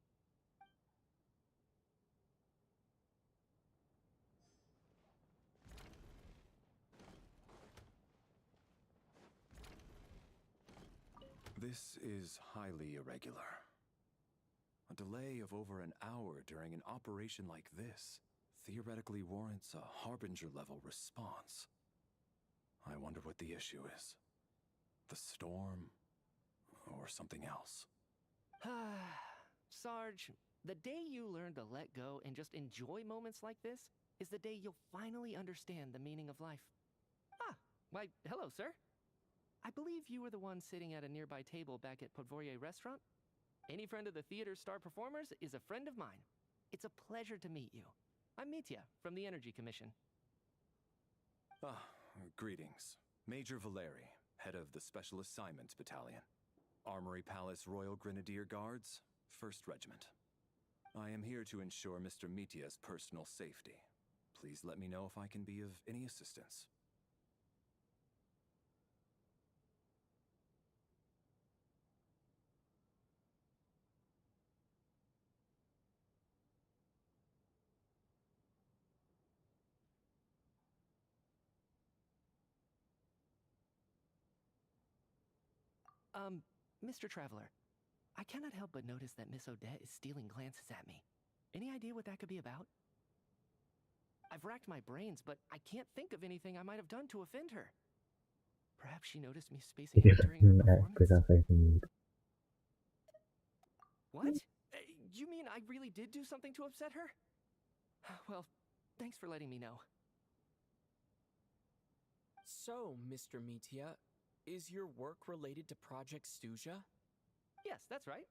I: This is highly irregular. A delay of over an hour during an operation like this theoretically warrants a harbinger-level response. I wonder what the issue is. The storm, or something else.
G: Sarge, the day you learn to let go and just enjoy moments like this is the day you'll finally understand the meaning of life. Ah, why, hello, sir. I believe you were the one sitting at a nearby table back at Podvorye Restaurant. Any friend of the theater's star performers is a friend of mine. It's a pleasure to meet you. I'm Mitya from the Energy Commission.
I: Greetings. Major Valeri, head of the Special Assignments Battalion. Armory Palace Royal Grenadier Guards, 1st Regiment. I am here to ensure Mr. Mitya's personal safety. Please let me know if I can be of any assistance.
G: Mr. Traveler, I cannot help but notice that Miss Odette is stealing glances at me. Any idea what that could be about? I've racked my brains, but I can't think of anything I might have done to offend her. Perhaps she noticed me spacing out during her performance? What? You mean I really did do something to upset her? Well, thanks for letting me know.
H: So, Mr. Mitya, is your work related to Project Stuja?
G: Yes, that's right.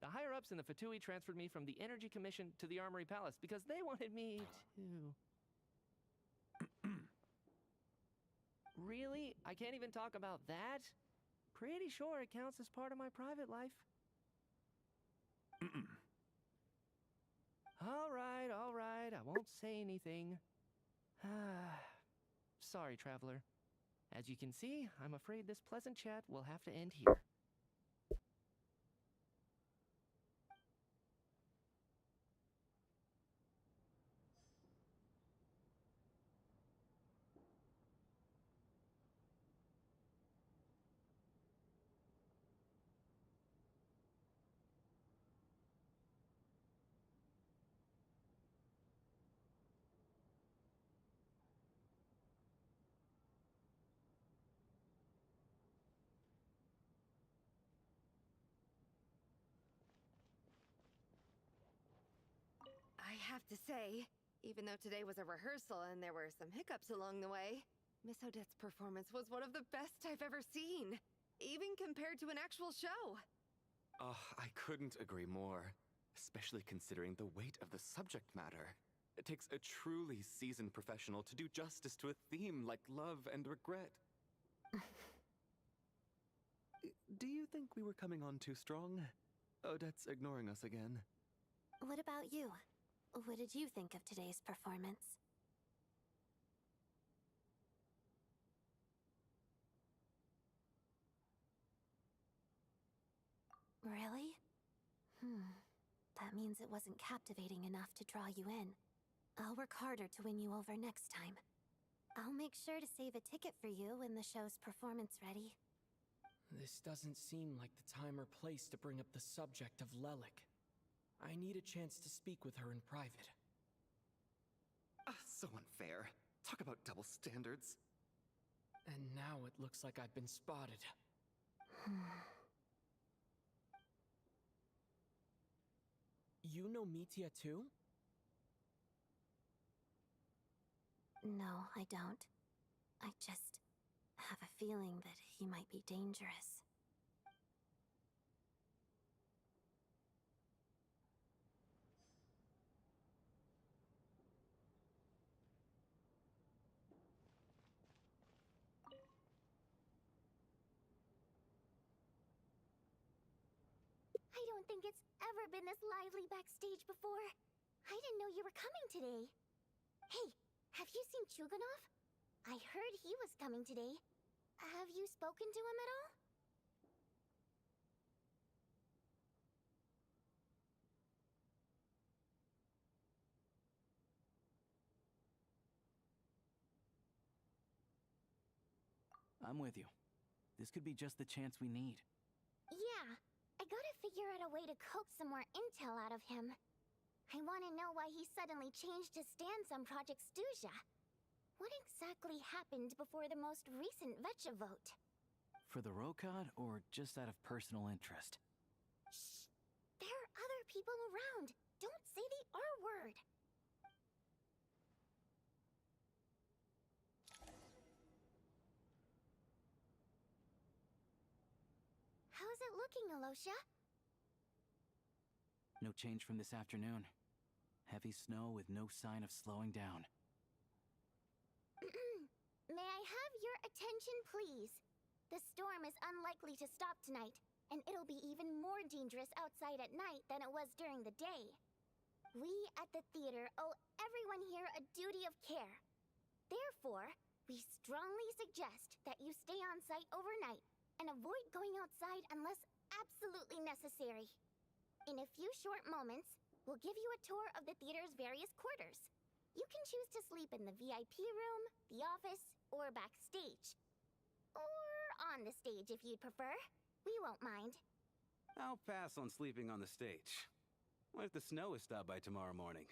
G: The higher-ups in the Fatui transferred me from the Energy Commission to the Armory Palace because they wanted me to... Really? I can't even talk about that? Pretty sure it counts as part of my private life. All right, I won't say anything. Sorry, Traveler. As you can see, I'm afraid this pleasant chat will have to end here.
R: I have to say, even though today was a rehearsal and there were some hiccups along the way, Miss Odette's performance was one of the best I've ever seen, even compared to an actual show.
T: I couldn't agree more, especially considering the weight of the subject matter. It takes a truly seasoned professional to do justice to a theme like love and regret. Do you think we were coming on too strong? Odette's ignoring us again.
C: What about you? What did you think of today's performance? Really? That means it wasn't captivating enough to draw you in. I'll work harder to win you over next time. I'll make sure to save a ticket for you when the show's performance ready.
H: This doesn't seem like the time or place to bring up the subject of Lelik. I need a chance to speak with her in private.
T: So unfair. Talk about double standards.
H: And now it looks like I've been spotted. You know Mitya too?
C: No, I don't. I just have a feeling that he might be dangerous. I don't think it's ever been this lively backstage before. I didn't know you were coming today. Hey, have you seen Chuganov? I heard he was coming today. Have you spoken to him at all?
D: I'm with you. This could be just the chance we need.
C: Yeah, I gotta figure out a way to coax some more intel out of him. I want to know why he suddenly changed his stance on Project Stuzha. What exactly happened before the most recent Vecha vote?
D: For the Rokad, or just out of personal interest?
C: Shh! There are other people around. Don't say the R word. How's it looking, Alosha?
D: No change from this afternoon. Heavy snow with no sign of slowing down.
C: May I have your attention, please? The storm is unlikely to stop tonight, and it'll be even more dangerous outside at night than it was during the day. We at the theater owe everyone here a duty of care. Therefore, we strongly suggest that you stay on site overnight and avoid going outside unless absolutely necessary. In a few short moments, we'll give you a tour of the theater's various quarters. You can choose to sleep in the VIP room, the office, or backstage. Or on the stage if you'd prefer. We won't mind.
A: I'll pass on sleeping on the stage. What if the snow is stopped by tomorrow morning?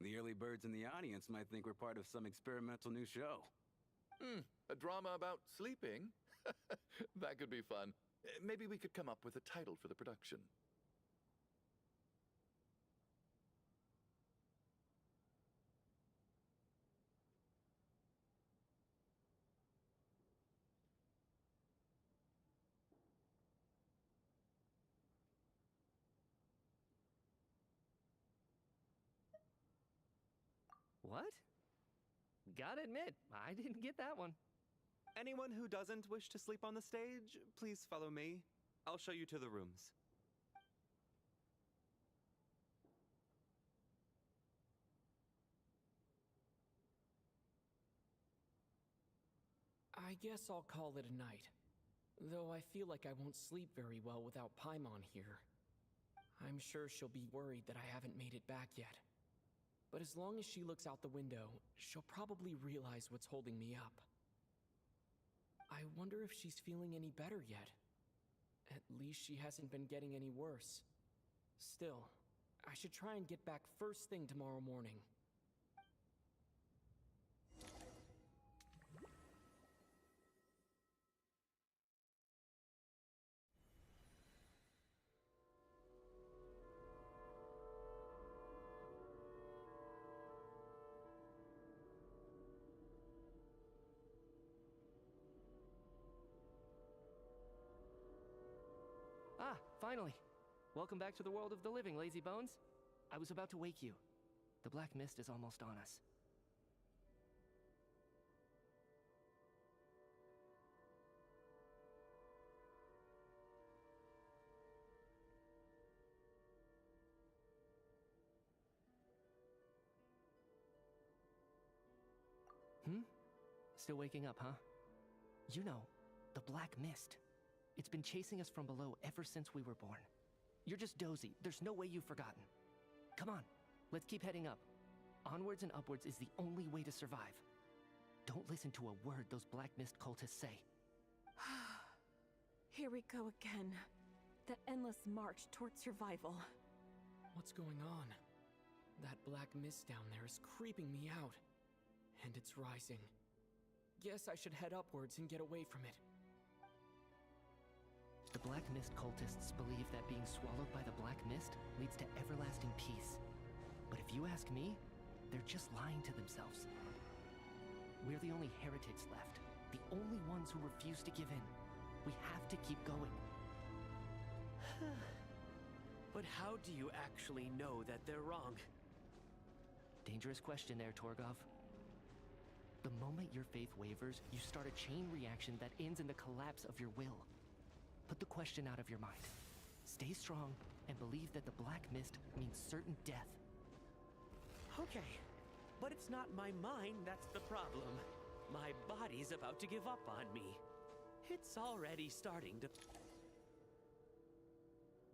A: The early birds in the audience might think we're part of some experimental new show.
U: A drama about sleeping? That could be fun. Maybe we could come up with a title for the production.
G: What? Gotta admit, I didn't get that one.
T: Anyone who doesn't wish to sleep on the stage, please follow me. I'll show you to the rooms.
H: I guess I'll call it a night. Though I feel like I won't sleep very well without Paimon here. I'm sure she'll be worried that I haven't made it back yet. But as long as she looks out the window, she'll probably realize what's holding me up. I wonder if she's feeling any better yet. At least she hasn't been getting any worse. Still, I should try and get back first thing tomorrow morning.
G: Ah, finally. Welcome back to the world of the living, lazy bones. I was about to wake you. The black mist is almost on us. Still waking up, huh? You know, the black mist. It's been chasing us from below ever since we were born. You're just dozy. There's no way you've forgotten. Come on, let's keep heading up. Onwards and upwards is the only way to survive. Don't listen to a word those black mist cultists say.
F: Here we go again. The endless march towards survival.
H: What's going on? That black mist down there is creeping me out. And it's rising. Guess I should head upwards and get away from it.
G: The Black Mist cultists believe that being swallowed by the Black Mist leads to everlasting peace. But if you ask me, they're just lying to themselves. We're the only heretics left, the only ones who refuse to give in. We have to keep going.
N: But how do you actually know that they're wrong?
G: Dangerous question there, Torgov. The moment your faith wavers, you start a chain reaction that ends in the collapse of your will. Put the question out of your mind. Stay strong and believe that the Black Mist means certain death.
N: Okay, but it's not my mind that's the problem. My body's about to give up on me.
G: It's already starting to...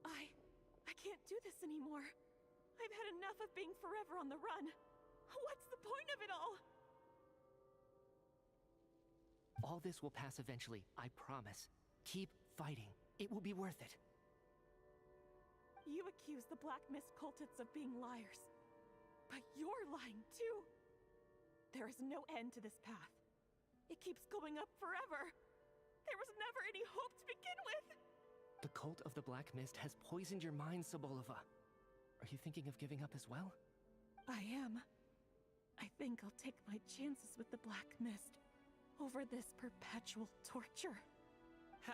F: I can't do this anymore. I've had enough of being forever on the run. What's the point of it all?
G: All this will pass eventually, I promise. Keep fighting. It will be worth it.
F: You accuse the Black Mist cultists of being liars. But you're lying too. There is no end to this path. It keeps going up forever. There was never any hope to begin with.
G: The cult of the Black Mist has poisoned your mind, Sobolova. Are you thinking of giving up as well?
F: I am. I think I'll take my chances with the Black Mist over this perpetual torture.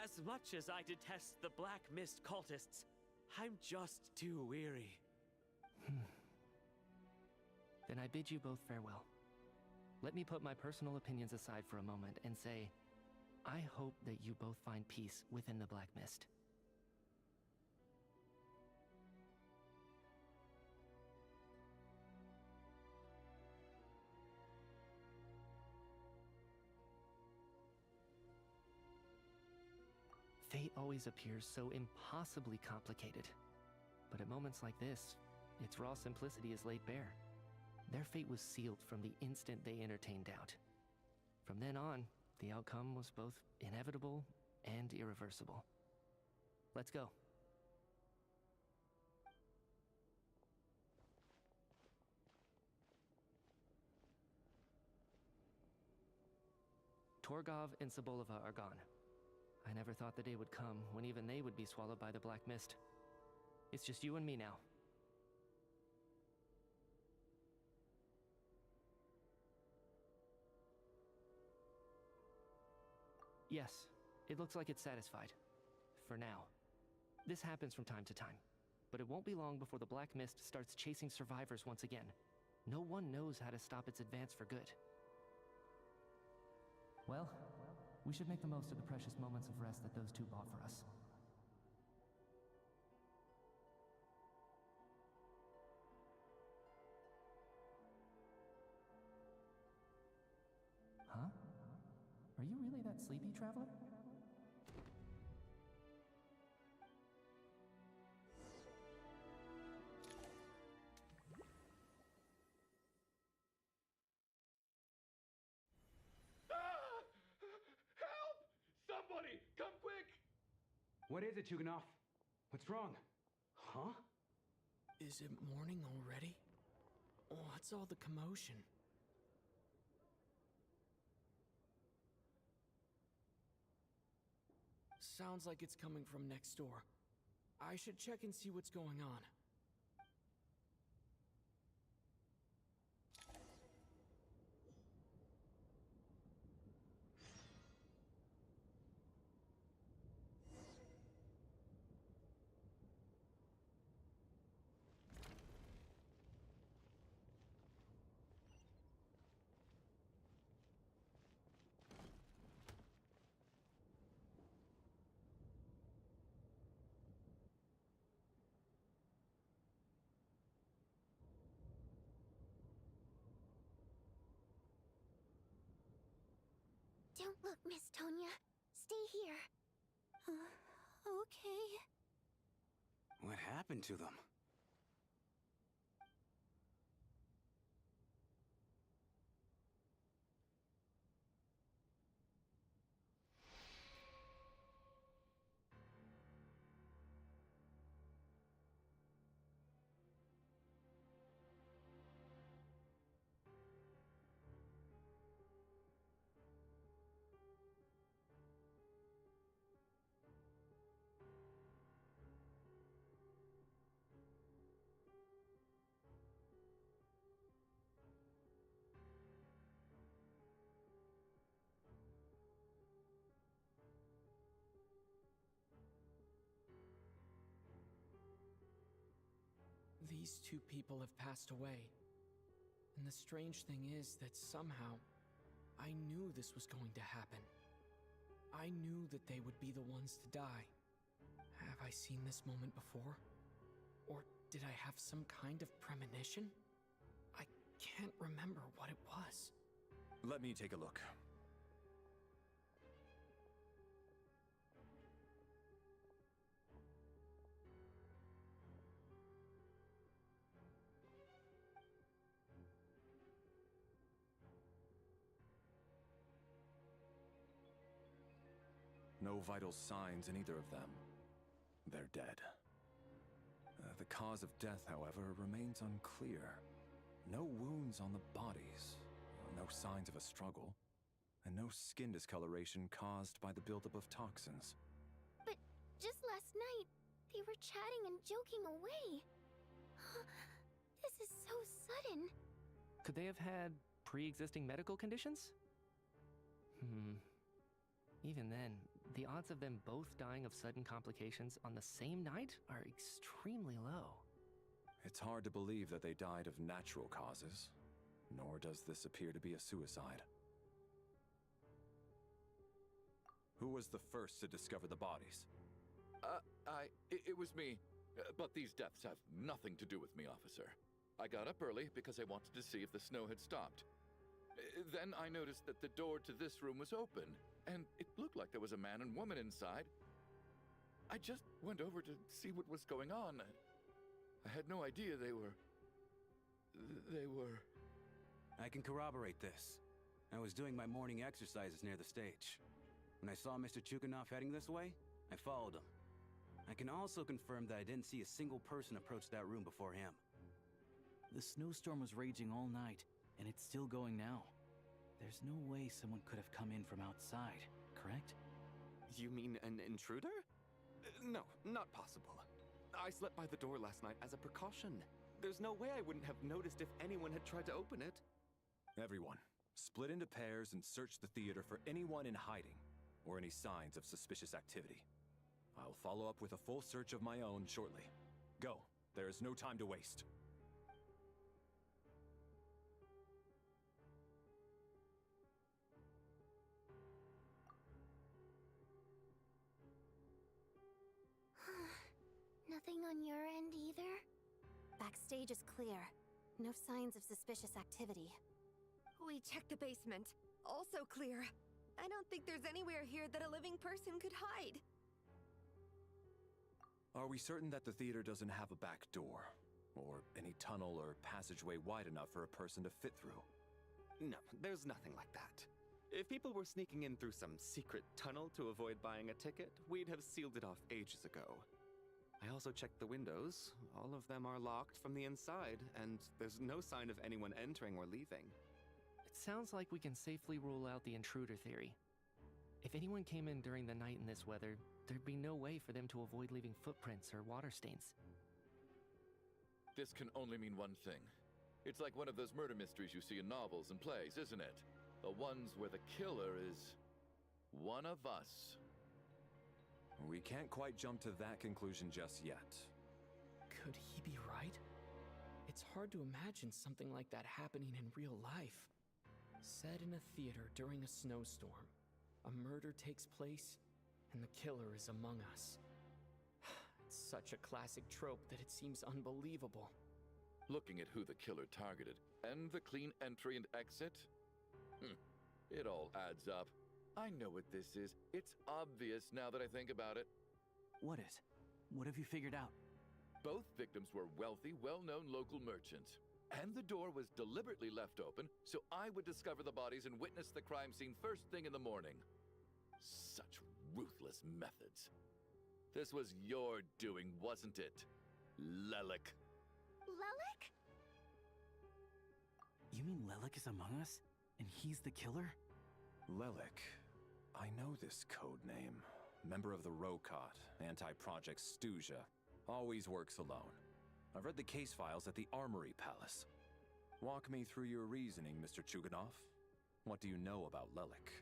G: As much as I detest the Black Mist cultists, I'm just too weary. Then I bid you both farewell. Let me put my personal opinions aside for a moment and say, I hope that you both find peace within the Black Mist. Fate always appears so impossibly complicated. But at moments like this, its raw simplicity is laid bare. Their fate was sealed from the instant they entertained doubt. From then on, the outcome was both inevitable and irreversible. Let's go. Torgov and Sobolova are gone. I never thought the day would come when even they would be swallowed by the Black Mist. It's just you and me now. Yes, it looks like it's satisfied. For now. This happens from time to time, but it won't be long before the Black Mist starts chasing survivors once again. No one knows how to stop its advance for good. Well, we should make the most of the precious moments of rest that those two bought for us. Huh? Are you really that sleepy, traveler?
E: Somebody, come quick!
A: What is it, Chuganov? What's wrong? Huh?
H: Is it morning already? What's all the commotion? Sounds like it's coming from next door. I should check and see what's going on.
C: Don't look, Miss Tonya. Stay here. Okay.
A: What happened to them?
H: These two people have passed away. And the strange thing is that somehow, I knew this was going to happen. I knew that they would be the ones to die. Have I seen this moment before? Or did I have some kind of premonition? I can't remember what it was.
I: Let me take a look. No vital signs in either of them. They're dead. The cause of death, however, remains unclear. No wounds on the bodies, no signs of a struggle, and no skin discoloration caused by the buildup of toxins.
C: But just last night, they were chatting and joking away. This is so sudden.
G: Could they have had pre-existing medical conditions? Even then, the odds of them both dying of sudden complications on the same night are extremely low.
I: It's hard to believe that they died of natural causes, nor does this appear to be a suicide. Who was the first to discover the bodies?
U: It was me. But these deaths have nothing to do with me, officer. I got up early because I wanted to see if the snow had stopped. Then I noticed that the door to this room was open, and it looked like there was a man and woman inside. I just went over to see what was going on. I had no idea they were...
A: I can corroborate this. I was doing my morning exercises near the stage. When I saw Mr. Chuganov heading this way, I followed him. I can also confirm that I didn't see a single person approach that room before him.
D: The snowstorm was raging all night, and it's still going now. There's no way someone could have come in from outside, correct?
T: You mean an intruder? No, not possible. I slept by the door last night as a precaution. There's no way I wouldn't have noticed if anyone had tried to open it.
I: Everyone, split into pairs and search the theater for anyone in hiding, or any signs of suspicious activity. I'll follow up with a full search of my own shortly. Go. There is no time to waste.
C: Nothing on your end either?
O: Backstage is clear. No signs of suspicious activity.
R: We checked the basement. Also clear. I don't think there's anywhere here that a living person could hide.
I: Are we certain that the theater doesn't have a back door? Or any tunnel or passageway wide enough for a person to fit through?
T: No, there's nothing like that. If people were sneaking in through some secret tunnel to avoid buying a ticket, we'd have sealed it off ages ago. I also checked the windows. All of them are locked from the inside, and there's no sign of anyone entering or leaving.
G: It sounds like we can safely rule out the intruder theory. If anyone came in during the night in this weather, there'd be no way for them to avoid leaving footprints or water stains.
U: This can only mean one thing. It's like one of those murder mysteries you see in novels and plays, isn't it? The ones where the killer is one of us.
I: We can't quite jump to that conclusion just yet.
H: Could he be right? It's hard to imagine something like that happening in real life. Set in a theater during a snowstorm, a murder takes place, and the killer is among us. It's such a classic trope that it seems unbelievable.
U: Looking at who the killer targeted, and the clean entry and exit, it all adds up. I know what this is. It's obvious now that I think about it.
D: What is? What have you figured out?
U: Both victims were wealthy, well-known local merchants. And the door was deliberately left open, so I would discover the bodies and witness the crime scene first thing in the morning. Such ruthless methods. This was your doing, wasn't it, Lelik?
C: Lelik?
D: You mean Lelik is among us? And he's the killer?
I: Lelik. I know this code name. Member of the Rokot, anti-Project Stuzha. Always works alone. I've read the case files at the Armory Palace. Walk me through your reasoning, Mr. Chuganov. What do you know about Lelik?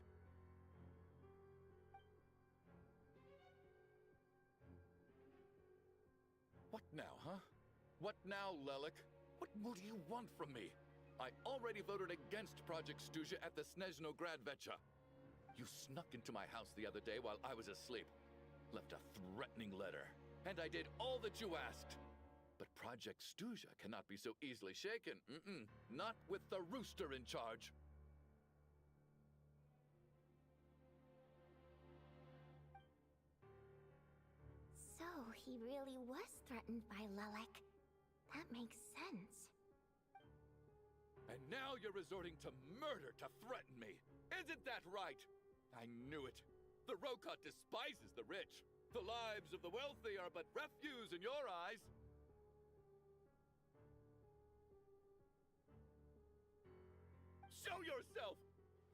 U: What now, huh? What now, Lelik? What more do you want from me? I already voted against Project Stuzha at the Snezhnaya. You snuck into my house the other day while I was asleep. Left a threatening letter. And I did all that you asked. But Project Stuzha cannot be so easily shaken. Not with the rooster in charge.
C: So, he really was threatened by Lelik. That makes sense.
U: And now you're resorting to murder to threaten me. Isn't that right? I knew it. The Rokot despises the rich. The lives of the wealthy are but refuse in your eyes. Show yourself!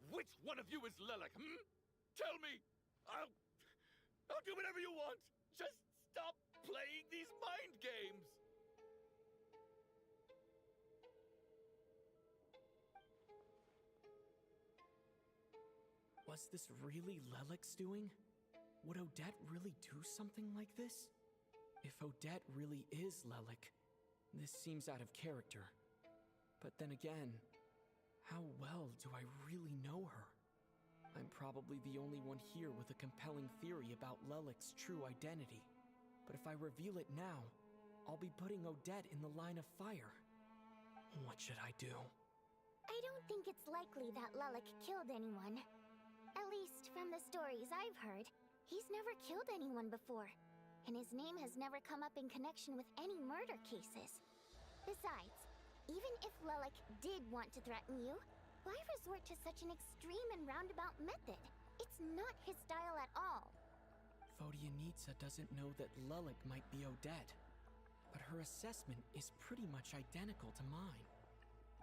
U: Which one of you is Lilac, Tell me! I'll do whatever you want! Just stop playing these mind games!
H: Was this really Lelek's doing? Would Odette really do something like this? If Odette really is Lelek, this seems out of character. But then again, how well do I really know her? I'm probably the only one here with a compelling theory about Lelek's true identity. But if I reveal it now, I'll be putting Odette in the line of fire. What should I do?
C: I don't think it's likely that Lelek killed anyone. At least from the stories I've heard, he's never killed anyone before, and his name has never come up in connection with any murder cases. Besides, even if Lelek did want to threaten you, why resort to such an extreme and roundabout method? It's not his style at all.
H: Vodyanitsa doesn't know that Lelek might be Odette, but her assessment is pretty much identical to mine.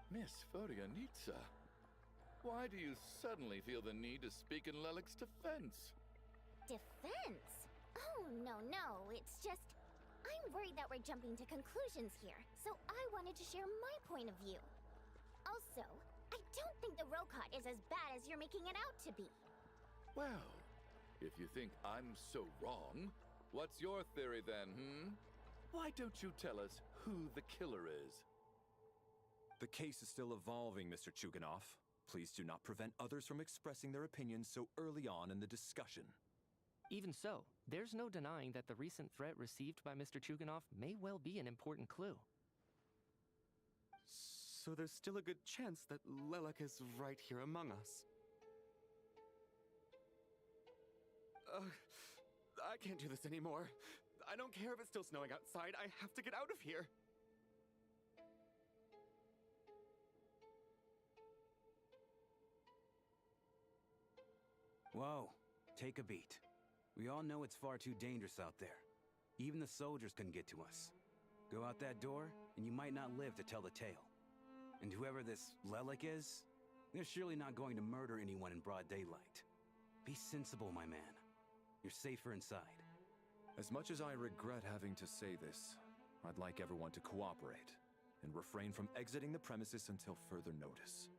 U: Miss Vodyanitsa, why do you suddenly feel the need to speak in Lelek's defense?
C: Defense? Oh, no, it's just... I'm worried that we're jumping to conclusions here, so I wanted to share my point of view. Also, I don't think the Rokot is as bad as you're making it out to be.
U: Well, if you think I'm so wrong, what's your theory then, Why don't you tell us who the killer is?
I: The case is still evolving, Mr. Chuganov. Please do not prevent others from expressing their opinions so early on in the discussion.
G: Even so, there's no denying that the recent threat received by Mr. Chuganov may well be an important clue.
T: So there's still a good chance that Lelek is right here among us. I can't do this anymore. I don't care if it's still snowing outside. I have to get out of here.
A: Whoa, take a beat. We all know it's far too dangerous out there. Even the soldiers couldn't get to us. Go out that door, and you might not live to tell the tale. And whoever this Lelek is, they're surely not going to murder anyone in broad daylight. Be sensible, my man. You're safer inside.
I: As much as I regret having to say this, I'd like everyone to cooperate and refrain from exiting the premises until further notice.